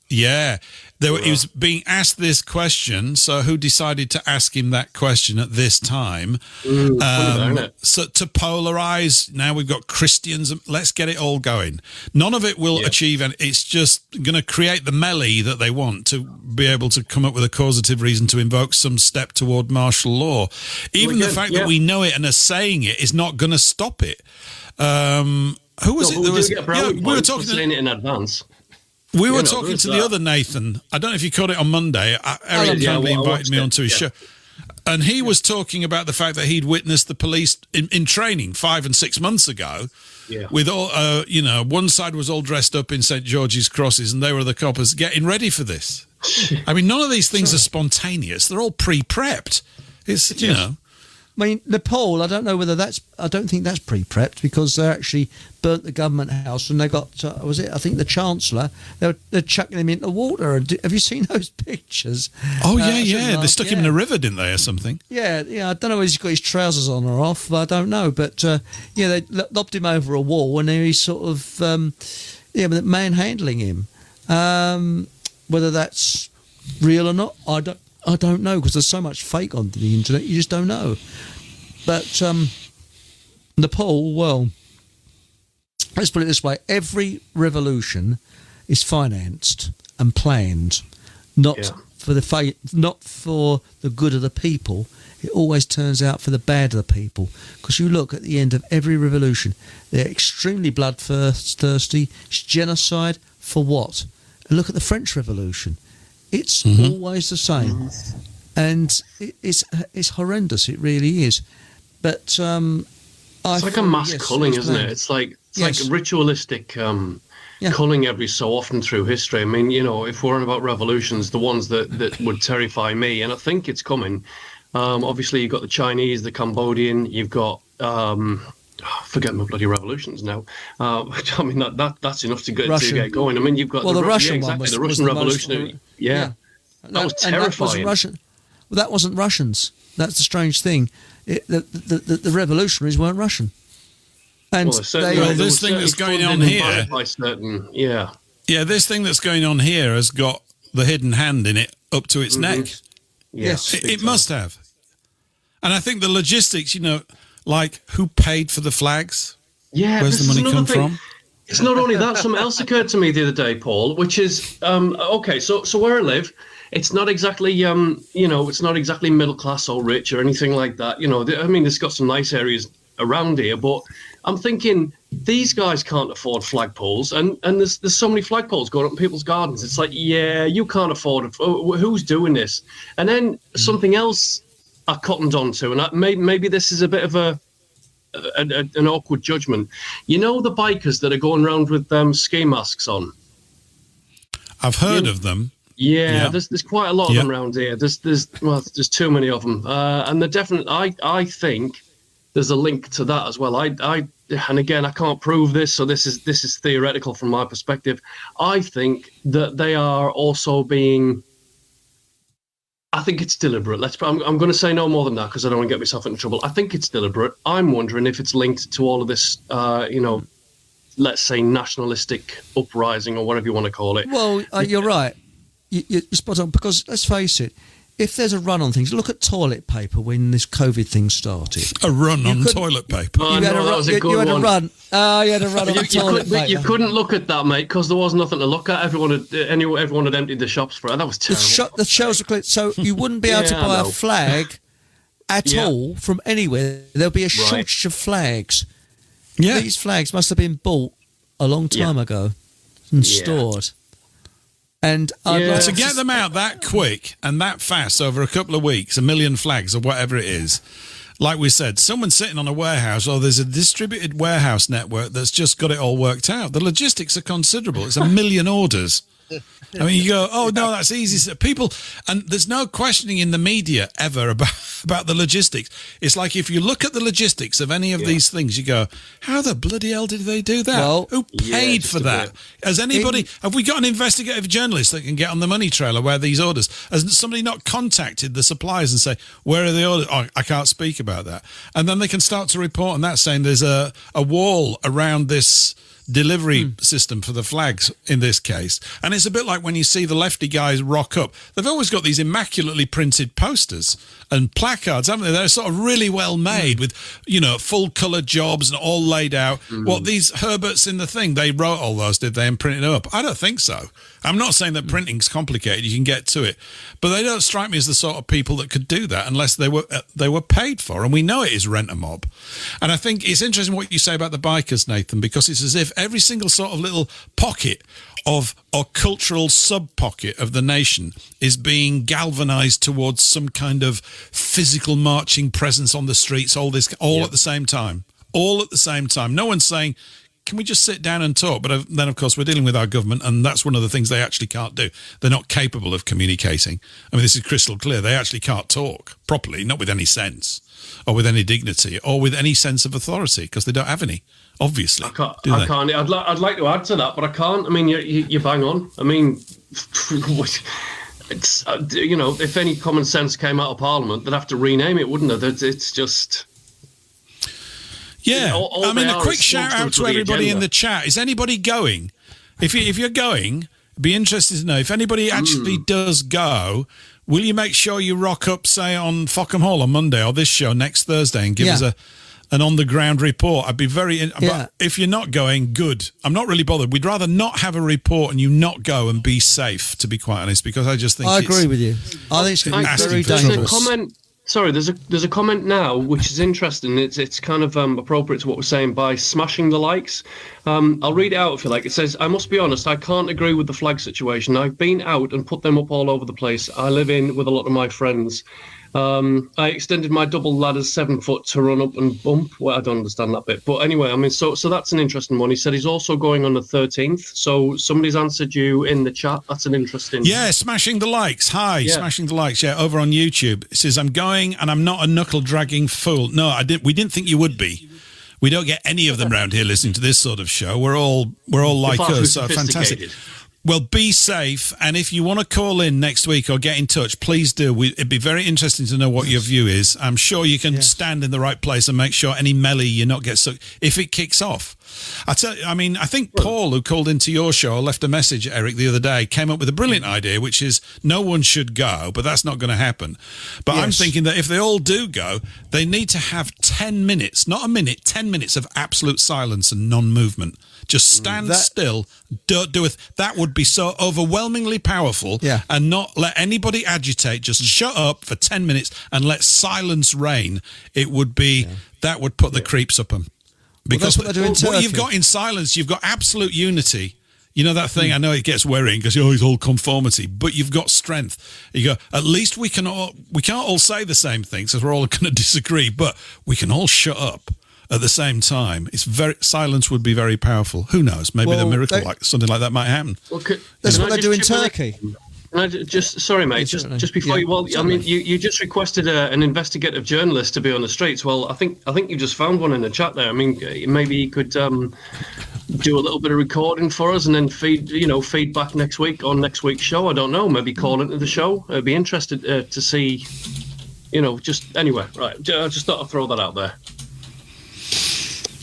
He was being asked this question, so who decided to ask him that question at this time? So to polarize, now we've got Christians, let's get it all going. None of it will achieve, and it's just going to create the melee that they want to be able to come up with a causative reason to invoke some step toward martial law. Even the fact that we know it and are saying it is not going to stop it. Who was it? We were talking saying it in advance. We were talking to the other Nathan. I don't know if you caught it on Monday. Eric kindly invited me onto his show. And he was talking about the fact that he'd witnessed the police in training 5 and 6 months ago. Yeah. With all, one side was all dressed up in St. George's crosses, and they were the coppers getting ready for this. I mean, none of these things are spontaneous. They're all pre-prepped. It's, I mean, Nepal, I don't think that's pre-prepped, because they actually burnt the government house, and they got, I think the Chancellor, they're chucking him into water. Have you seen those pictures? Oh, yeah. They stuck him in a river, didn't they, or something? Yeah, I don't know whether he's got his trousers on or off, I don't know. But, they lobbed him over a wall, and he's sort of, manhandling him. Whether that's real or not, I don't know, because there's so much fake on the internet, you just don't know. But Nepal, well, let's put it this way: every revolution is financed and planned, not for the good of the people. It always turns out for the bad of the people, because you look at the end of every revolution, they're extremely bloodthirsty. It's genocide for what? And look at the French Revolution. It's always the same, and it's horrendous. It really is. But it's like a mass culling, isn't it? It's like ritualistic culling every so often through history. I mean, if we're on about revolutions, the ones that would terrify me, and I think it's coming. Obviously, you've got the Chinese, the Cambodian. You've got forget my bloody revolutions now. I mean, that's enough to get going. I mean, you've got the Russian one, the Russian Revolution. That was terrifying. That wasn't Russians. That's the strange thing. The revolutionaries weren't Russian. And this thing that's going on here, this thing that's going on here has got the hidden hand in it up to its neck. Yes, it must have. And I think the logistics, like who paid for the flags? Yeah, where's the money come from? It's not only that. Something else occurred to me the other day, Paul, which is okay. So where I live, it's not exactly it's not exactly middle class or rich or anything like that. I mean, it's got some nice areas around here, but I'm thinking these guys can't afford flagpoles, and there's so many flagpoles going up in people's gardens. It's like, you can't afford it. Who's doing this? And then something else I cottoned onto, and maybe this is a bit of an awkward judgment. The bikers that are going around with ski masks on. I've heard of them. Yeah, there's quite a lot of them around here. There's too many of them, and they're definitely. I think there's a link to that as well. And again, I can't prove this, so this is theoretical from my perspective. I think that they are also being. I think it's deliberate. I'm going to say no more than that because I don't want to get myself into trouble. I think it's deliberate. I'm wondering if it's linked to all of this, let's say nationalistic uprising or whatever you want to call it. Well, you're right. You're spot on, because let's face it, if there's a run on things, look at toilet paper when this COVID thing started. A run on toilet paper. You had a run on toilet paper. You couldn't look at that, mate, because there was nothing to look at. Everyone had emptied the shops for it. That was terrible. The shelves were clear, so you wouldn't be able to buy a flag at all from anywhere. There'll be a shortage of flags. Yeah. These flags must have been bought a long time ago and stored. And to get them out that quick and that fast over a couple of weeks, 1 million flags or whatever it is, like we said, someone's sitting on a warehouse, or there's a distributed warehouse network that's just got it all worked out. The logistics are considerable. It's 1 million orders. I mean, you go, oh, no, that's easy. People, and there's no questioning in the media ever about the logistics. It's like if you look at the logistics of any of these things, you go, how the bloody hell did they do that? Well, who paid for that? Has anybody, have we got an investigative journalist that can get on the money trail of where these orders? Has somebody not contacted the suppliers and say, where are the orders? Oh, I can't speak about that. And then they can start to report on that, saying there's a wall around this delivery system for the flags in this case. And it's a bit like when you see the lefty guys rock up. They've always got these immaculately printed posters and placards, haven't they? They're sort of really well made with, full colour jobs and all laid out. What, these Herberts in the thing, they wrote all those, did they, and printed them up? I don't think so. I'm not saying that printing's complicated, you can get to it. But they don't strike me as the sort of people that could do that unless they were paid for. And we know it is rent-a-mob. And I think it's interesting what you say about the bikers, Nathan, because it's as if every single sort of little pocket or cultural sub-pocket of the nation is being galvanized towards some kind of physical marching presence on the streets, all at the same time. All at the same time. No one's saying, can we just sit down and talk? But then, of course, we're dealing with our government, and that's one of the things they actually can't do. They're not capable of communicating. I mean, this is crystal clear. They actually can't talk properly, not with any sense or with any dignity or with any sense of authority, because they don't have any, obviously. I can't. I'd like to add to that, but I can't. I mean, you bang on. I mean, it's if any common sense came out of Parliament, they'd have to rename it, wouldn't they? It's just... Yeah, I mean, a quick shout out to everybody in the chat. Is anybody going? If you're going, be interested to know if anybody actually does go. will you make sure you rock up, say, on Fockham Hall on Monday or this show next Thursday and give us an on-the-ground report? I'd be very... But if you're not going, good. I'm not really bothered. We'd rather not have a report and you not go and be safe, to be quite honest, because I just think I agree with you. I think it's going to be very dangerous. There's a comment now which is interesting. It's kind of appropriate to what we're saying by smashing the likes. I'll read it out if you like. It says, I must be honest, I can't agree with the flag situation. I've been out and put them up all over the place. I live in with a lot of my friends. I extended my double ladders 7 foot to run up and bump. Well, I don't understand that bit. But anyway, I mean, so that's an interesting one. He said he's also going on the 13th. So somebody's answered you in the chat. That's an interesting... Yeah, smashing the likes. Hi, smashing the likes. Yeah, over on YouTube. It says, I'm going and I'm not a knuckle-dragging fool. No, we didn't think you would be. We don't get any of them around here listening to this sort of show. We're all like us. So fantastic. Well, be safe, and if you want to call in next week or get in touch, please do. It'd be very interesting to know what your view is. I'm sure you can stand in the right place and make sure any melee you not get stuck if it kicks off. I think Paul, who called into your show, left a message, Eric, the other day, came up with a brilliant idea, which is no one should go, but that's not going to happen. But I'm thinking that if they all do go, they need to have 10 minutes, not a minute, 10 minutes of absolute silence and non-movement. Just stand still, don't do it. That would be so overwhelmingly powerful and not let anybody agitate. Just shut up for 10 minutes and let silence reign. It would be, that would put the creeps up them. Because what you've got in silence, you've got absolute unity. You know that thing, I know it gets worrying because it's all conformity, but you've got strength. You go, at least we can't all say the same things because we're all going to disagree, but we can all shut up. At the same time, silence would be very powerful. Who knows? Maybe the miracle, something like that, might happen. Well, that's what they do in Turkey. Sorry, mate. Just before you. Well, I mean, you just requested an investigative journalist to be on the streets. Well, I think you just found one in the chat there. I mean, maybe you could do a little bit of recording for us and then feed back next week on next week's show. I don't know. Maybe call into the show. I'd be interested to see. Just anyway. Right. I just thought I'd throw that out there.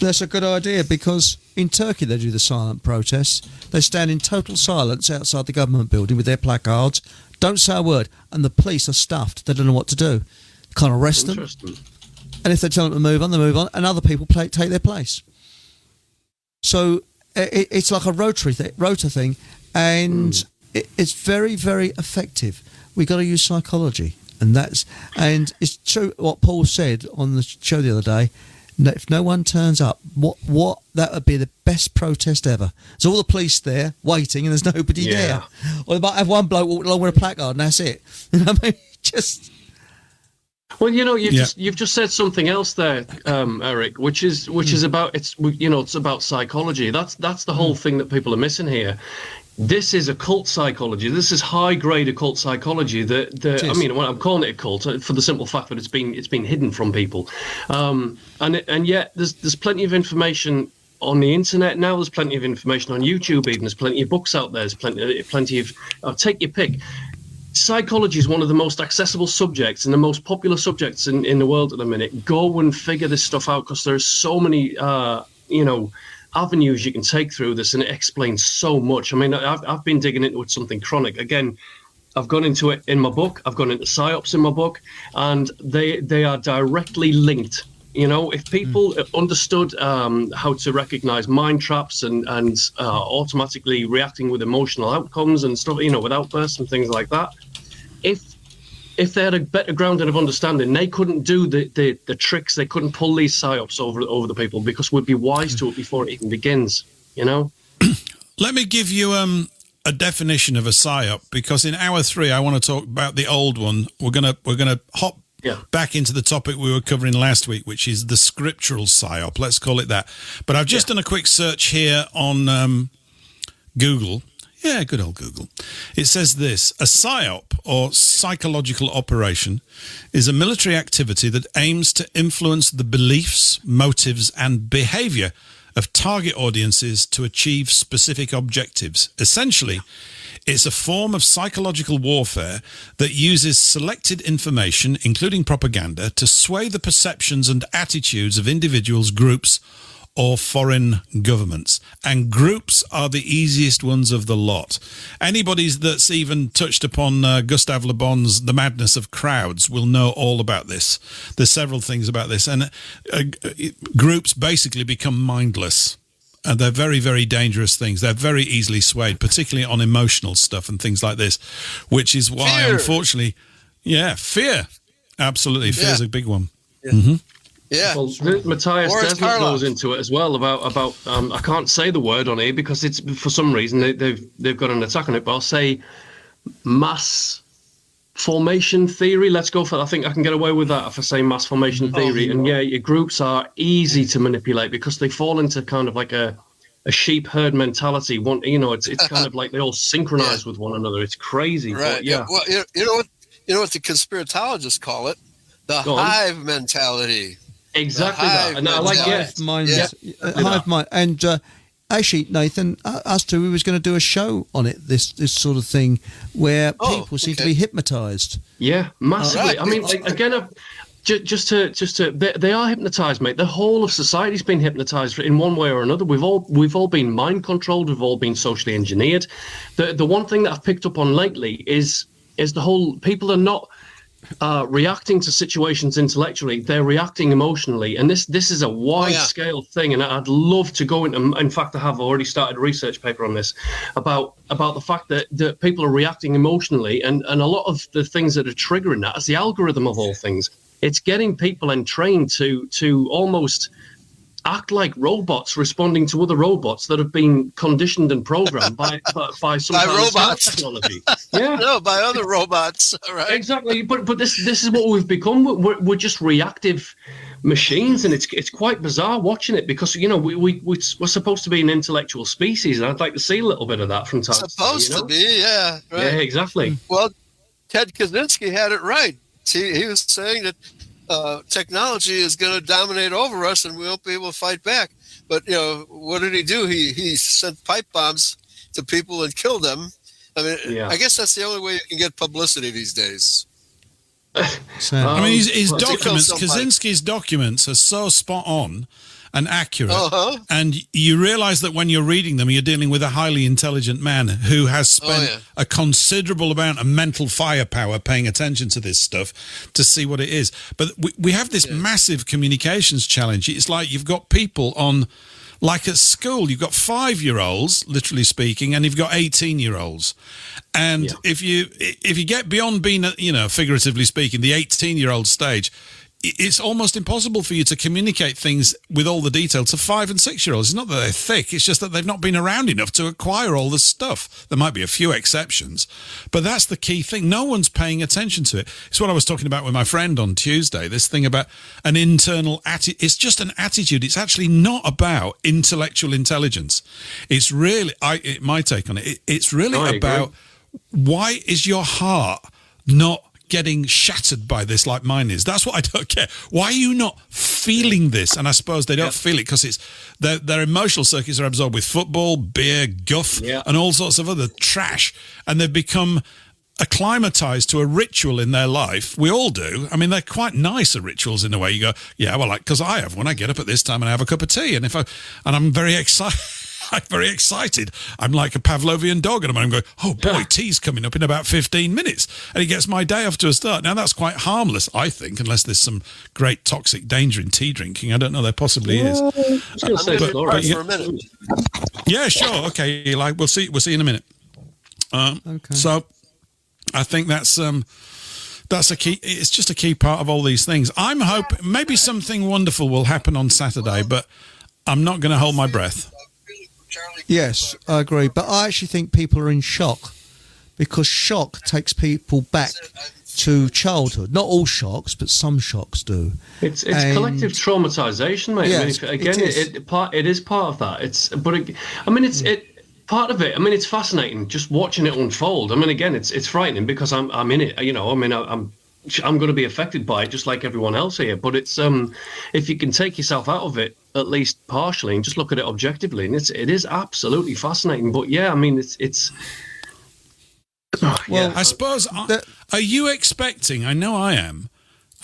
That's a good idea because in Turkey they do the silent protests. They stand in total silence outside the government building with their placards, don't say a word, and the police are stuffed. They don't know what to do. You can't arrest them. And if they tell them to move on, they move on, and other people take their place. So it's like a rota thing, and it's very, very effective. We've got to use psychology, and it's true what Paul said on the show the other day. If no one turns up, what that would be the best protest ever. There's all the police there waiting, and there's nobody there. Or they might have one bloke walk along with a placard, and that's it. I mean, just. Well, you've just said something else there, Eric, which is about it's about psychology. That's the whole thing that people are missing here. This is occult psychology. This is high-grade occult psychology. I'm calling it a cult for the simple fact that it's been hidden from people, and yet there's plenty of information on the internet now. There's plenty of information on YouTube. Even there's plenty of books out there. There's plenty of take your pick. Psychology is one of the most accessible subjects and the most popular subjects in the world at the minute. Go and figure this stuff out because there's so many avenues you can take through this, and it explains so much. I mean, I've been digging into it, something chronic. Again, I've gone into it in my book. I've gone into psyops in my book, and they are directly linked. If people understood how to recognize mind traps and automatically reacting with emotional outcomes and stuff, with outbursts and things like that, if they had a better grounding of understanding, they couldn't do the tricks. They couldn't pull these psyops over the people because we'd be wise to it before it even begins. Let me give you a definition of a psyop, because in hour 3 I want to talk about the old one. We're gonna hop back into the topic we were covering last week, which is the scriptural psyop. Let's call it that. But I've just done a quick search here on Google. Yeah, good old Google. It says this: a psyop, or psychological operation, is a military activity that aims to influence the beliefs, motives, and behavior of target audiences to achieve specific objectives. Essentially, it's a form of psychological warfare that uses selected information, including propaganda, to sway the perceptions and attitudes of individuals, groups, or foreign governments. And groups are the easiest ones of the lot. Anybody that's even touched upon Gustave Le Bon's The Madness of Crowds will know all about this. There's several things about this. And groups basically become mindless. And they're very, very dangerous things. They're very easily swayed, particularly on emotional stuff and things like this, which is why, unfortunately, fear. Absolutely. Fear is a big one. Yeah. Mm-hmm. Yeah. Well, Matthias Desmond goes into it as well about I can't say the word on here because it's for some reason they've got an attack on it, but I'll say mass formation theory. Let's go for that. I think I can get away with that if I say mass formation theory. And your groups are easy to manipulate because they fall into kind of like a sheep herd mentality. It's kind of like they all synchronize with one another. It's crazy. Right. But, yeah. Well, you know what the conspiratologists call it? The hive mentality. Exactly that. And I like hive mind. And actually, Nathan, us two, we was going to do a show on it. This sort of thing where people seem to be hypnotized. Yeah, massively. I mean, again, they are hypnotized, mate. The whole of society's been hypnotized in one way or another. We've all been mind controlled. We've all been socially engineered. The one thing that I've picked up on lately is the whole people are not reacting to situations intellectually, they're reacting emotionally, and this is a wide scale thing. And I'd love to go into. In fact, I have already started a research paper on this about the fact that people are reacting emotionally, and a lot of the things that are triggering that is the algorithm of all things. It's getting people entrained to almost act like robots responding to other robots that have been conditioned and programmed by some kind robots. Of technology. Yeah, no, by other robots. Right. Exactly. But this is what we've become. We're just reactive machines, and it's quite bizarre watching it because we're supposed to be an intellectual species, and I'd like to see a little bit of that from time to time. Supposed to be, yeah. Right. Yeah, exactly. Well, Ted Kaczynski had it right. He was saying that technology is going to dominate over us and we won't be able to fight back. But, what did he do? He sent pipe bombs to people and killed them. I mean, I guess that's the only way you can get publicity these days. I mean, his documents, Kaczynski's documents are so spot on and accurate. And you realize that when you're reading them, you're dealing with a highly intelligent man who has spent a considerable amount of mental firepower paying attention to this stuff to see what it is. But we have this massive communications challenge. It's like you've got people on, like at school, you've got 5-year-olds, literally speaking, and you've got 18-year-olds. And if you get beyond being, figuratively speaking, the 18-year-old stage, it's almost impossible for you to communicate things with all the detail to 5- and 6-year-olds. It's not that they're thick, it's just that they've not been around enough to acquire all the stuff. There might be a few exceptions, but that's the key thing. No one's paying attention to it. It's what I was talking about with my friend on Tuesday, this thing about an internal attitude. It's just an attitude. It's actually not about intellectual intelligence. It's really, my take on it, it's really about why is your heart not getting shattered by this like mine is? That's what I don't get. Why are you not feeling this? And I suppose they don't feel it because it's their emotional circuits are absorbed with football, beer, guff, and all sorts of other trash, and they've become acclimatized to a ritual in their life. We all do. I mean, they're quite nice rituals in a way. You go, because I have one. I get up at this time and I have a cup of tea, and I'm very excited. I'm very excited. I'm like a Pavlovian dog, and I'm going, oh boy, tea's coming up in about 15 minutes. And it gets my day off to a start. Now, that's quite harmless, I think, unless there's some great toxic danger in tea drinking. I don't know. There possibly is. I'm going to for a minute. Yeah, sure. Okay, Eli, we'll see in a minute. So I think that's a key. It's just a key part of all these things. I'm hoping maybe something wonderful will happen on Saturday, but I'm not going to hold my breath. Yes, I agree. But I actually think people are in shock because shock takes people back to childhood. Not all shocks, but some shocks do. It's collective traumatization, mate. Yes, I mean, it is part of that. It's part of it. I mean, it's fascinating just watching it unfold. I mean, again, it's frightening because I'm in it. I'm going to be affected by it just like everyone else here. But it's if you can take yourself out of it at least partially and just look at it objectively, and it is absolutely fascinating. But I mean, it's. Well, I suppose. Are you expecting? I know I am.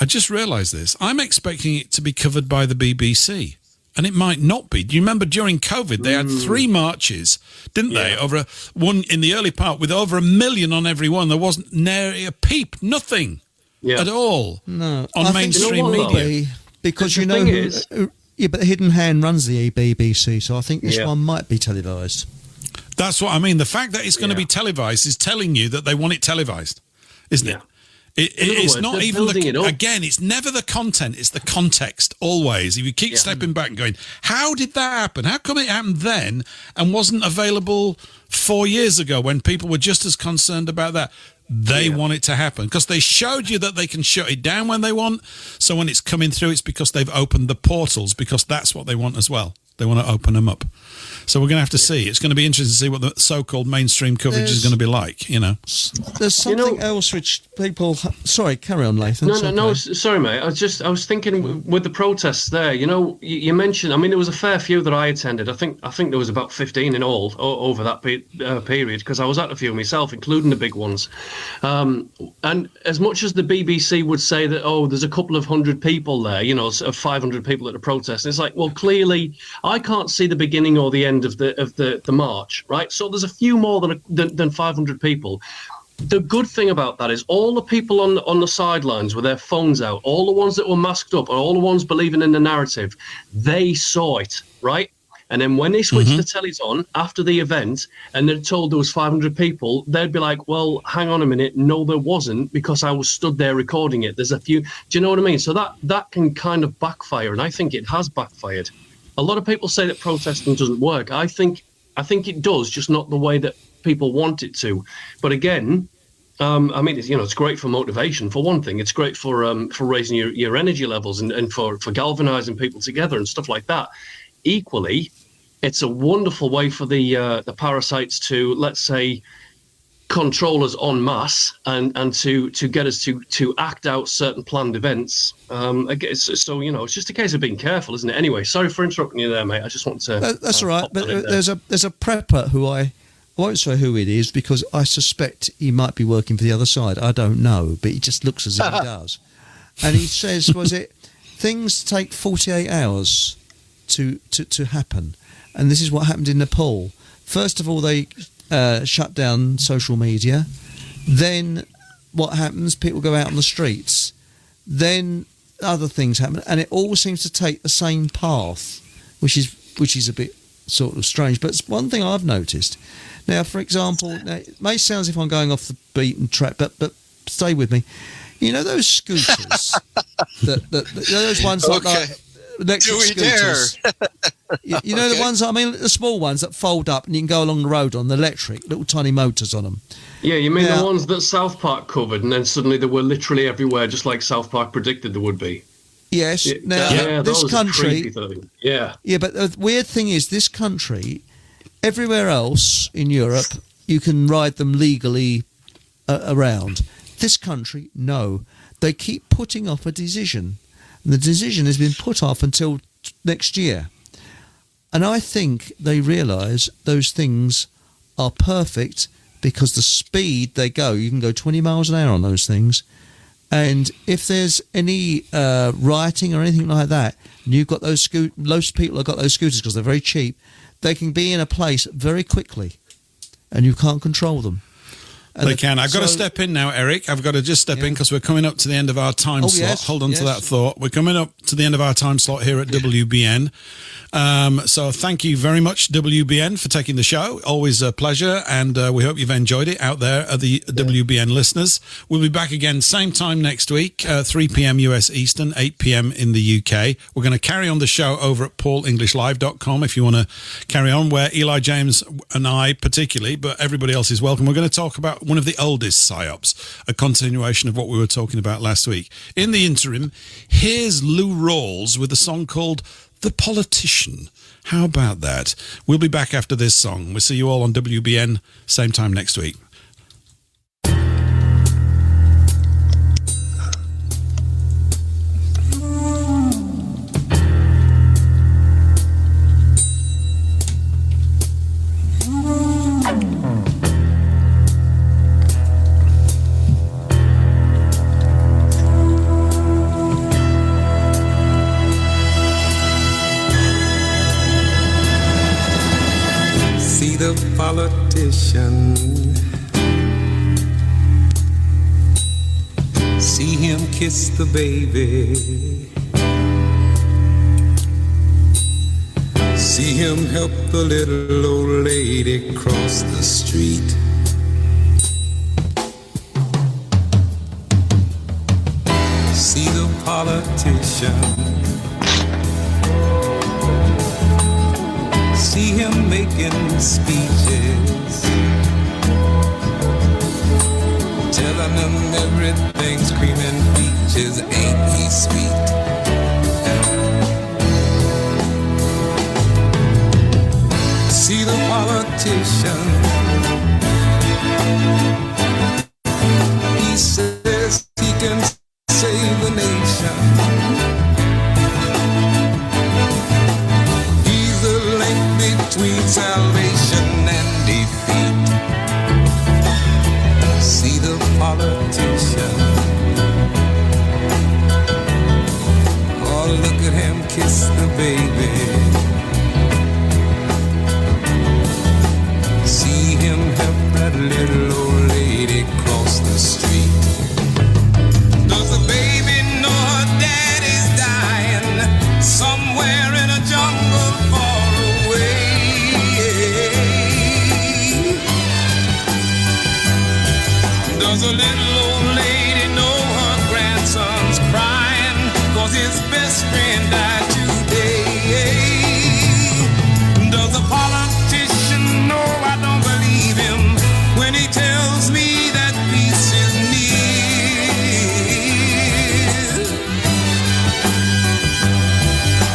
I just realised this. I'm expecting it to be covered by the BBC. And it might not be. Do you remember during COVID, they had 3 marches, didn't they? Over one in the early part with over 1 million on every one. There wasn't nary a peep, nothing at all on mainstream media. Because but the Hidden Hand runs the BBC, so I think this one might be televised. That's what I mean. The fact that it's going to be televised is telling you that they want it televised, isn't it? It's words, not even again, it's never the content, it's the context always. If you keep stepping back and going, how did that happen? How come it happened then and wasn't available 4 years ago when people were just as concerned about that? They want it to happen because they showed you that they can shut it down when they want. So when it's coming through, it's because they've opened the portals, because that's what they want as well. They want to open them up. So we're going to have to see. It's going to be interesting to see what the so-called mainstream coverage is going to be like, There's something else which people... Sorry, carry on, Lathan. No, sorry, mate. I was thinking with the protests there, you mentioned... I mean, there was a fair few that I attended. I think there was about 15 in all over that period, because I was at a few myself, including the big ones. And as much as the BBC would say that, there's a couple of hundred people there, 500 people at the protest, it's like, well, clearly, I can't see the beginning or the end of the march, right? So there's a few more than 500 people. The good thing about that is all the people on the sidelines with their phones out, all the ones that were masked up, and all the ones believing in the narrative, they saw it, right? And then when they switched the tellies on after the event and they're told there was 500 people, they'd be like, well, hang on a minute. No, there wasn't, because I was stood there recording it. There's a few. Do you know what I mean? So that can kind of backfire, and I think it has backfired. A lot of people say that protesting doesn't work. I think it does, just not the way that people want it to. But again, I mean, it's great for motivation, for one thing. It's great for raising your energy levels and for galvanizing people together and stuff like that. Equally, it's a wonderful way for the parasites to, let's say, control us en masse and to get us to act out certain planned events. So it's just a case of being careful, isn't it? Anyway, sorry for interrupting you there, mate. I just want to. That's all right. But there's a prepper who I won't say who it is, because I suspect he might be working for the other side. I don't know, but he just looks as if he does. And he says, things take 48 hours to happen, and this is what happened in Nepal. First of all, they shut down social media. Then what happens? People go out on the streets. Then other things happen, and it all seems to take the same path, which is a bit sort of strange. But it's one thing I've noticed. Now, for example, it may sound as if I'm going off the beaten track, but stay with me. You know those scooters, those ones like electric scooters. You know the ones, the small ones that fold up and you can go along the road on the electric, little tiny motors on them. Yeah, you mean the ones that South Park covered, and then suddenly they were literally everywhere, just like South Park predicted there would be. Yes. Now, this country. Yeah, but the weird thing is, this country, everywhere else in Europe, you can ride them legally around. This country, no. They keep putting off a decision. And the decision has been put off until next year. And I think they realise those things are perfect because the speed they go, you can go 20 miles an hour on those things. And if there's any rioting or anything like that, and you've got those most people have got those scooters because they're very cheap, they can be in a place very quickly and you can't control them. They can. I've got to step in now, Eric. I've got to just step in because we're coming up to the end of our time slot. Yes, Hold on to that thought. We're coming up to the end of our time slot here at WBN. So thank you very much, WBN, for taking the show. Always a pleasure, and we hope you've enjoyed it out there, the WBN listeners. We'll be back again same time next week, 3 p.m. US Eastern, 8 p.m. in the UK. We're going to carry on the show over at paulenglishlive.com if you want to carry on, where Eli James and I particularly, but everybody else is welcome. We're going to talk about one of the oldest psyops, a continuation of what we were talking about last week. In the interim, here's Lou Rawls with a song called The Politician. How about that? We'll be back after this song. We'll see you all on WBN, same time next week. politician. See him kiss the baby. See him help the little old lady cross the street. See the politician. See him making speeches, telling them everything's cream and peaches, ain't he sweet? See the politician. He says he can save the nation. He's the link between salvation and defeat. See the politician. Oh, look at him kiss the baby. See him help that little old lady cross the street. Does the baby know her daddy's dying somewhere in a jungle far away? Does a little old lady know her grandson's crying 'cause his best friend died today? Does a politician know I don't believe him when he tells me that peace is near?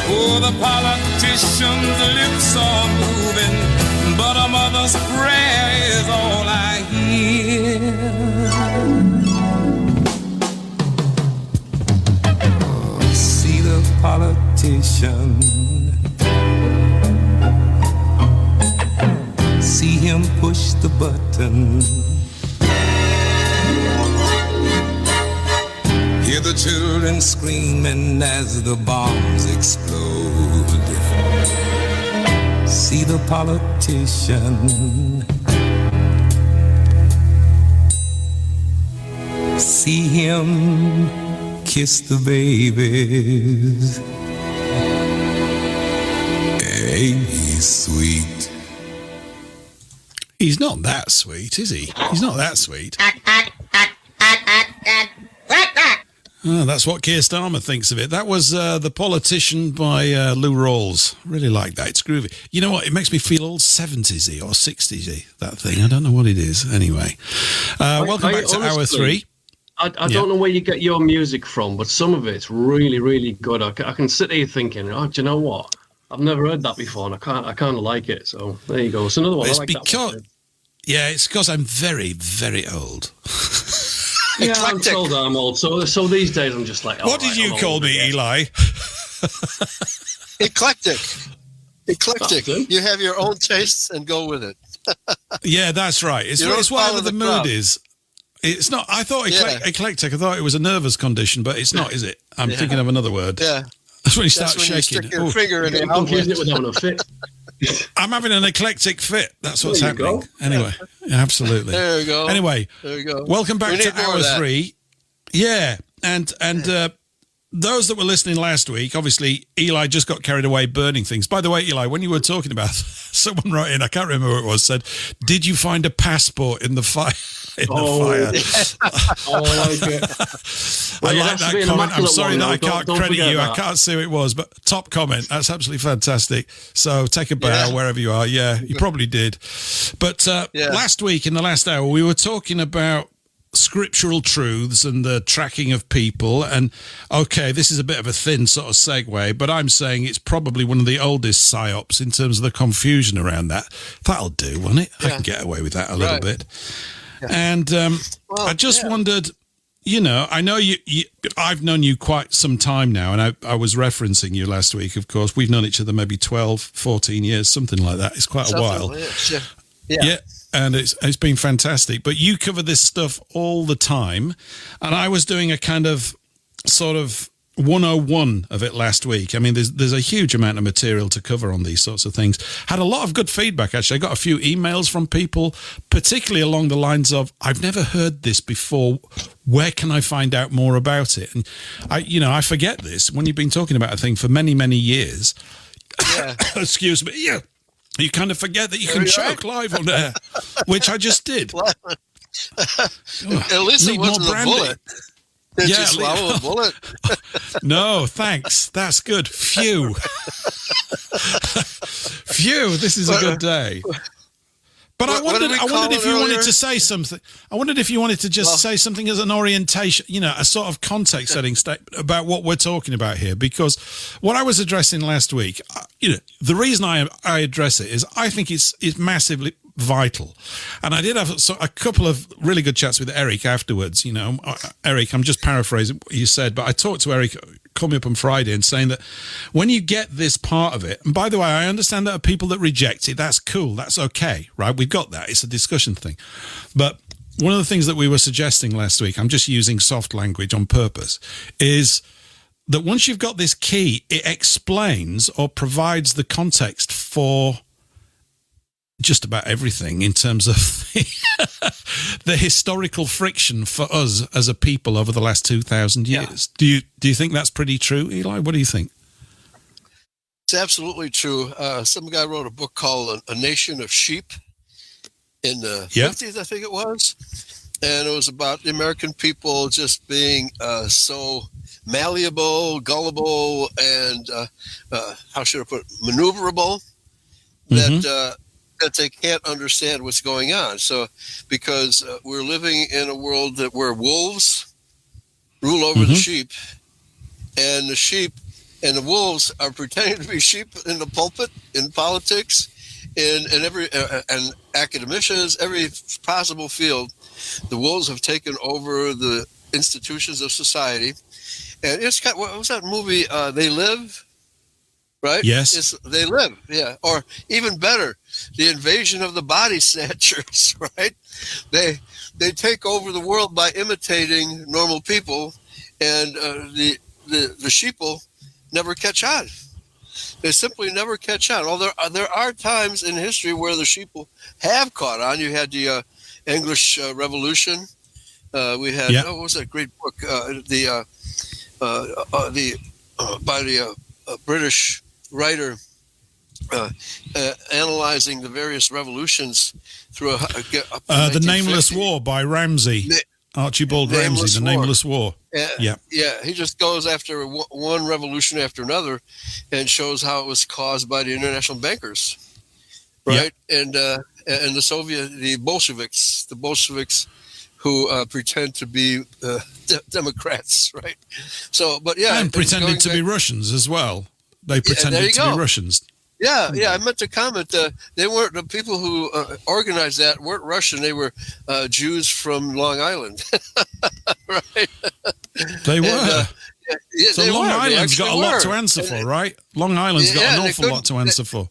Oh, the politician's lips are moving, but a mother's prayer is all I hear. Oh, see the politician. See him push the button. Hear the children screaming as the bombs explode. See the politician. See him kiss the babies. Ain't he sweet? He's not that sweet, is he? He's not that sweet. Oh, that's what Keir Starmer thinks of it. That was The Politician by Lou Rawls. Really like that. It's groovy. You know what? It makes me feel all 70s-y or 60s-y, that thing. I don't know what it is. Anyway. Welcome back to Hour 3. I don't know where you get your music from, but some of it's really, really good. I can sit here thinking, oh, do you know what? I've never heard that before, and I kind of like it. So there you go. It's another one. It's I like that one. Yeah, it's because I'm very, very old. Yeah, I'm told I'm old. So these days I'm just like. What did you call me, Eli? Eclectic. You have your own tastes and go with it. Yeah, that's right. It's whatever the mood is. It's not. I thought eclectic. I thought it was a nervous condition, but it's not, is it? I'm thinking of another word. Yeah. That's when you start shaking. You stick your finger in the outlet. It with having a fit. I'm having an eclectic fit. That's what's happening. Anyway, absolutely. There you go. Anyway, there you go. Welcome back to Hour 3. Yeah, and those that were listening last week, obviously, Eli just got carried away burning things. By the way, Eli, when you were talking about someone wrote in, I can't remember who it was, said, "Did you find a passport in the fire?" I like it. I like that comment. I'm sorry that I can't credit you. I can't see who it was, but top comment. That's absolutely fantastic. So take a bow wherever you are. Yeah, you probably did. But last week, in the last hour, we were talking about scriptural truths and the tracking of people. And okay, this is a bit of a thin sort of segue, but I'm saying it's probably one of the oldest psyops in terms of the confusion around that. That'll do, won't it? I can get away with that a little bit. And I just wondered, you know, I know you I've known you quite some time now, and I was referencing you last week, of course. We've known each other maybe 12, 14 years, something like that. It's quite a while. Yeah. And it's been fantastic. But you cover this stuff all the time. And I was doing a kind of sort of 101 of it last week. I mean, there's a huge amount of material to cover on these sorts of things. Had a lot of good feedback, actually. I got a few emails from people, particularly along the lines of, I've never heard this before. Where can I find out more about it? And I forget this when you've been talking about a thing for many, many years. Yeah. Excuse me. Yeah. You kind of forget that you can choke live on air, which I just did. At least it wasn't a bullet. Did you swallow a bullet? No, thanks. That's good. Phew. Phew, this is a good day. But I wondered if you wanted to say something. I wondered if you wanted to just say something as an orientation, a sort of context setting statement about what we're talking about here. Because what I was addressing last week, the reason I address it is I think it's massively vital. And I did have a couple of really good chats with Eric afterwards. Eric, I'm just paraphrasing what you said, but I talked to Eric, called me up on Friday and saying that when you get this part of it, and by the way, I understand there are people that reject it. That's cool. That's okay, right? We've got that. It's a discussion thing. But one of the things that we were suggesting last week, I'm just using soft language on purpose, is that once you've got this key, it explains or provides the context for just about everything in terms of the historical friction for us as a people over the last 2,000 years. Yeah. Do you think that's pretty true, Eli? What do you think? It's absolutely true. Some guy wrote a book called A Nation of Sheep in the 50s, I think it was. And it was about the American people just being so malleable, gullible, and how should I put it, maneuverable, that they can't understand what's going on. So because we're living in a world where wolves rule over the sheep, and the sheep and the wolves are pretending to be sheep in the pulpit, in politics, in every and academicians, every possible field. The wolves have taken over the institutions of society. And it's got, what was that movie, They Live? Right? Yes. They Live, yeah. Or even better, The Invasion of the Body Snatchers, right? They take over the world by imitating normal people, and the sheeple never catch on. They simply never catch on. Well, there are times in history where the sheeple have caught on. You had the English Revolution. We had what was that great book? By the British writer analyzing the various revolutions through the Nameless War by Ramsey, Archibald Ramsey, The Nameless War. Yeah, he just goes after one revolution after another and shows how it was caused by the international bankers, right? And the Bolsheviks who pretend to be Democrats, right? So, but and pretended to be Russians as well. They pretended to be Russians. Yeah, I meant to comment. They weren't the people who organized that weren't Russian. They were Jews from Long Island, right? They were. So Long Island's got a lot to answer for, right? Long Island's got an awful lot to answer for.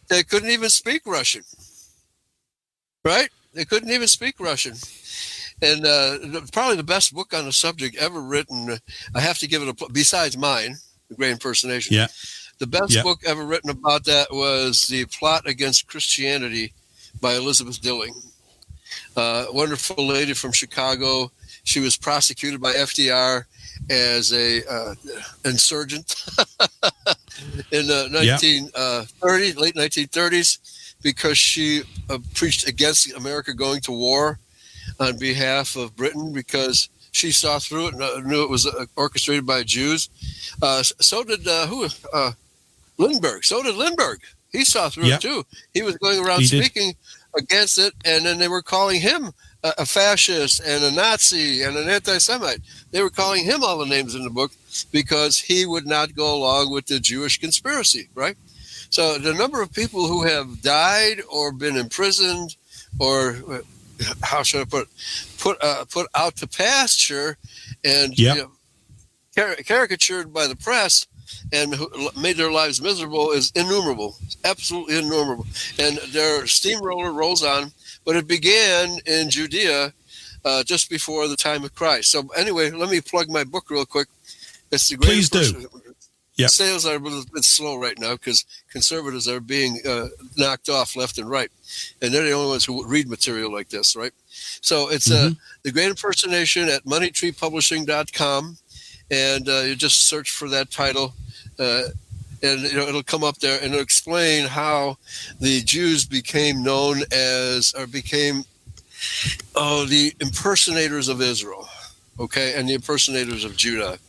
They couldn't even speak Russian, right? They couldn't even speak Russian. And probably the best book on the subject ever written, I have to give it besides mine, The Great Impersonation. Yeah. The best book ever written about that was The Plot Against Christianity by Elizabeth Dilling. Wonderful lady from Chicago. She was prosecuted by FDR as a insurgent in the late 1930s, because she preached against America going to war on behalf of Britain, because she saw through it and knew it was orchestrated by Jews. So did Lindbergh. So did Lindbergh. He saw through it too. He was going around speaking against it, and then they were calling him a fascist and a Nazi and an anti-Semite. They were calling him all the names in the book because he would not go along with the Jewish conspiracy, right? So the number of people who have died or been imprisoned or how should I put out to pasture and caricatured by the press and made their lives miserable is innumerable, absolutely innumerable. And their steamroller rolls on, but it began in Judea just before the time of Christ. So anyway, let me plug my book real quick. It's the great Please do. Yeah. Sales are a little bit slow right now because conservatives are being knocked off left and right, and they're the only ones who read material like this, right? So it's The Great Impersonation at moneytreepublishing.com, and you just search for that title, and it'll come up there, and it'll explain how the Jews became known as, or became the impersonators of Israel, okay, and the impersonators of Judah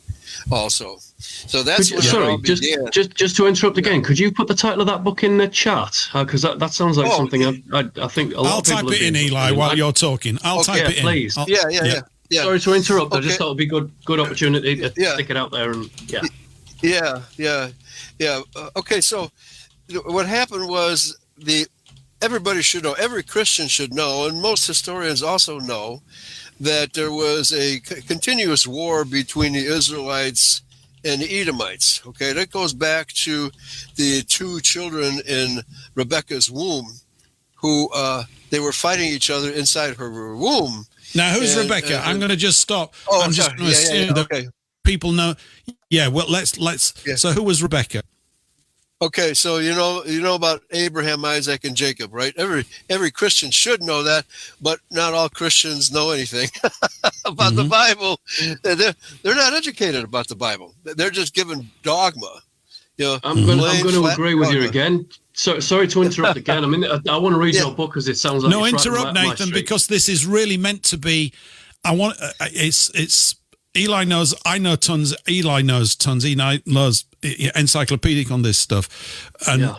also. So that's just to interrupt again. Could you put the title of that book in the chat? Because that sounds like something I think a lot of people. I'll type it in, Eli, while you're talking. I'll type it in, please. Yeah. Sorry to interrupt. I just thought it'd be good opportunity to stick it out there and Okay, so what happened was everybody should know, every Christian should know, and most historians also know, that there was a continuous war between the Israelites and the Edomites. Okay, that goes back to the two children in Rebekah's womb, who they were fighting each other inside her womb. Now, who's Rebecca? I'm going to just stop. I'm just going to assume that people know. Yeah, well, let's. Yeah. So, who was Rebecca? Okay, so you know about Abraham, Isaac, and Jacob, right? Every Christian should know that, but not all Christians know anything about the Bible. They're not educated about the Bible. They're just given dogma. I'm going to agree with you again. So, sorry to interrupt again. I mean, I want to read your book because it sounds like interrupt, Nathan, because this is really meant to be. It's Eli knows. I know tons. Eli knows tons. Eli knows encyclopedic on this stuff, and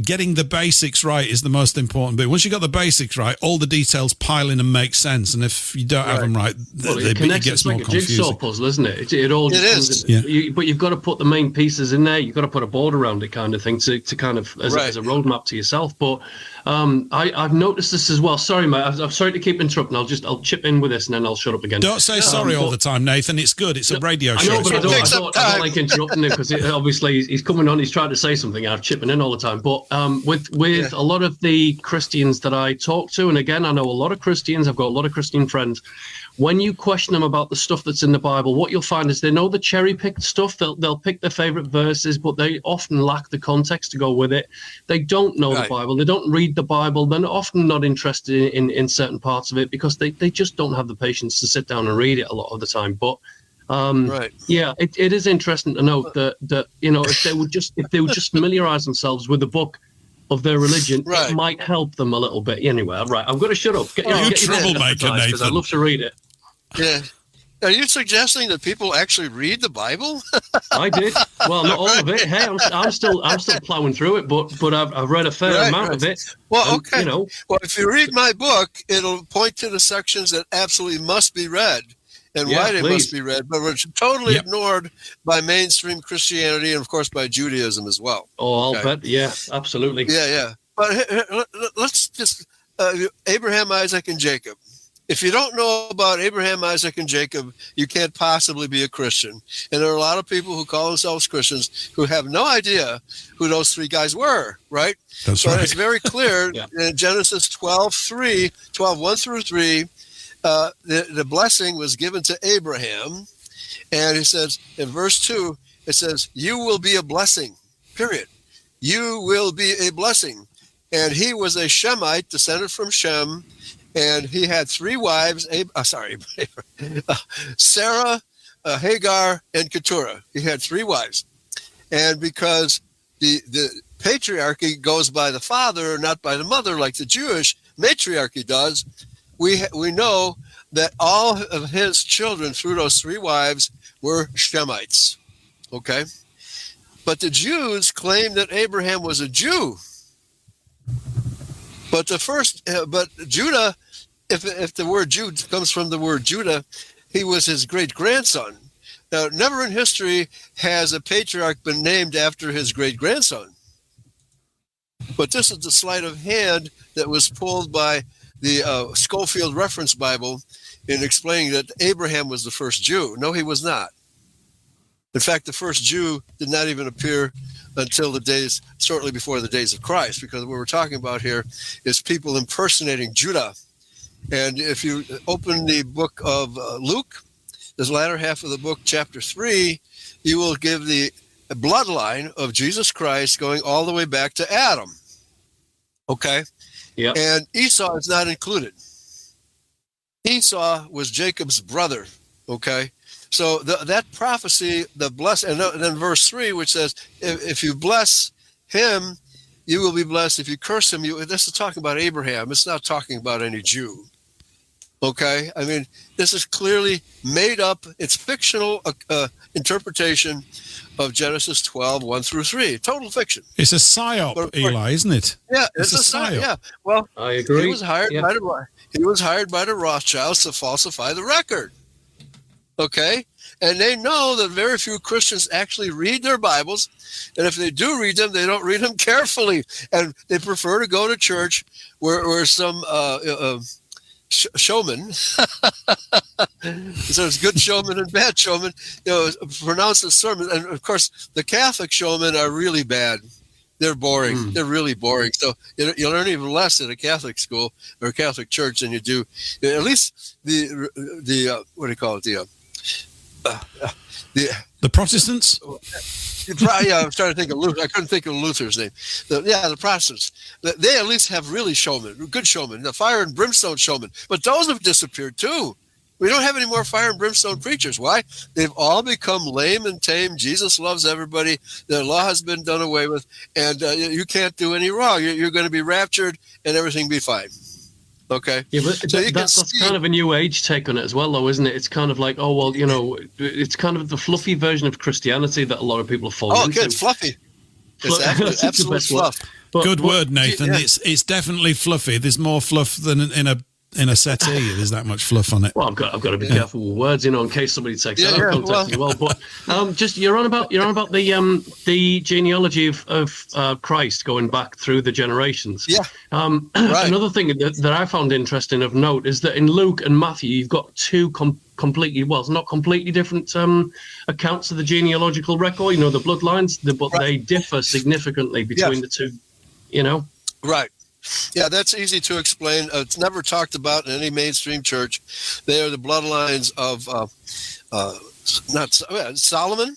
getting the basics right is the most important bit. Once you got the basics right, all the details pile in and make sense. And if you don't have them right, it gets more confusing. It's like a jigsaw puzzle, isn't it? It is. But you've got to put the main pieces in there. You've got to put a board around it, kind of thing, to kind of as a roadmap to yourself. But I've noticed this as well. Sorry, mate. I'm sorry to keep interrupting. I'll chip in with this and then I'll shut up again. Don't say sorry all the time, Nathan. It's good. It's a radio show. I know, but I don't like interrupting him because obviously he's coming on. He's trying to say something. I'm chipping in all the time. But with a lot of the Christians that I talk to, and again, I know a lot of Christians. I've got a lot of Christian friends. When you question them about the stuff that's in the Bible, what you'll find is they know the cherry-picked stuff. They'll pick their favorite verses, but they often lack the context to go with it. They don't know the Bible. They don't read the Bible. They're often not interested in certain parts of it because they just don't have the patience to sit down and read it a lot of the time. But it is interesting to note that if they would just familiarize themselves with the book of their religion, it might help them a little bit. Anyway, right, I'm going to shut up. You troublemaker, Nathan. Because I love to read it. Yeah. Are you suggesting that people actually read the Bible? I did. Well, not all of it. Hey, I'm still plowing through it, but I've read a fair amount of it. Well, okay. Well, if you read my book, it'll point to the sections that absolutely must be read and why they must be read, but were totally ignored by mainstream Christianity and, of course, by Judaism as well. Oh, I'll bet. Yeah, absolutely. Yeah. But let's just Abraham, Isaac, and Jacob. If you don't know about Abraham, Isaac, and Jacob, you can't possibly be a Christian. And there are a lot of people who call themselves Christians who have no idea who those three guys were, right? That's right. It's very clear in Genesis 1 through 3, the blessing was given to Abraham. And it says, in verse 2, it says, you will be a blessing, period. You will be a blessing. And he was a Shemite, descended from Shem. And he had three wives, Sarah, Hagar, and Keturah. He had three wives. And because the patriarchy goes by the father, not by the mother, like the Jewish matriarchy does, we know that all of his children through those three wives were Shemites. Okay? But the Jews claim that Abraham was a Jew. But Judah, if the word Jew comes from the word Judah, he was his great-grandson. Now, never in history has a patriarch been named after his great-grandson. But this is the sleight of hand that was pulled by the Schofield Reference Bible in explaining that Abraham was the first Jew. No, he was not. In fact, the first Jew did not even appear until shortly before the days of Christ, because what we're talking about here is people impersonating Judah. And if you open the book of Luke, this latter half of the book, chapter 3, you will give the bloodline of Jesus Christ going all the way back to Adam. Okay? Yeah. And Esau is not included. Esau was Jacob's brother. Okay? So that prophecy, the bless, and then verse 3, which says, if you bless him, you will be blessed. If you curse him, this is talking about Abraham. It's not talking about any Jew. Okay? I mean, this is clearly made up. It's fictional interpretation of Genesis 12, 1 through 3. Total fiction. It's a psyop, Eli, isn't it? Yeah, it's a psyop. Yeah. Well, I agree. He was hired by the Rothschilds to falsify the record. Okay? And they know that very few Christians actually read their Bibles. And if they do read them, they don't read them carefully. And they prefer to go to church where some showman, so there's good showman and bad showman, pronounce the sermon. And of course, the Catholic showmen are really bad. They're boring. They're really boring. So you learn even less at a Catholic school or a Catholic church than you do, at least the what do you call it? The Protestants? Yeah, I was trying to think of Luther. I couldn't think of Luther's name. The Protestants. They at least have really showmen, good showmen, the fire and brimstone showmen. But those have disappeared too. We don't have any more fire and brimstone preachers. Why? They've all become lame and tame. Jesus loves everybody. The law has been done away with, and you can't do any wrong. You're going to be raptured, and everything be fine. Okay. Yeah, but so that's kind of a new age take on it as well, though, isn't it? It's kind of like, oh, well, it's kind of the fluffy version of Christianity that a lot of people fall into. Oh, okay, it's fluffy. It's absolute fluff. Good word, Nathan. Yeah. It's definitely fluffy. There's more fluff than in a settee. There's that much fluff on it. Well, I've got to be careful with words, in case somebody takes that out of context as well. But just you're on about the genealogy of Christ going back through the generations. Yeah. Right. Another thing that I found interesting of note is that in Luke and Matthew, you've got two not completely different accounts of the genealogical record. The bloodlines, but they differ significantly between the two. Right. Yeah, that's easy to explain. It's never talked about in any mainstream church. They are the bloodlines of Solomon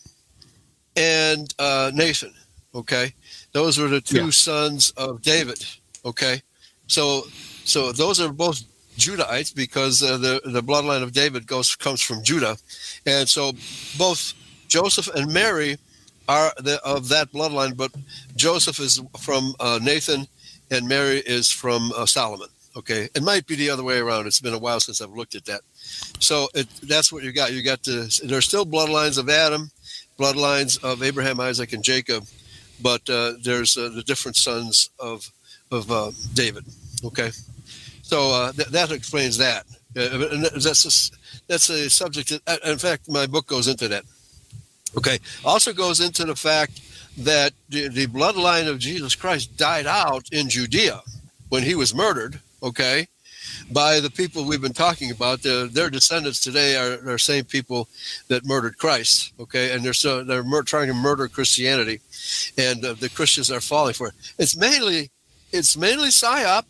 and Nathan. Okay, those were the two sons of David. Okay, so those are both Judahites because the bloodline of David comes from Judah, and so both Joseph and Mary are of that bloodline. But Joseph is from Nathan, and Mary is from Solomon. Okay, it might be the other way around. It's been a while since I've looked at that. So that's what you got. You got there's still bloodlines of Adam, bloodlines of Abraham, Isaac, and Jacob, but there's the different sons of David. Okay, so that explains that. And that's a subject that, in fact, my book goes into that. Okay, also goes into the fact that the bloodline of Jesus Christ died out in Judea when he was murdered, okay, by the people we've been talking about. Their descendants today are the same people that murdered Christ, okay, and they're trying to murder Christianity, and the Christians are falling for it. It's mainly psyop,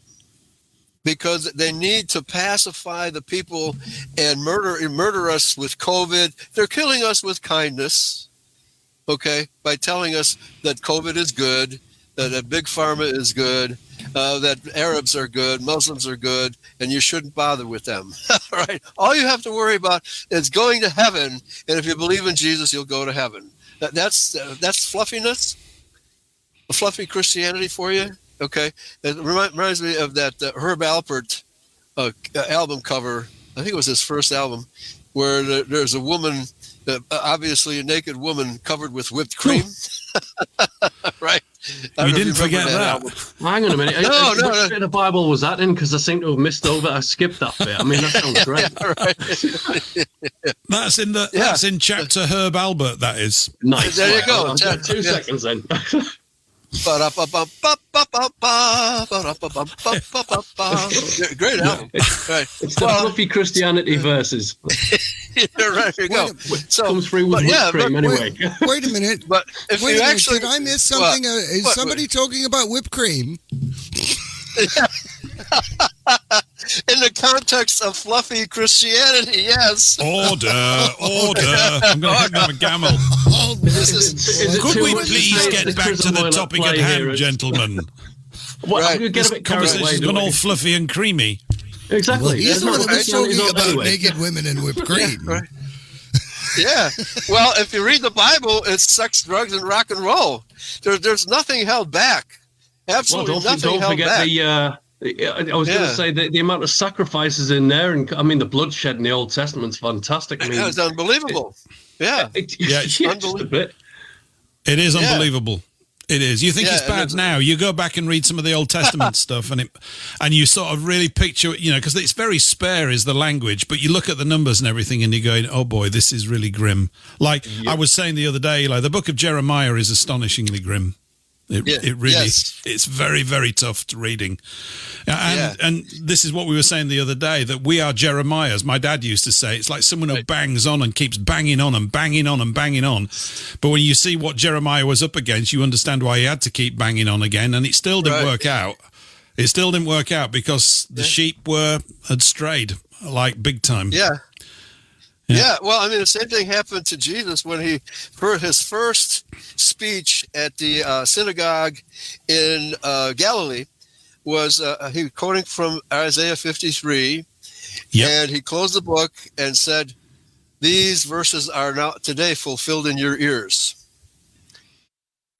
because they need to pacify the people and murder us with COVID. They're killing us with kindness. Okay, by telling us that COVID is good, that Big Pharma is good, that Arabs are good, Muslims are good, and you shouldn't bother with them. Right? All you have to worry about is going to heaven, and if you believe in Jesus, you'll go to heaven. That's fluffiness, fluffy Christianity for you. Okay, it reminds me of that Herb Alpert album cover. I think it was his first album, where there's a woman. Obviously a naked woman covered with whipped cream. Right? You didn't forget that. Album. Hang on a minute. No. Which bit of the Bible was that in? Because I seem to have missed over. I skipped that bit. I mean, that sounds great. Right. That's in chapter Herb Albert, that is. Nice. There you go. 2 seconds then. Great album. Right. It's the fluffy Christianity verses. Right, here you go. So, comes through with whipped cream anyway. Wait a minute. But if you actually, did I miss something? Is somebody talking about whipped cream? In the context of fluffy Christianity, yes. Order. I'm going to hit them a gamble. Could we please get back to the topic at hand, gentlemen? Well, right. I'm get a bit carried away. Conversation's gone all fluffy and creamy. Exactly. Well, he's the one that was talking about anyway. naked women and whipped cream. Right. Yeah. Well, if you read the Bible, it's sex, drugs, and rock and roll. There's nothing held back. Absolutely nothing held back. I was going to say the amount of sacrifices in there, and I mean the bloodshed in the Old Testament's fantastic. I mean, it's unbelievable. It's unbelievable. It is unbelievable. It is. You think it's bad now. You go back and read some of the Old Testament stuff, and you sort of really picture, because it's very spare is the language, but you look at the numbers and everything, and you're going, oh boy, this is really grim. Like I was saying the other day, the book of Jeremiah is astonishingly grim. It really, it's very, very tough to reading. And this is what we were saying the other day, that we are Jeremiahs. My dad used to say, it's like someone who bangs on and keeps banging on and banging on and banging on. But when you see what Jeremiah was up against, you understand why he had to keep banging on again. And it still didn't work out. It still didn't work out because the sheep had strayed, like big time. Yeah, well, I mean, the same thing happened to Jesus when for his first speech at the synagogue in Galilee was he quoting from Isaiah 53, and he closed the book and said, "These verses are now today fulfilled in your ears."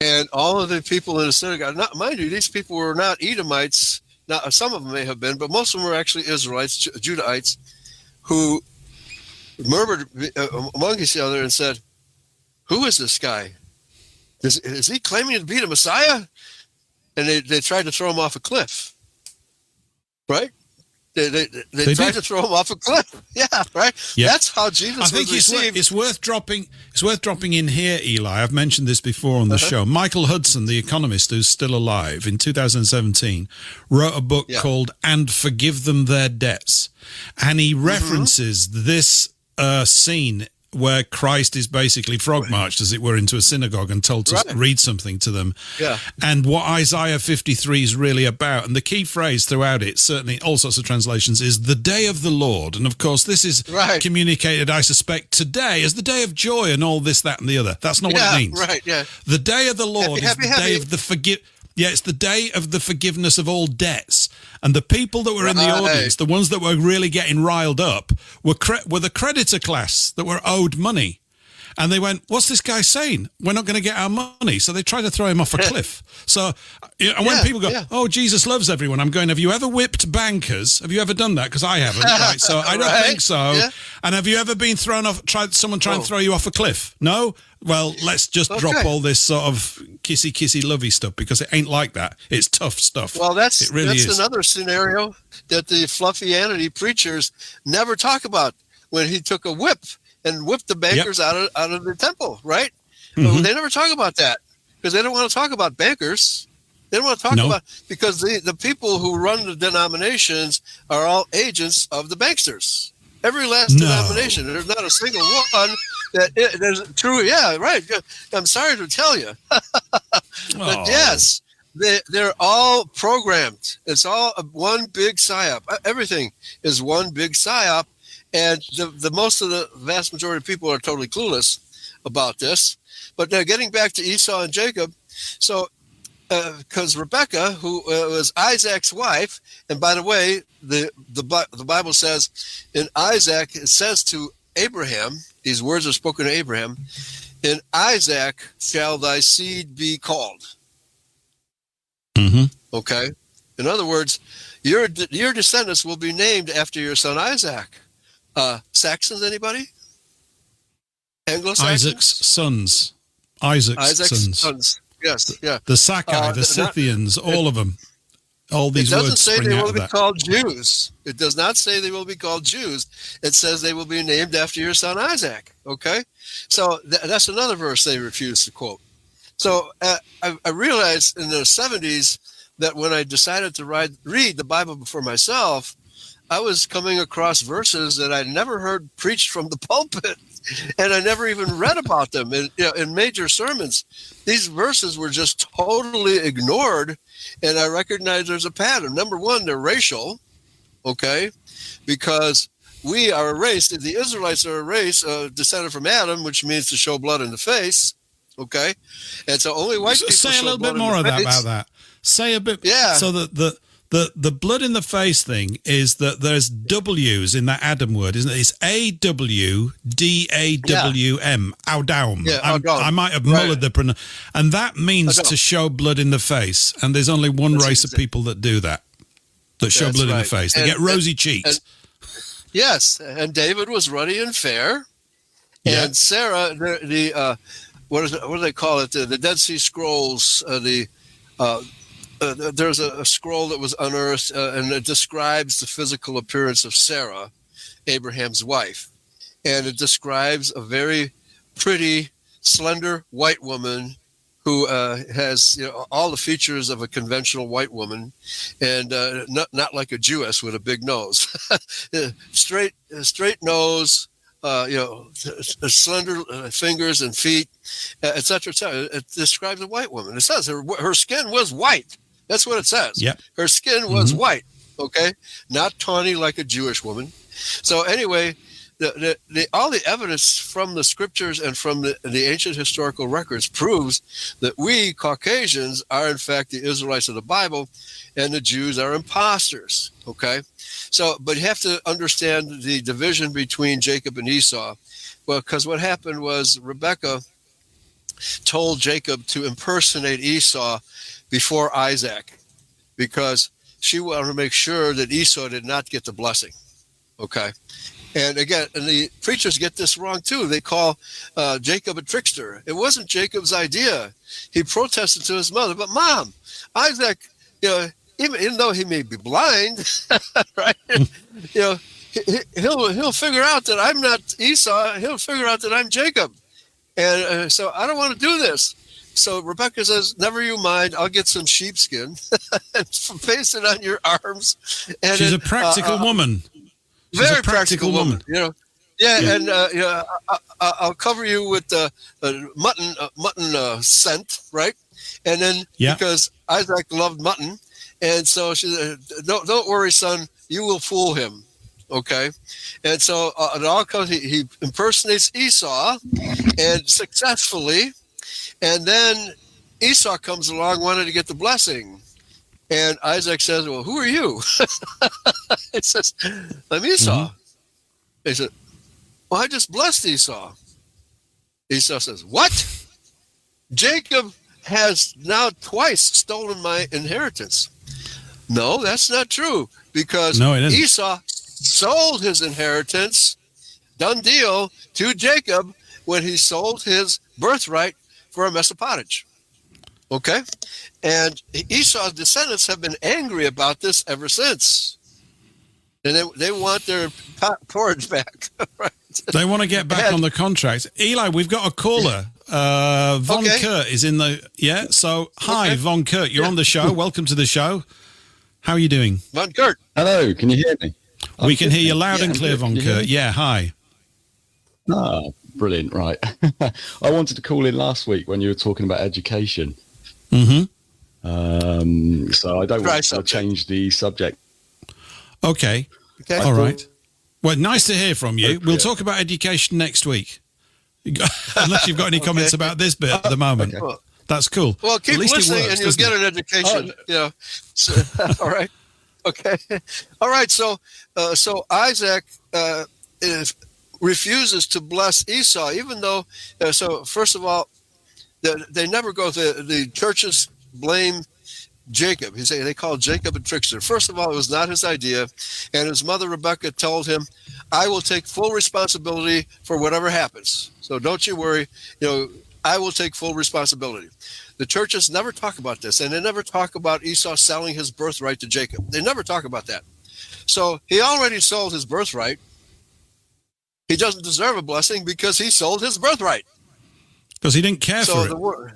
And all of the people in the synagogue, mind you, these people were not Edomites. Now, some of them may have been, but most of them were actually Israelites, Judahites, who murmured among each other and said, "Who is this guy? Is he claiming to be the Messiah?" And they tried to throw him off a cliff. Right? They tried to throw him off a cliff. Yeah, right. Yeah. That's how Jesus was received. It's worth dropping in here, Eli. I've mentioned this before on the show. Michael Hudson, the economist who's still alive, in 2017, wrote a book called "And Forgive Them Their Debts," and he references this scene where Christ is basically frog marched, as it were, into a synagogue and told to read something to them. And what Isaiah 53 is really about, and the key phrase throughout it, certainly all sorts of translations, is the day of the Lord. And of course, this is communicated, I suspect, today as the day of joy and all this, that, and the other. That's not what it means. The day of the Lord is the day of the it's the day of the forgiveness of all debts. And the people that were in the audience, the ones that were really getting riled up, were the creditor class that were owed money. And they went, "What's this guy saying? We're not going to get our money." So they tried to throw him off a cliff. So and when people go, "Oh, Jesus loves everyone," I'm going, "Have you ever whipped bankers? Have you ever done that? Because I haven't." Right? So I don't think so. And have you ever been thrown off? Someone try and throw you off a cliff? No. Well, let's just drop all this sort of kissy lovey stuff, because it ain't like that. It's tough stuff. Well, that's another scenario that the fluffianity preachers never talk about, when he took a whip and whipped the bankers out of the temple, right? But they never talk about that, because they don't want to talk about bankers. They don't want to talk about, because the people who run the denominations are all agents of the banksters. Every last denomination. There's not a single one there's true. Yeah, right. I'm sorry to tell you. But yes, they're all programmed. It's all one big psyop. Everything is one big psyop. And the vast majority of people are totally clueless about this. But now getting back to Esau and Jacob, so because Rebekah, who was Isaac's wife, and by the way, the Bible says in Isaac, it says to Abraham, these words are spoken to Abraham, "In Isaac shall thy seed be called." Okay? In other words, your descendants will be named after your son Isaac. Saxons, anybody? Anglo-Saxons? Isaac's sons. Yes, yeah. The Sakai, the Scythians, all of them. All these words spring out of that. It doesn't say they will be called Jews. It does not say they will be called Jews. It says they will be named after your son Isaac. Okay? So that's another verse they refuse to quote. So I realized in the 70s that when I decided to read the Bible for myself, I was coming across verses that I'd never heard preached from the pulpit, and I never even read about them in major sermons. These verses were just totally ignored, and I recognized there's a pattern. Number one, they're racial. okay? Because we are a race, the Israelites are a race descended from Adam, which means to show blood in the face, okay? And so only white people say a show little blood bit more in of the that face. about that. Say a bit. Yeah. So the blood in the face thing is that there's W's in that Adam word, isn't it? It's AWDAWM. Awdaum. Yeah, Awdaum. I might have mullered the pronunciation. And that means Awdaum. to show blood in the face. And there's only one race of people that do that. That show That's blood in the right. face. They And- get rosy cheeks. Yes, and David was ruddy and fair, Yeah. and Sarah, what do they call it? The Dead Sea Scrolls. There's a scroll that was unearthed, and it describes the physical appearance of Sarah, Abraham's wife, and it describes a very pretty, slender white woman who has all the features of a conventional white woman, and not like a Jewess with a big nose, straight nose, slender fingers and feet, etc. It describes a white woman. It says her skin was white. That's what it says. Yep. Her skin was white. Okay, not tawny like a Jewish woman. So anyway. All the evidence from the scriptures and from the ancient historical records proves that we Caucasians are in fact the Israelites of the Bible, and the Jews are imposters. Okay, so but you have to understand the division between Jacob and Esau. Well, because what happened was Rebekah told Jacob to impersonate Esau before Isaac, because she wanted to make sure that Esau did not get the blessing. Okay. And again, and the preachers get this wrong too. They call Jacob a trickster. It wasn't Jacob's idea. He protested to his mother, but Mom, Isaac, even though he may be blind, right? He'll figure out that I'm not Esau. He'll figure out that I'm Jacob, and so I don't want to do this. So Rebecca says, "Never you mind. I'll get some sheepskin and paste it on your arms." And She's a practical woman. She's very a practical woman. And I'll cover you with mutton scent, right? And then because Isaac loved mutton, and so she said, "Don't worry, son, you will fool him." Okay, and so it all comes. He impersonates Esau, and successfully, and then Esau comes along, wanted to get the blessing. And Isaac says, "Well, who are you?" It says, "I'm Esau." He said, "Well, I just blessed Esau." Esau says, "What? Jacob has now twice stolen my inheritance." No, that's not true, because Esau sold his inheritance, done deal, to Jacob when he sold his birthright for a mess of pottage. Okay? And Esau's descendants have been angry about this ever since. And they want their porridge back. Right? They want to get back on the contract. Eli, we've got a caller. Von Kurt is in the... Yeah, so hi, Von Kurt. You're on the show. Welcome to the show. How are you doing? Von Kurt. Hello, can you hear me? We can hear you loud and clear, Von Kurt. Yeah, hi. Ah, brilliant, right. I wanted to call in last week when you were talking about education. Mm-hmm. So I don't want to change the subject. Okay. All right. Well, nice to hear from you. We'll talk about education next week. Unless you've got any comments about this bit at the moment. Okay. That's cool. Well, keep listening and you'll get an education. So, all right. Okay. All right. So Isaac refuses to bless Esau, even though, so first of all, they never go, the churches blame Jacob. They call Jacob a trickster. First of all, it was not his idea. And his mother, Rebecca, told him, "I will take full responsibility for whatever happens. So don't you worry. I will take full responsibility." The churches never talk about this. And they never talk about Esau selling his birthright to Jacob. They never talk about that. So he already sold his birthright. He doesn't deserve a blessing because he sold his birthright. Because he didn't care for it.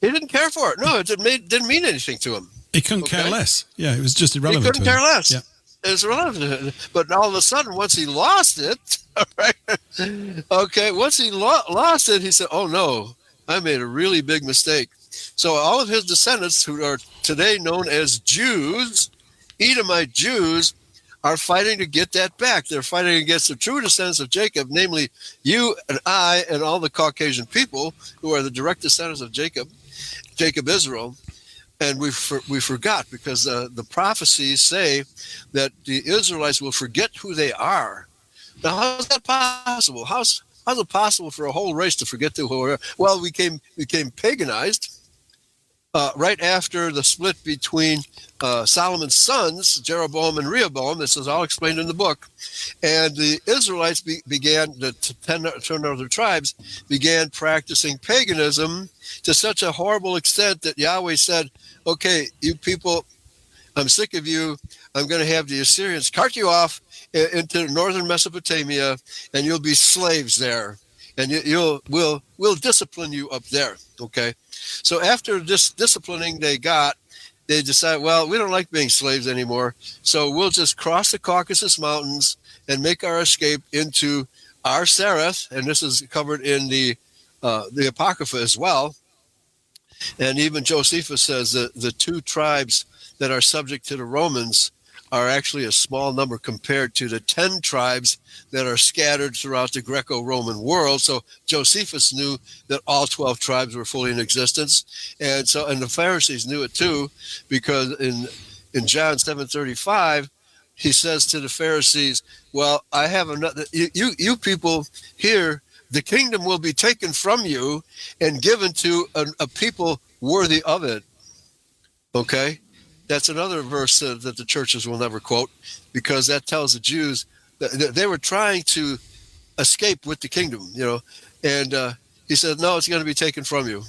He didn't care for it. No, it didn't mean anything to him. He couldn't care less. Yeah, it was just irrelevant. He couldn't care less. Yeah. It's irrelevant. But all of a sudden, once he lost it, right? Okay, once he lost it, he said, "Oh no, I made a really big mistake." So all of his descendants, who are today known as Jews, Edomite Jews, are fighting to get that back. They're fighting against the true descendants of Jacob, namely you and I and all the Caucasian people who are the direct descendants of Jacob Israel. And we forgot, because the prophecies say that the Israelites will forget who they are. Now, how is that possible? How's it possible for a whole race to forget who we are? Well, we became paganized right after the split between Solomon's sons, Jeroboam and Rehoboam. This is all explained in the book. And the Israelites began, the 10 other tribes, began practicing paganism to such a horrible extent that Yahweh said, okay, you people, I'm sick of you. I'm going to have the Assyrians cart you off into northern Mesopotamia, and you'll be slaves there. And we'll discipline you up there, okay? So after this disciplining they decided, well, we don't like being slaves anymore, so we'll just cross the Caucasus Mountains and make our escape into Ar-Sareth, and this is covered in the Apocrypha as well. And even Josephus says that the two tribes that are subject to the Romans are actually a small number compared to the 10 tribes that are scattered throughout the Greco-Roman world. So Josephus knew that all 12 tribes were fully in existence. And the Pharisees knew it too, because in John 7:35, he says to the Pharisees, well, I have another, you people here, the kingdom will be taken from you and given to a people worthy of it. Okay? That's another verse that the churches will never quote, because that tells the Jews that they were trying to escape with the kingdom, and he said, no, it's going to be taken from you.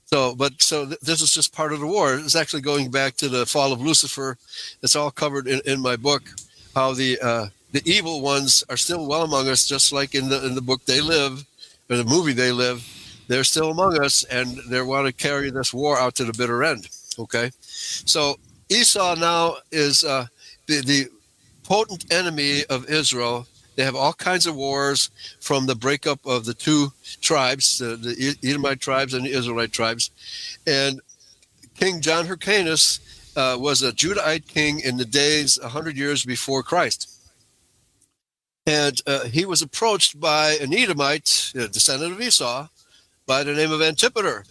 So this is just part of the war. It's actually going back to the fall of Lucifer. It's all covered in my book, how the evil ones are still well among us, just like in the book They Live, or the movie They Live. They're still among us, and they want to carry this war out to the bitter end. Okay, so Esau now is the potent enemy of Israel. They have all kinds of wars from the breakup of the two tribes, the Edomite tribes and the Israelite tribes. And King John Hyrcanus was a Judahite king in the days 100 years before Christ. And he was approached by an Edomite, a descendant of Esau, by the name of Antipater.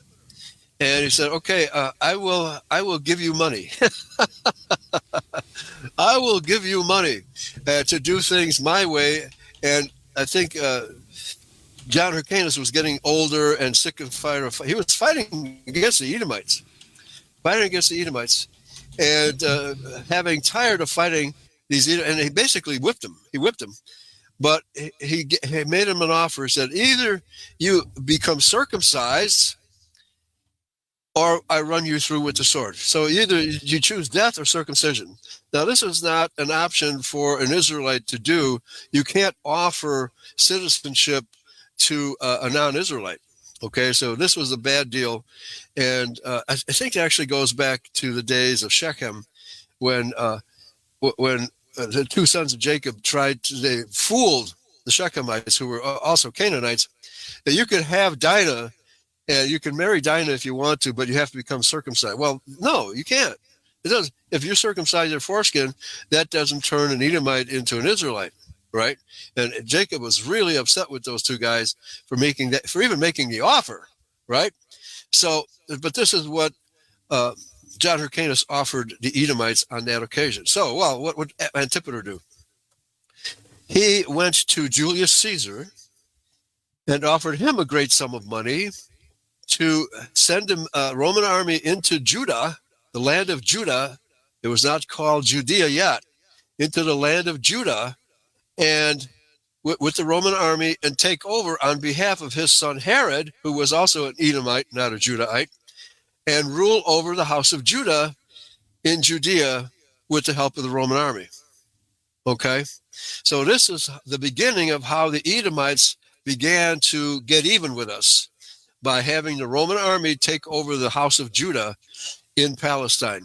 And he said, okay, I will give you money. I will give you money to do things my way. And I think John Hyrcanus was getting older and sick and tired of, he was fighting against the Edomites. And having tired of fighting these, and he basically whipped them. But he made him an offer. He said, either you become circumcised, or I run you through with the sword. So either you choose death or circumcision. Now, this is not an option for an Israelite to do. You can't offer citizenship to a non-Israelite. Okay, so this was a bad deal. And I think it actually goes back to the days of Shechem, when the two sons of Jacob they fooled the Shechemites, who were also Canaanites, that you could have Dinah, and you can marry Dinah if you want to, but you have to become circumcised. Well, no, you can't. It doesn't. If you circumcise your foreskin, that doesn't turn an Edomite into an Israelite, right? And Jacob was really upset with those two guys for even making the offer, right? So, but this is what John Hyrcanus offered the Edomites on that occasion. So, well, what would Antipater do? He went to Julius Caesar and offered him a great sum of money to send a Roman army into Judah, the land of Judah. It was not called Judea yet, into the land of Judah, and with the Roman army, and take over on behalf of his son Herod, who was also an Edomite, not a Judahite, and rule over the house of Judah in Judea with the help of the Roman army. Okay? So this is the beginning of how the Edomites began to get even with us, by having the Roman army take over the house of Judah in Palestine.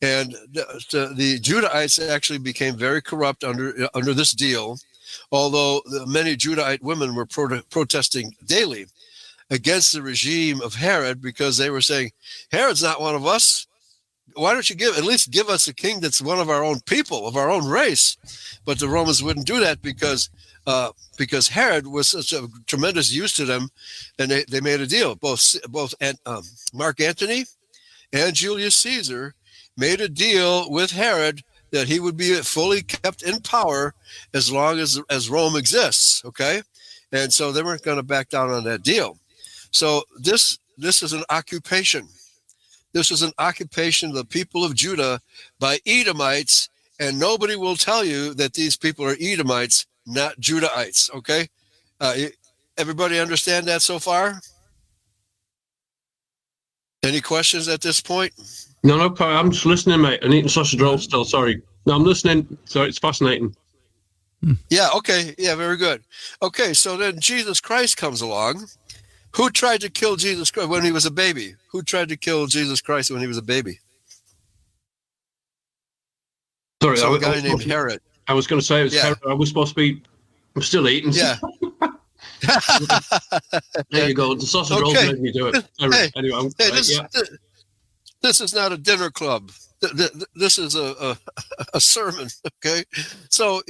And the Judahites actually became very corrupt under this deal, although many Judahite women were protesting daily against the regime of Herod, because they were saying, Herod's not one of us. why don't you at least give us a king that's one of our own people, of our own race? But the Romans wouldn't do that because Herod was such a tremendous use to them, and they made a deal. Both Mark Antony and Julius Caesar made a deal with Herod that he would be fully kept in power as long as Rome exists. Okay, and so they weren't going to back down on that deal. So this is an occupation. This is an occupation of the people of Judah by Edomites, and nobody will tell you that these people are Edomites, not Judahites. Okay, everybody understand that so far? Any questions at this point? No, I'm just listening, mate. I'm eating sausage rolls still. Sorry. No, I'm listening. So it's fascinating. Yeah. Okay. Yeah. Very good. Okay. So then Jesus Christ comes along. Who tried to kill Jesus Christ when he was a baby? Who tried to kill Jesus Christ when he was a baby? Sorry, a guy named Herod. I was going to say Herod. I was supposed to be. I'm still eating. Yeah. There you go. The sausage rolls made me do it. Anyway, this is not a dinner club. This is a sermon. Okay. So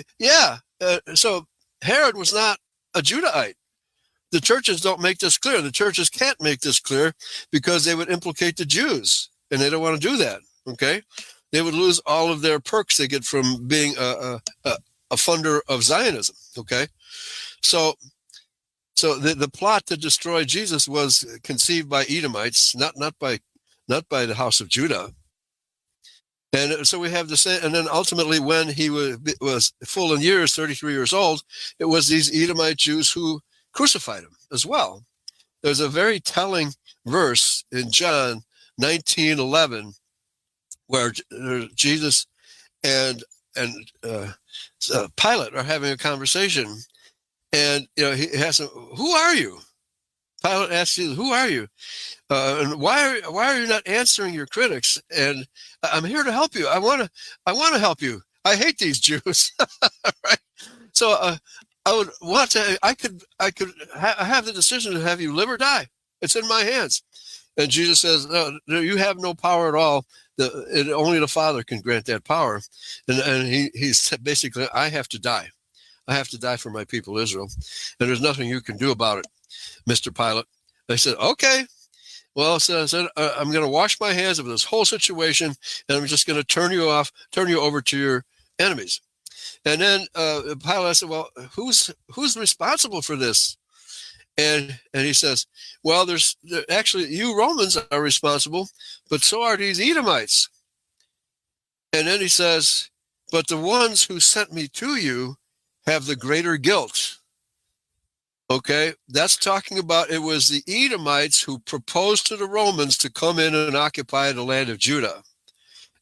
so Herod was not a Judahite. The churches don't make this clear. The churches can't make this clear because they would implicate the Jews, and they don't want to do that. Okay, they would lose all of their perks they get from being a funder of Zionism. Okay, so the plot to destroy Jesus was conceived by Edomites, not by the house of Judah. And so we have the same. And then ultimately, when he was full in years, 33 years old, it was these Edomite Jews who crucified him as well. There's a very telling verse in John 19:11 where Jesus and Pilate are having a conversation, and he asks him, "Who are you?" Pilate asks Jesus, "Who are you? And why are you not answering your critics?" And I'm here to help you. I want to help you. I hate these Jews, right? So I would want to. I have the decision to have you live or die. It's in my hands. And Jesus says, "No, you have no power at all. Only the Father can grant that power." And he said basically, "I have to die. I have to die for my people Israel, and there's nothing you can do about it, Mr. Pilate." They said, "Okay." Well, so I said, "I'm going to wash my hands of this whole situation, and I'm just going to turn you over to your enemies." And then Pilate said, "Well, who's responsible for this?" And he says, "Well, actually, you Romans are responsible, but so are these Edomites." And then he says, "But the ones who sent me to you have the greater guilt." Okay, that's talking about it was the Edomites who proposed to the Romans to come in and occupy the land of Judah.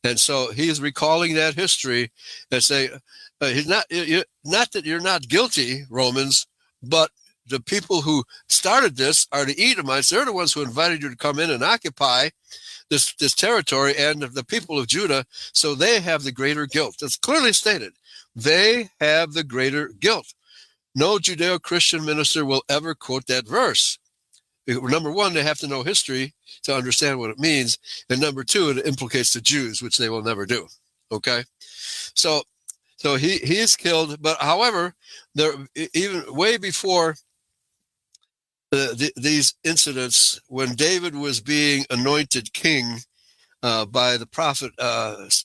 And so he is recalling that history and saying, he's not that you're not guilty, Romans, but the people who started this are the Edomites. They're the ones who invited you to come in and occupy this territory, and the people of Judah, so they have the greater guilt. That's clearly stated. They have the greater guilt. No Judeo-Christian minister will ever quote that verse. Number one, they have to know history to understand what it means. And number two, it implicates the Jews, which they will never do. Okay? So he is killed. But however, there even way before these incidents, when David was being anointed king by the prophet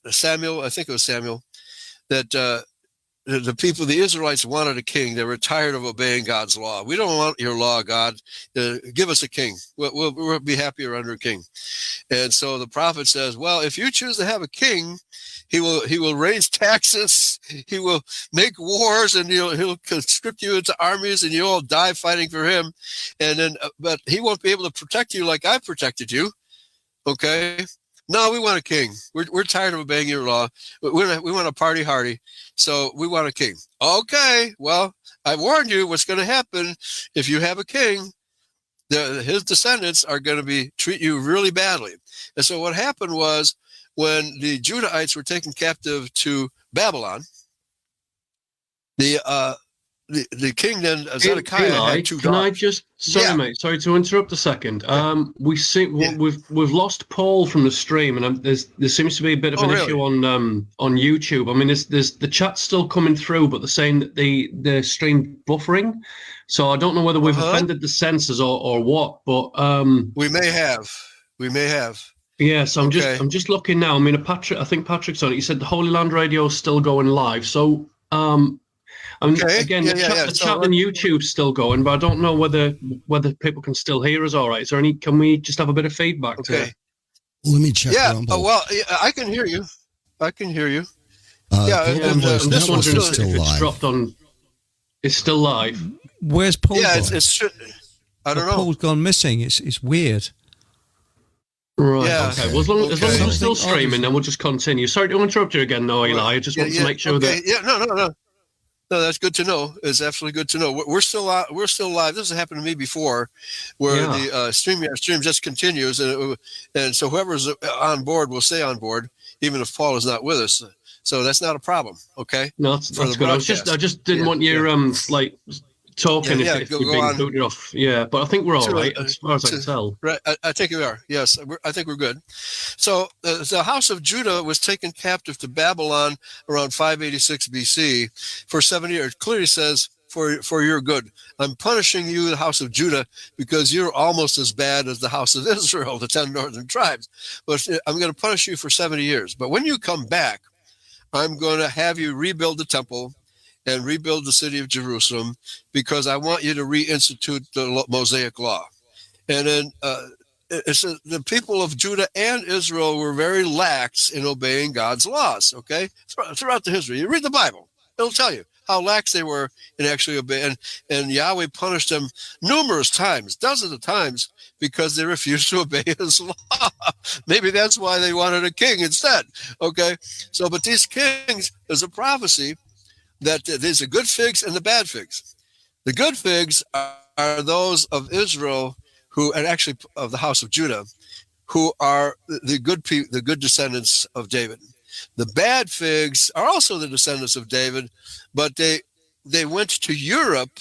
Samuel, I think it was Samuel, that the people, the Israelites, wanted a king. They were tired of obeying God's law. "We don't want your law, God. Give us a king. We'll be happier under a king." And so the prophet says, "Well, if you choose to have a king, he will raise taxes. He will make wars, and he'll conscript you into armies, and you'll all die fighting for him. And then, but he won't be able to protect you like I protected you." Okay. "No, we want a king. We're tired of obeying your law. We want a party hardy, so we want a king." "Okay, well, I warned you what's going to happen if you have a king. His descendants are going to treat you really badly." And so what happened was, when the Judahites were taken captive to Babylon, the the king then Zedekiah Eli, had two can I daughters. just mate, sorry to interrupt a second. We've lost Paul from the stream, and there seems to be a bit of an issue on YouTube. I mean, there's the chat's still coming through, but they're saying that the stream buffering. So I don't know whether we've offended the censors or what, but we may have. Yeah, so I'm just looking now. I mean, I think Patrick's on it. He said the Holy Land Radio is still going live. So again, the chat on YouTube's still going, but I don't know whether people can still hear us all right. Can we just have a bit of feedback? Okay. Let me check. Yeah. Rumble. I can hear you. I'm just wondering if it's dropped on. It's still live. Where's Paul? Yeah, gone? I don't know. Paul's gone missing. It's weird. Right. Yeah. Okay. Well, as long as we're still streaming, then we'll just continue. Sorry to interrupt you again, no, Eli. I just want to make sure that. Yeah. No, that's good to know. It's absolutely good to know. We're still live. This has happened to me before, where the stream just continues, and so whoever's on board will stay on board, even if Paul is not with us. So that's not a problem. Okay. No, that's good. I just didn't want you talking if you're being booted off. Yeah, but I think we're all right as far as I can tell. Right, I think we are. Yes, I think we're good. So the house of Judah was taken captive to Babylon around 586 BC for 70 years. It clearly says, for your good. I'm punishing you, the house of Judah, because you're almost as bad as the house of Israel, the 10 northern tribes. But I'm going to punish you for 70 years. But when you come back, I'm going to have you rebuild the temple and rebuild the city of Jerusalem, because I want you to reinstitute the Mosaic law. And then the people of Judah and Israel were very lax in obeying God's laws, okay? Throughout the history. You read the Bible, it'll tell you how lax they were in actually obeying. And Yahweh punished them numerous times, dozens of times, because they refused to obey his law. Maybe that's why they wanted a king instead, okay? So, but these kings, there's a prophecy that there's the good figs and the bad figs. The good figs are those of Israel and actually of the house of Judah, who are the good descendants of David. The bad figs are also the descendants of David, but they went to Europe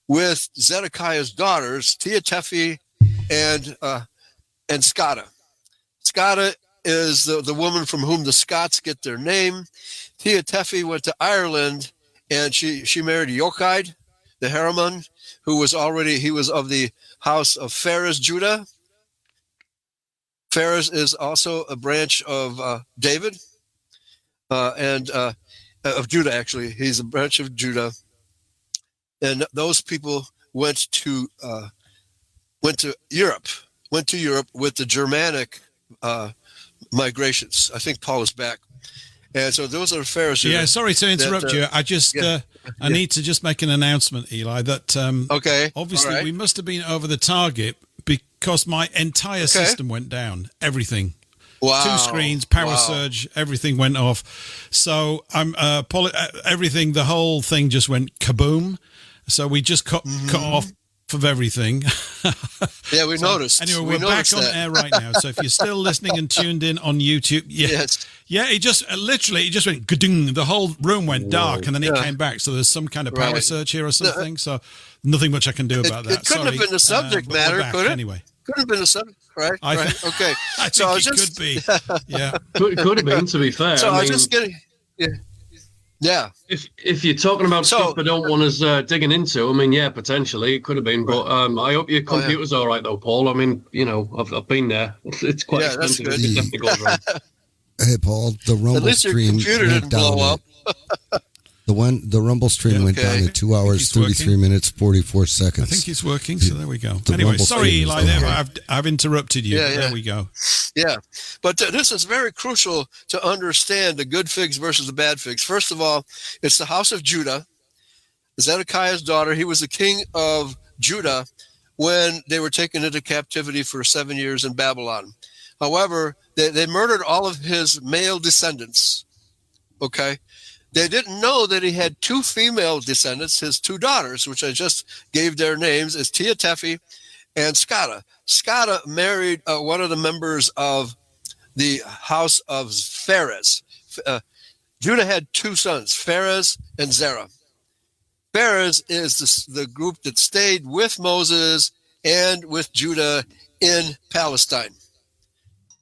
with Zedekiah's daughters, Tehaphnehes and Scada. Scada is the woman from whom the Scots get their name. Tehaphnehes went to Ireland, and she married Yochai, the Heremon, who was of the house of Pharez, Judah. Pharez is also a branch of David, and of Judah, actually. He's a branch of Judah. And those people went to Europe with the Germanic migrations. I think Paul is back. And so those are Pharisees. Yeah, sorry to interrupt you. I just I need to just make an announcement, Eli, that obviously we must have been over the target because my entire system went down. Everything. Wow. 2 screens, power surge, everything went off. So I'm everything, the whole thing just went kaboom. So we just cut off of everything. Yeah, we noticed. Anyway, we're back on air right now. So if you're still listening and tuned in on YouTube, it just went gadung. The whole room went dark, and then it came back. So there's some kind of power surge here or something. So nothing much I can do about that. It couldn't have been the subject matter, could it? Anyway, couldn't have been the subject, right? Okay. I think it could be. Yeah, could have been. To be fair, so I was just getting. Yeah. If you're talking about stuff I don't want us digging into, I mean, yeah, potentially it could have been, but I hope your computer's all right though, Paul. I mean, I've been there. It's quite expensive. It definitely goes wrong. Hey, Paul, the Rumble stream went down. The Rumble stream went down to 2 hours, 33 minutes, 44 seconds. I think it's working, so there we go. Anyway, sorry, Eli, I've interrupted you. Yeah. There we go. Yeah, but this is very crucial to understand the good figs versus the bad figs. First of all, it's the house of Judah, Zedekiah's daughter. He was the king of Judah when they were taken into captivity for 7 years in Babylon. However, they murdered all of his male descendants, okay? They didn't know that he had 2 female descendants, his 2 daughters, which I just gave their names, as Tehaphnehes and Scada. Scada married one of the members of the house of Pharez. Judah had 2 sons, Pharez and Zerah. Phares is the group that stayed with Moses and with Judah in Palestine,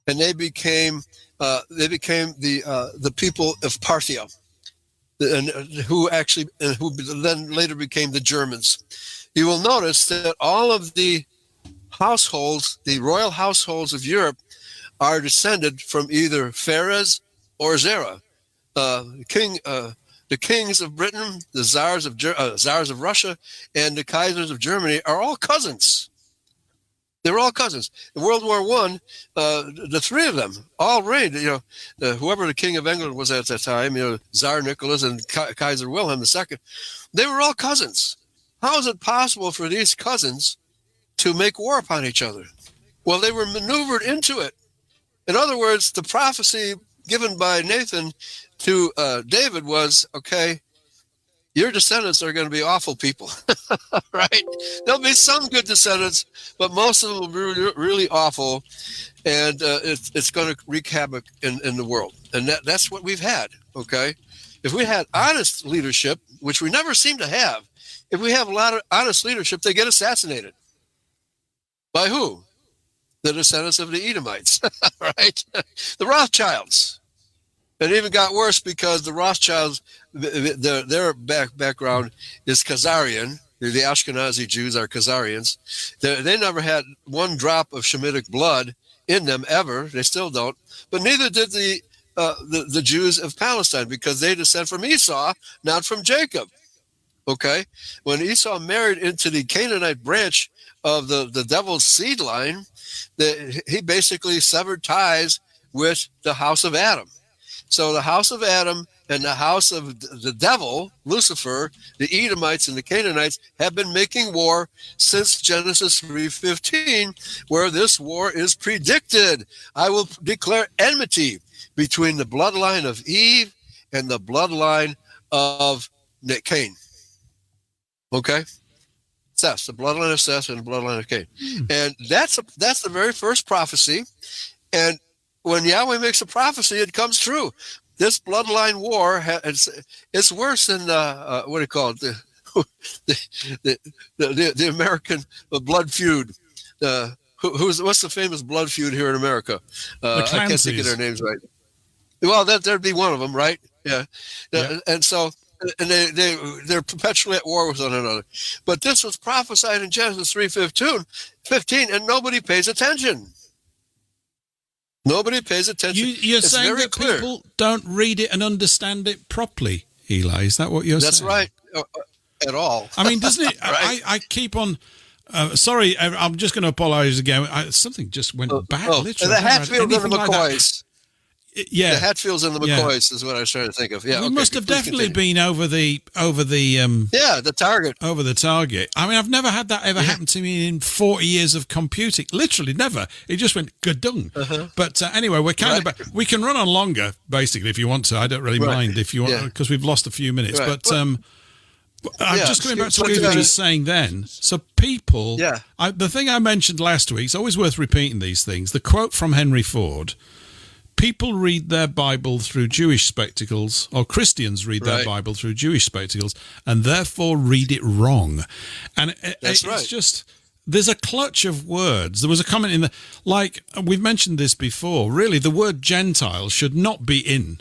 and they became the people of Parthia, who then later became the Germans. You will notice that all of the households, the royal households of Europe, are descended from either Phares or Zerah. The kings of Britain, the czars of Russia, and the Kaisers of Germany are all cousins. They're all cousins. In World War I, the three of them all reigned. Whoever the king of England was at that time, Tsar Nicholas and Kaiser Wilhelm II, they were all cousins. How is it possible for these cousins to make war upon each other? Well, they were maneuvered into it. In other words, the prophecy given by Nathan to David was, okay, your descendants are going to be awful people, right? There'll be some good descendants, but most of them will be really awful, and it's going to wreak havoc in the world. And that's what we've had, okay? If we had honest leadership, which we never seem to have, if we have a lot of honest leadership, they get assassinated. By who? The descendants of the Edomites, right? The Rothschilds. It even got worse because the Rothschilds, their background is Khazarian. The Ashkenazi Jews are Khazarians. They never had one drop of Shemitic blood in them ever. They still don't. But neither did the Jews of Palestine, because they descend from Esau, not from Jacob. Okay? When Esau married into the Canaanite branch of the devil's seed line, he basically severed ties with the house of Adam. So the house of Adam and the house of the devil, Lucifer, the Edomites and the Canaanites, have been making war since Genesis 3:15, where this war is predicted. I will declare enmity between the bloodline of Eve and the bloodline of Cain. Okay? Seth, the bloodline of Seth and the bloodline of Cain. And that's the very first prophecy. And when Yahweh makes a prophecy, it comes true. This bloodline war, it's worse than what do you call it? The American blood feud. What's the famous blood feud here in America? I can't think of their names right. Well, there'd be one of them, right? Yeah. And so, and they're perpetually at war with one another. But this was prophesied in Genesis 3:15, and nobody pays attention. Nobody pays attention. You're saying that clear. People don't read it and understand it properly, Eli. Is that what you're saying? That's right. At all. I mean, doesn't it? Right? I keep on. Sorry, I'm just going to apologize again. Something just went back. Literally, the Hatfields and the McCoys. Yeah, the Hatfields and the McCoys is what I was trying to think of. Yeah, we must have definitely been over the the target. Over the target. I mean, I've never had that ever happen to me in 40 years of computing. Literally, never. It just went gadung. But anyway, we're kind of back. We can run on longer, basically, if you want to. I don't really mind if you want, because we've lost a few minutes. But I'm just going back to what you were just saying then. So people, the thing I mentioned last week, it's always worth repeating these things. The quote from Henry Ford. People read their Bible through Jewish spectacles, or Christians read their Bible through Jewish spectacles, and therefore read it wrong. And it's just, there's a clutch of words. There was a comment in like, we've mentioned this before, really, the word Gentile should not be in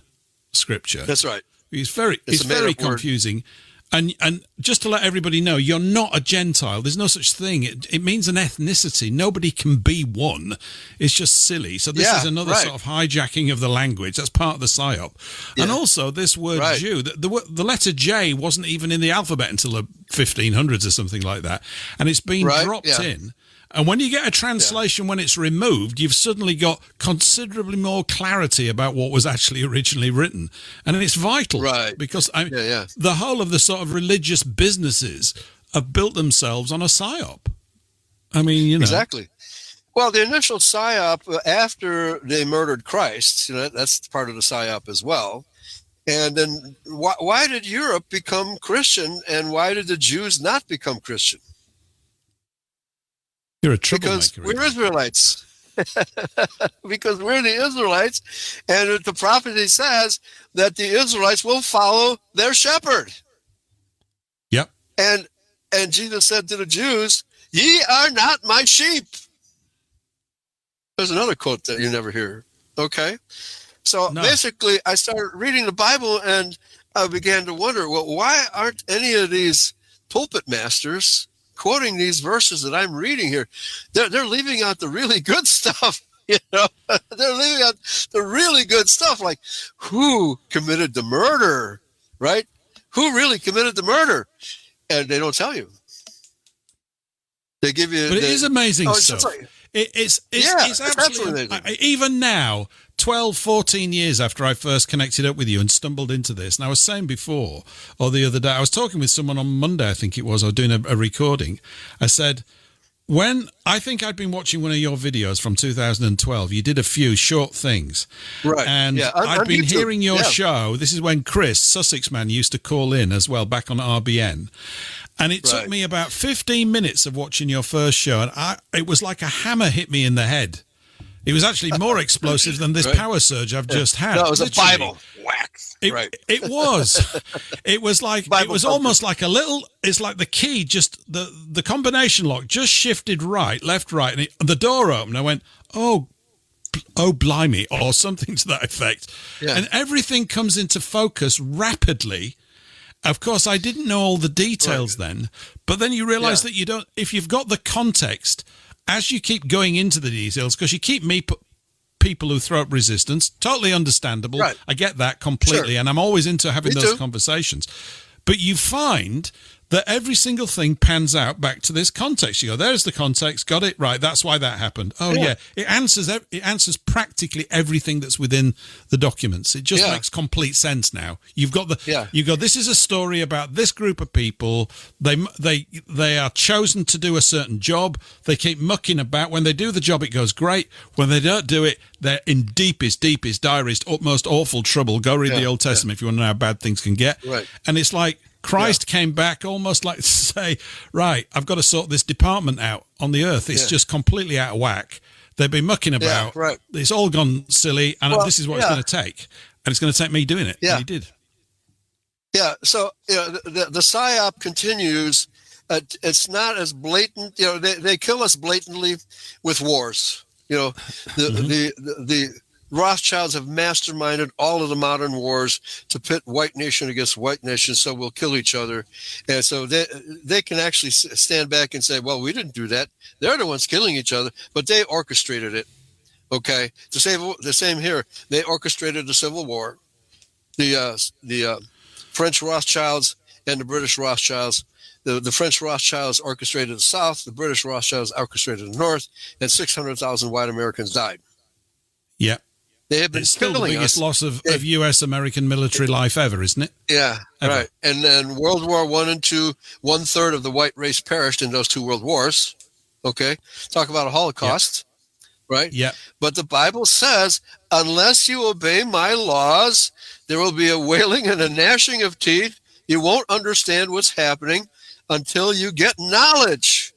Scripture. That's right. It's very confusing. And just to let everybody know, you're not a Gentile. There's no such thing. It means an ethnicity. Nobody can be one. It's just silly. So this is another sort of hijacking of the language. That's part of the psyop. Yeah. And also this word Jew, the letter J wasn't even in the alphabet until the 1500s or something like that. And it's been dropped in. And when you get a translation when it's removed, you've suddenly got considerably more clarity about what was actually originally written. And it's vital. Right. Because the whole of the sort of religious businesses have built themselves on a psyop. I mean, you know. Exactly. Well, the initial psyop after they murdered Christ, that's part of the psyop as well. And then why did Europe become Christian, and why did the Jews not become Christian? You're a troublemaker. Because we're Israelites. Because we're the Israelites, and the prophecy says that the Israelites will follow their shepherd. Yep. And Jesus said to the Jews, "Ye are not my sheep." There's another quote that you never hear. Okay. So basically, I started reading the Bible and I began to wonder, well, why aren't any of these pulpit masters quoting these verses that I'm reading here? They're leaving out the really good stuff. You know, they're leaving out the really good stuff, like who committed the murder, right? Who really committed the murder? And they don't tell you. They give you. But it is amazing stuff. It's absolutely, even now, 12, 14 years after I first connected up with you and stumbled into this. And I was saying before, or the other day, I was talking with someone on Monday, I think it was, I was doing a recording. I said, when I think I'd been watching one of your videos from 2012, you did a few short things. Right. And I'd been hearing your show. This is when Chris, Sussex man, used to call in as well, back on RBN. And it took me about 15 minutes of watching your first show, and it was like a hammer hit me in the head. It was actually more explosive than this power surge I've just had. No, it was literally a Bible. Whacks. It was. It was like Bible, it was almost like a little. It's like the key, just the combination lock just shifted left, right, and the door opened. I went, oh, blimey, or something to that effect. Yeah. And everything comes into focus rapidly. Of course, I didn't know all the details then, but then you realize that you don't, if you've got the context, as you keep going into the details, because you keep people who throw up resistance, totally understandable. Right. I get that completely, and I'm always into having those conversations. But you find that every single thing pans out back to this context. You go, there's the context, got it right. That's why that happened. Oh yeah, it answers practically everything that's within the documents. It just makes complete sense now. You've got this is a story about this group of people. They are chosen to do a certain job. They keep mucking about. When they do the job, it goes great. When they don't do it, they're in deepest, direst, most awful trouble. Go read the Old Testament if you want to know how bad things can get. Right. And it's like Christ came back almost like to say, right, I've got to sort this department out on the earth. It's just completely out of whack. They've been mucking about. Right. It's all gone silly, and this is what it's going to take. And it's going to take me doing it. Yeah. And he did. Yeah, so the PSYOP continues. It's not as blatant. You know, they kill us blatantly with wars. You know, the Rothschilds have masterminded all of the modern wars to pit white nation against white nation, so we'll kill each other. And so they can actually stand back and say, well, we didn't do that. They're the ones killing each other, but they orchestrated it. Okay? The same here. They orchestrated the Civil War. The French Rothschilds and the British Rothschilds. The French Rothschilds orchestrated the South. The British Rothschilds orchestrated the North, and 600,000 white Americans died. Yeah. They have been it's still the biggest loss of U.S. American military life ever, isn't it? Yeah, right. And then World War I and II, 1/3 of the white race perished in those two world wars. Okay, talk about a Holocaust, right? Yeah. But the Bible says, unless you obey my laws, there will be a wailing and a gnashing of teeth. You won't understand what's happening until you get knowledge.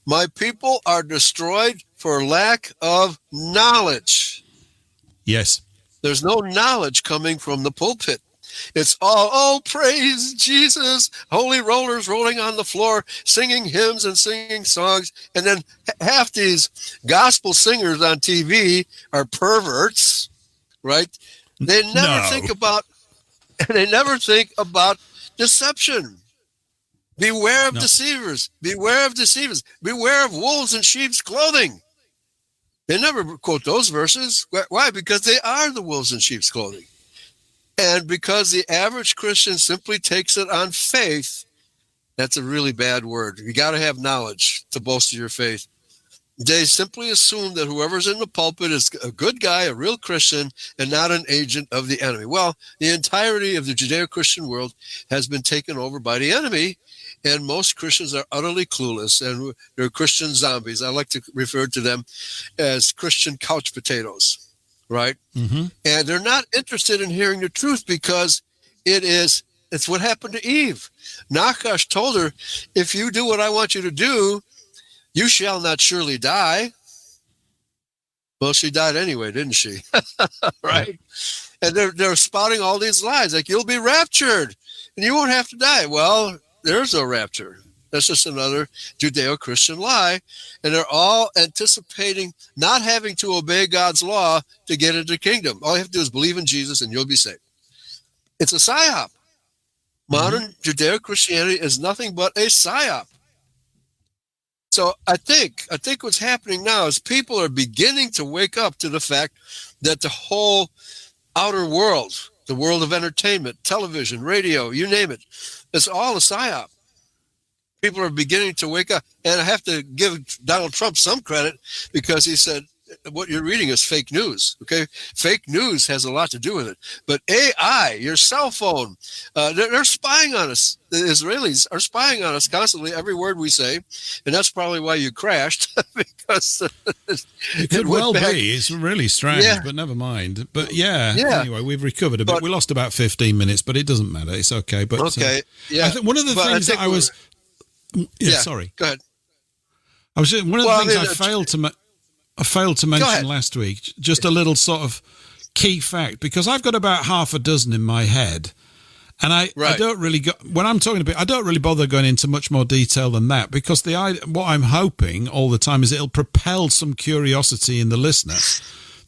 My people are destroyed for lack of knowledge. Yes. There's no knowledge coming from the pulpit. It's all, oh, praise Jesus, holy rollers rolling on the floor, singing hymns and singing songs. And then half these gospel singers on TV are perverts, right? They never think about deception. Beware of deceivers. Beware of deceivers. Beware of wolves in sheep's clothing. They never quote those verses. Why? Because they are the wolves in sheep's clothing. And because the average Christian simply takes it on faith, that's a really bad word. You got to have knowledge to bolster your faith. They simply assume that whoever's in the pulpit is a good guy, a real Christian, and not an agent of the enemy. Well, the entirety of the Judeo-Christian world has been taken over by the enemy, and most Christians are utterly clueless, and they're Christian zombies. I like to refer to them as Christian couch potatoes, right? Mm-hmm. And they're not interested in hearing the truth because it's what happened to Eve. Nachash told her, if you do what I want you to do, you shall not surely die. Well, she died anyway, didn't she? Right? And they're spouting all these lies, like you'll be raptured and you won't have to die. Well, There's no rapture. That's just another Judeo-Christian lie. And they're all anticipating not having to obey God's law to get into the kingdom. All you have to do is believe in Jesus and you'll be saved. It's a psyop. Modern Judeo-Christianity is nothing but a psyop. So I think what's happening now is people are beginning to wake up to the fact that the whole outer world, the world of entertainment, television, radio, you name it, it's all a psyop. People are beginning to wake up. And I have to give Donald Trump some credit because he said, what you're reading is fake news. Okay. Fake news has a lot to do with it. But AI, your cell phone, they're spying on us. The Israelis are spying on us constantly, every word we say. And that's probably why you crashed because it could well be. It's really strange, but never mind. But anyway, we've recovered a bit. We lost about 15 minutes, but it doesn't matter. It's okay. But okay. I think one of the things that I was, sorry. Go ahead. I was one of the things I failed to mention last week, just a little sort of key fact, because I've got about half a dozen in my head. And I don't really when I'm talking about, I don't really bother going into much more detail than that, because what I'm hoping all the time is it'll propel some curiosity in the listener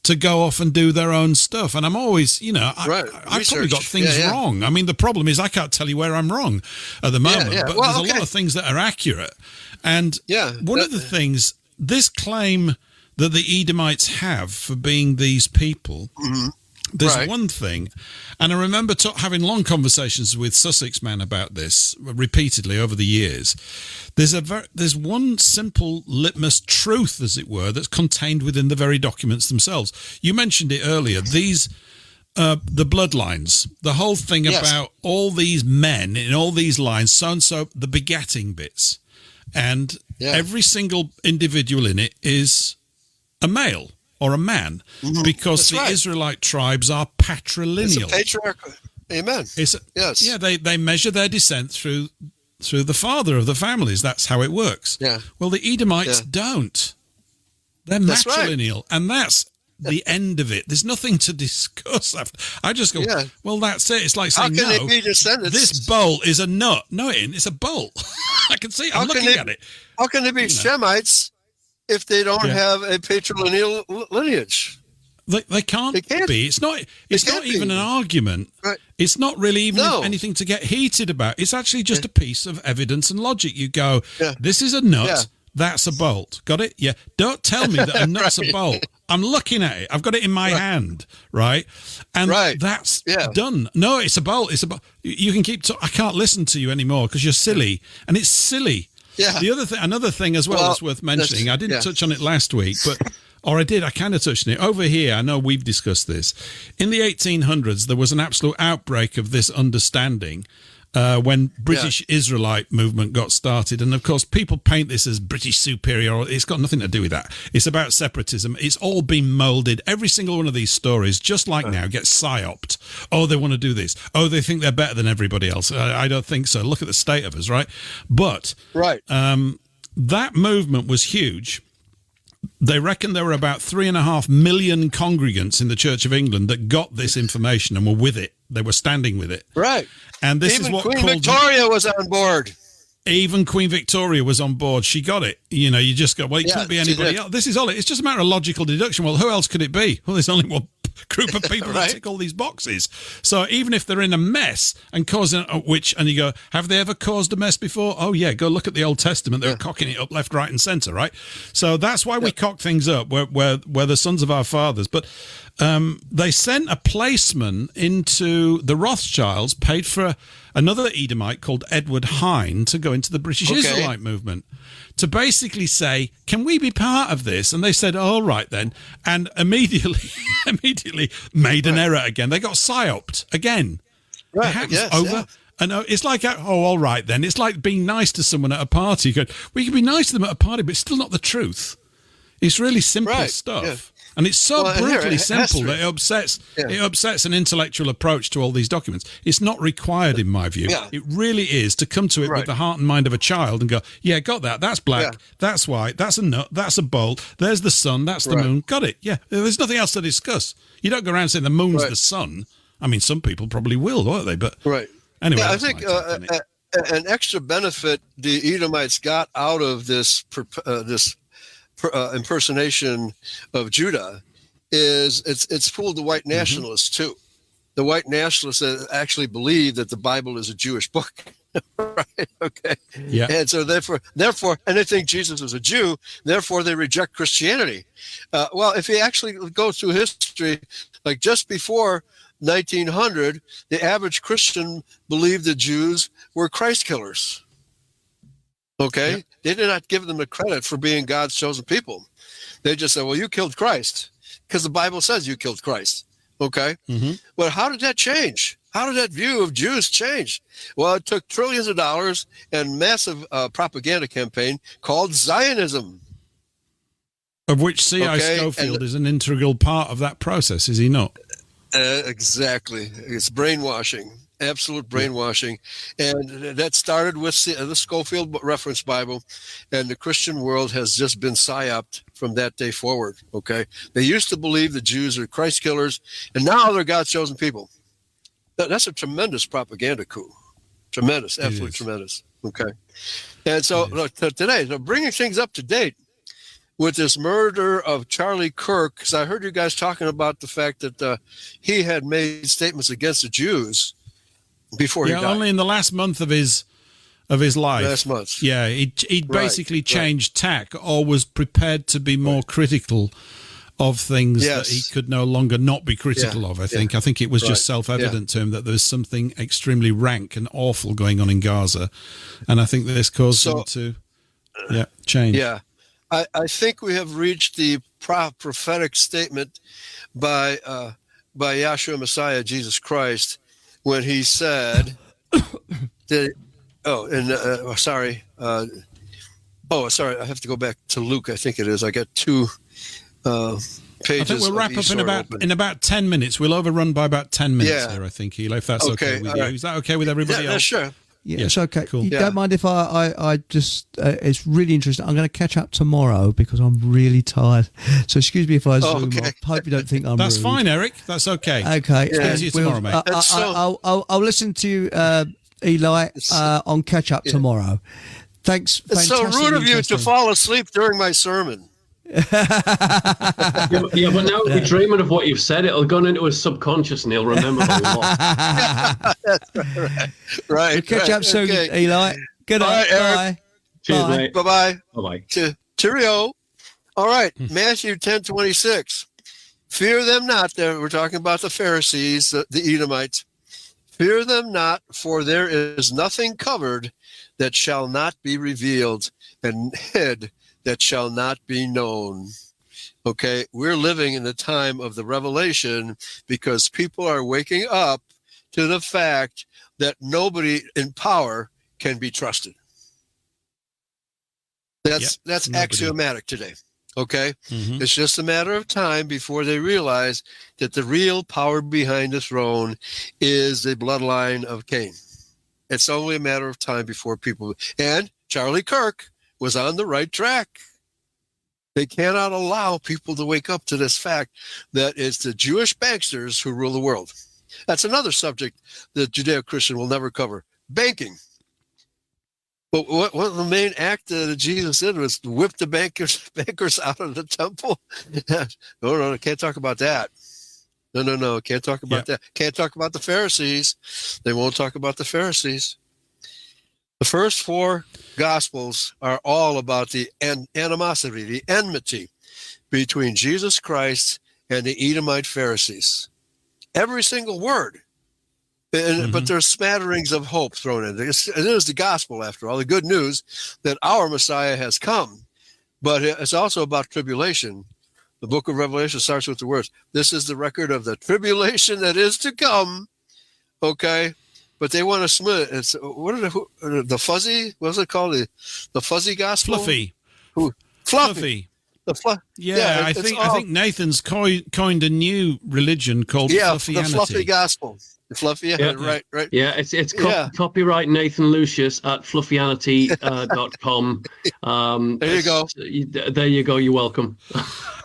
to go off and do their own stuff. And I'm always, I've probably got things wrong. I mean, the problem is I can't tell you where I'm wrong at the moment, but there's a lot of things that are accurate. And one of the things, this claim that the Edomites have for being these people, there's one thing, and I remember having long conversations with Sussex Man about this repeatedly over the years. There's one simple litmus truth, as it were, that's contained within the very documents themselves. You mentioned it earlier. These the bloodlines, the whole thing about all these men in all these lines, so the begatting bits, and every single individual in it is a male or a man, because the Israelite tribes are patrilineal. It's a patriarchal. Amen. They measure their descent through the father of the families. That's how it works. Yeah. Well, the Edomites don't. They're matrilineal, and that's the end of it. There's nothing to discuss after. I just go, well, that's it. It's like saying, how can they be descendants? This bolt is a nut. No, it's a bolt. I can see it. I'm looking at it. How can they be Shemites if they don't have a patrilineal lineage? They can't be. It's not even an argument. Right. It's not really even anything to get heated about. It's actually just a piece of evidence and logic. You go, this is a nut, that's a bolt. Got it? Yeah. Don't tell me that a nut's a bolt. I'm looking at it. I've got it in my hand, right? And that's done. No, it's a bolt. It's a bolt. You can keep I can't listen to you anymore because you're silly. And it's silly. Yeah. Another thing as well that's worth mentioning. I didn't touch on it last week, or I did. I kind of touched on it over here. I know we've discussed this. In the 1800s, there was an absolute outbreak of this understanding when British Israelite movement got started. And of course, people paint this as British superiority. It's got nothing to do with that. It's about separatism. It's all been molded. Every single one of these stories, just like now, gets psyoped. Oh, they want to do this. Oh, they think they're better than everybody else. I don't think so. Look at the state of us, right? But that movement was huge. They reckon there were about 3.5 million congregants in the Church of England that got this information and were with it. They were standing with it. Right. And this is what Queen Victoria was on board. Even Queen Victoria was on board. She got it. You just go, well, it can't be anybody else. This is all. It's just a matter of logical deduction. Well, who else could it be? Well, there's only one group of people that tick all these boxes. So even if they're in a mess and causing and you go, have they ever caused a mess before? Oh yeah, go look at the Old Testament. They're cocking it up left, right, and centre, right? So that's why we cock things up. We're the sons of our fathers. But they sent a placeman into the Rothschilds, paid for another Edomite called Edward Hine to go into the British Israelite movement, to basically say, can we be part of this? And they said, all right then. And immediately made an error again. They got psyoped again. Right. It happens over. And it's like, all right then. It's like being nice to someone at a party. We can be nice to them at a party, but it's still not the truth. It's really simple stuff. Yeah. And it's so brutally simple that it upsets an intellectual approach to all these documents. It's not required, in my view. Yeah. It really is to come to it with the heart and mind of a child and go, yeah, got that. That's black. Yeah. That's white. That's a nut. That's a bolt. There's the sun. That's the moon. Got it. Yeah. There's nothing else to discuss. You don't go around saying the moon's the sun. I mean, some people probably will, won't they? But anyway, I think an extra benefit the Edomites got out of this impersonation of Judah is it's fooled the white nationalists too. The white nationalists actually believe that the Bible is a Jewish book. Right. Okay. Yeah. And so therefore, and they think Jesus is a Jew. Therefore, they reject Christianity. Well, if you actually go through history, like just before 1900, the average Christian believed the Jews were Christ killers. Okay. Yep. They did not give them the credit for being God's chosen people. They just said, "Well, you killed Christ," because the Bible says you killed Christ. Okay. Mm-hmm. Well, how did that change? How did that view of Jews change? Well, it took trillions of dollars and massive propaganda campaign called Zionism. Of which C.I. Scofield is an integral part of that process, is he not? Exactly. It's brainwashing, absolute brainwashing. And that started with the Scofield Reference Bible, and the Christian world has just been psyoped from that day forward, okay? They used to believe the Jews are Christ killers, and now they're God's chosen people. That's a tremendous propaganda coup. Tremendous, absolutely tremendous. Okay. And so today, bringing things up to date with this murder of Charlie Kirk, because I heard you guys talking about the fact that he had made statements against the Jews before he died. Only in the last month of his life. Last month. Yeah, he basically changed tack, or was prepared to be more critical of things that he could no longer not be critical of, I think. I think it was just self-evident to him that there's something extremely rank and awful going on in Gaza. And I think that this caused him to change. Yeah. I think we have reached the prophetic statement by Yahshua Messiah, Jesus Christ, when he said that, sorry, I have to go back to Luke, I think it is. I got two pages. I think we'll wrap up in about 10 minutes. We'll overrun by about 10 minutes here, I think, Eli, if that's okay with you. Right. Is that okay with everybody else? Sure. Yeah, it's okay. Cool. You don't mind if I just, it's really interesting. I'm going to catch up tomorrow because I'm really tired. So excuse me if I zoom off. Hope you don't think I'm That's rude. fine, Eric. That's okay. Okay. See you tomorrow, mate. I'll listen to you, Eli, on catch up tomorrow. Thanks. It's so rude of you to fall asleep during my sermon. But now he'll be dreaming of what you've said. It'll go into his subconscious and he'll remember a lot. Right. We'll catch up soon, Eli. Good night. Bye. Cheers, mate. Bye-bye. Bye-bye. Cheerio. All right. Matthew 10:26. Fear them not. We're talking about the Pharisees, the Edomites. Fear them not, for there is nothing covered that shall not be revealed, and hid that shall not be known. Okay, we're living in the time of the revelation because people are waking up to the fact that nobody in power can be trusted. That's axiomatic today. Okay, It's just a matter of time before they realize that the real power behind the throne is the bloodline of Cain. It's only a matter of time before people. And Charlie Kirk was on the right track. They cannot allow people to wake up to this fact that it's the Jewish banksters who rule the world. That's another subject that Judeo-Christian will never cover. Banking. But what the main act that Jesus did was whip the bankers out of the temple. No, can't talk about that. No, can't talk about that. Can't talk about the Pharisees. They won't talk about the Pharisees. The first four Gospels are all about the animosity, the enmity between Jesus Christ and the Edomite Pharisees. Every single word. But there's smatterings of hope thrown in. It is the gospel, after all, the good news that our Messiah has come. But it's also about tribulation. The book of Revelation starts with the words, "This is the record of the tribulation that is to come." Okay? But they want to smith. It's the fuzzy? What's it called? The fuzzy gospel? Fluffy. Fluffy. I think Nathan's coined a new religion called Fluffianity. The fluffy gospel. The fluffy, right. Yeah, it's copyright Nathan Lucius at fluffianity.com. There you go. There you go. You're welcome.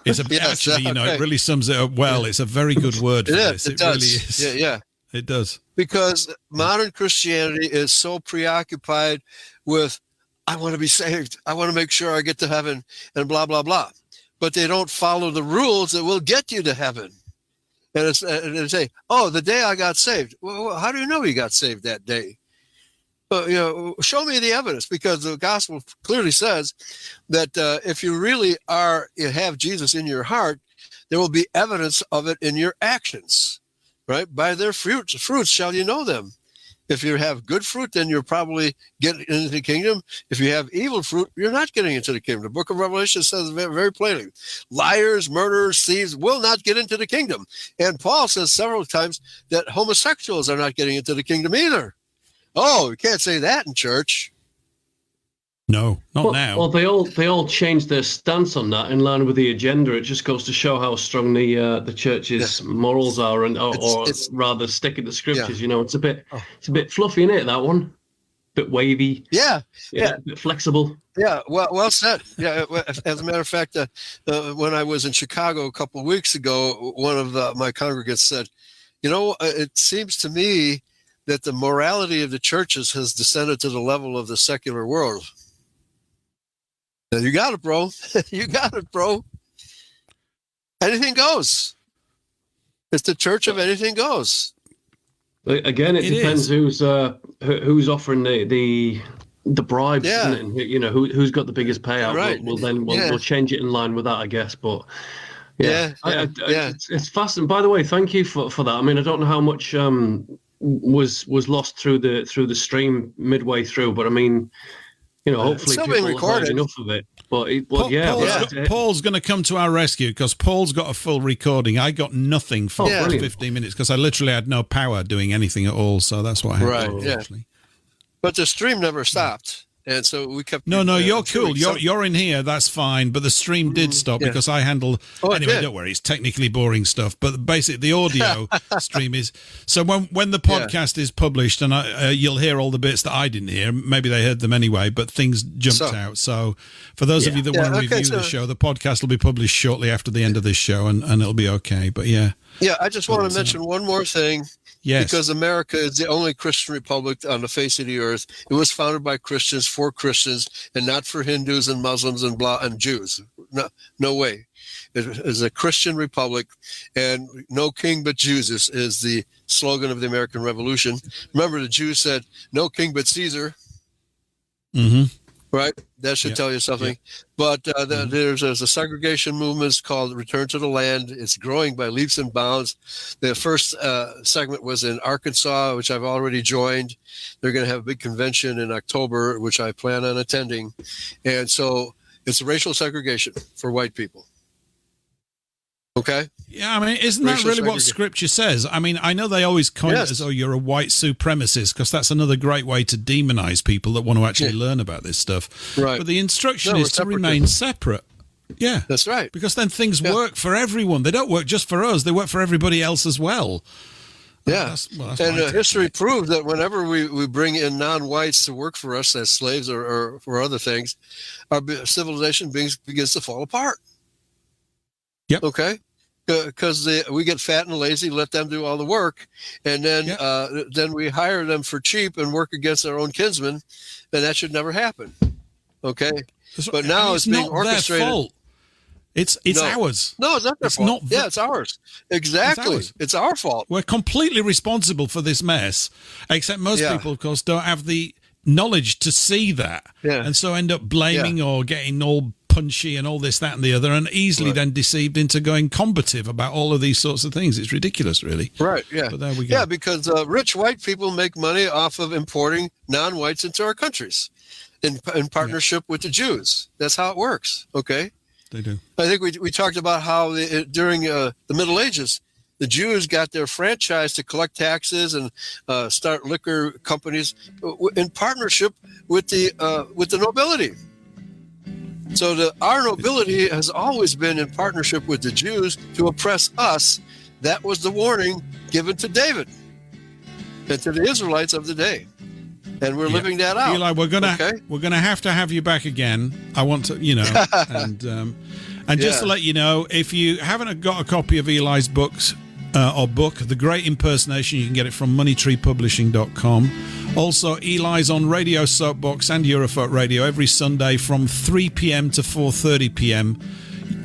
It's it really sums it up well. It's a very good word for this. It really is. Yeah. It does. Because modern Christianity is so preoccupied with, I want to be saved. I want to make sure I get to heaven and blah, blah, blah. But they don't follow the rules that will get you to heaven. And they say, oh, the day I got saved. Well, how do you know you got saved that day? Show me the evidence, because the gospel clearly says that if you really have Jesus in your heart, there will be evidence of it in your actions, right? By their fruits shall you know them. If you have good fruit, then you're probably getting into the kingdom. If you have evil fruit, you're not getting into the kingdom. The book of Revelation says very, very plainly, liars, murderers, thieves will not get into the kingdom. And Paul says several times that homosexuals are not getting into the kingdom either. Oh, you can't say that in church. No, not now. Well, they all changed their stance on that in line with the agenda. It just goes to show how strong the church's morals are, or rather sticking to scriptures. Yeah. It's a bit fluffy, isn't it? That one, a bit wavy. Yeah, a bit flexible. Yeah, well said. Yeah, as a matter of fact, when I was in Chicago a couple of weeks ago, one of my congregants said, it seems to me that the morality of the churches has descended to the level of the secular world. You got it, bro. You got it, bro. Anything goes. It's the church of anything goes. Again, it depends who's offering the bribes, isn't it? And, who's got the biggest payout. Right. We'll change it in line with that, I guess. But it's fascinating. By the way, thank you for that. I mean, I don't know how much was lost through the stream midway through, but I mean, hopefully people heard enough of it. But Paul's going to come to our rescue, because Paul's got a full recording. I got nothing for 15 minutes because I literally had no power doing anything at all. So that's what happened. Right. Yeah. Actually. But the stream never stopped. And so we kept. No, you're cool. You're in here. That's fine. But the stream did stop because I handled. Anyway, don't worry. It's technically boring stuff. But basically, the audio stream is. So when the podcast is published, and you'll hear all the bits that I didn't hear. Maybe they heard them anyway, but things jumped out. So for those of you that want to review the show, the podcast will be published shortly after the end of this show, and it'll be okay. But yeah. Yeah, I just want to mention one more thing. Yes. Because America is the only Christian republic on the face of the earth. It was founded by Christians for Christians, and not for Hindus and Muslims and Jews. No way. It is a Christian republic, and no king but Jesus is the slogan of the American Revolution. Remember, the Jews said, "No king but Caesar." Mm-hmm. Right? That should tell you something. But there's a segregation movement called Return to the Land. It's growing by leaps and bounds. The first segment was in Arkansas, which I've already joined. They're going to have a big convention in October, which I plan on attending. And so it's racial segregation for white people. Okay. Yeah, I mean, isn't that really what Scripture says? I mean, I know they always coin it as, you're a white supremacist, because that's another great way to demonize people that want to actually learn about this stuff. Right. But the instruction is to remain separate. Yeah. That's right. Because then things work for everyone. They don't work just for us. They work for everybody else as well. Yeah. That's and history proves that whenever we bring in non-whites to work for us as slaves or for other things, our civilization begins to fall apart. Yep. Okay. Because we get fat and lazy, let them do all the work, and then we hire them for cheap and work against our own kinsmen, and that should never happen. Okay, but now it's being orchestrated. Their fault. It's ours. No, it's not their fault. It's ours. Exactly. It's our fault. We're completely responsible for this mess, except most people, of course, don't have the knowledge to see that, and so end up blaming or getting all punchy and all this, that, and the other, and easily then deceived into going combative about all of these sorts of things. It's ridiculous, really. Right, yeah. But there we go. Yeah, because rich white people make money off of importing non-whites into our countries in partnership with the Jews. That's how it works, okay? They do. I think we talked about how during the Middle Ages, the Jews got their franchise to collect taxes and start liquor companies in partnership with the nobility. So our nobility has always been in partnership with the Jews to oppress us. That was the warning given to David and to the Israelites of the day, and we're living that out. Eli, we're gonna have to have you back again. I want to, and just to let you know, if you haven't got a copy of Eli's books, or book, The Great Impersonation. You can get it from moneytreepublishing.com. Also, Eli's on Radio Soapbox and Eurofolk Radio every Sunday from 3 p.m. to 4:30 p.m.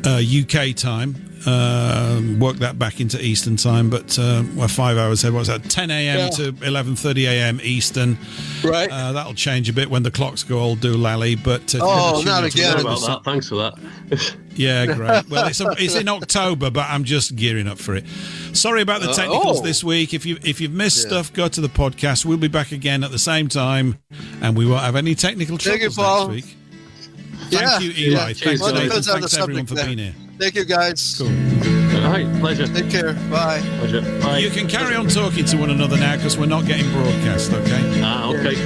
UK time. Work that back into Eastern time, but we're 5 hours ahead. What's that? 10 a.m. to 11:30 a.m. Eastern. Right. That'll change a bit when the clocks go all doolally. But not again. About that. Thanks for that. Yeah, great. Well, it's in October, but I'm just gearing up for it. Sorry about the technicals this week. If you've missed stuff, go to the podcast. We'll be back again at the same time, and we won't have any technical troubles next week. Thank you, Eli. Yeah. Thanks, Well, Nathan. depends on Thanks the everyone subject for being here. Thank you, guys. Cool. All right, pleasure. Take care. Bye. Pleasure. Bye. You can carry on talking to one another now because we're not getting broadcast, okay? Okay.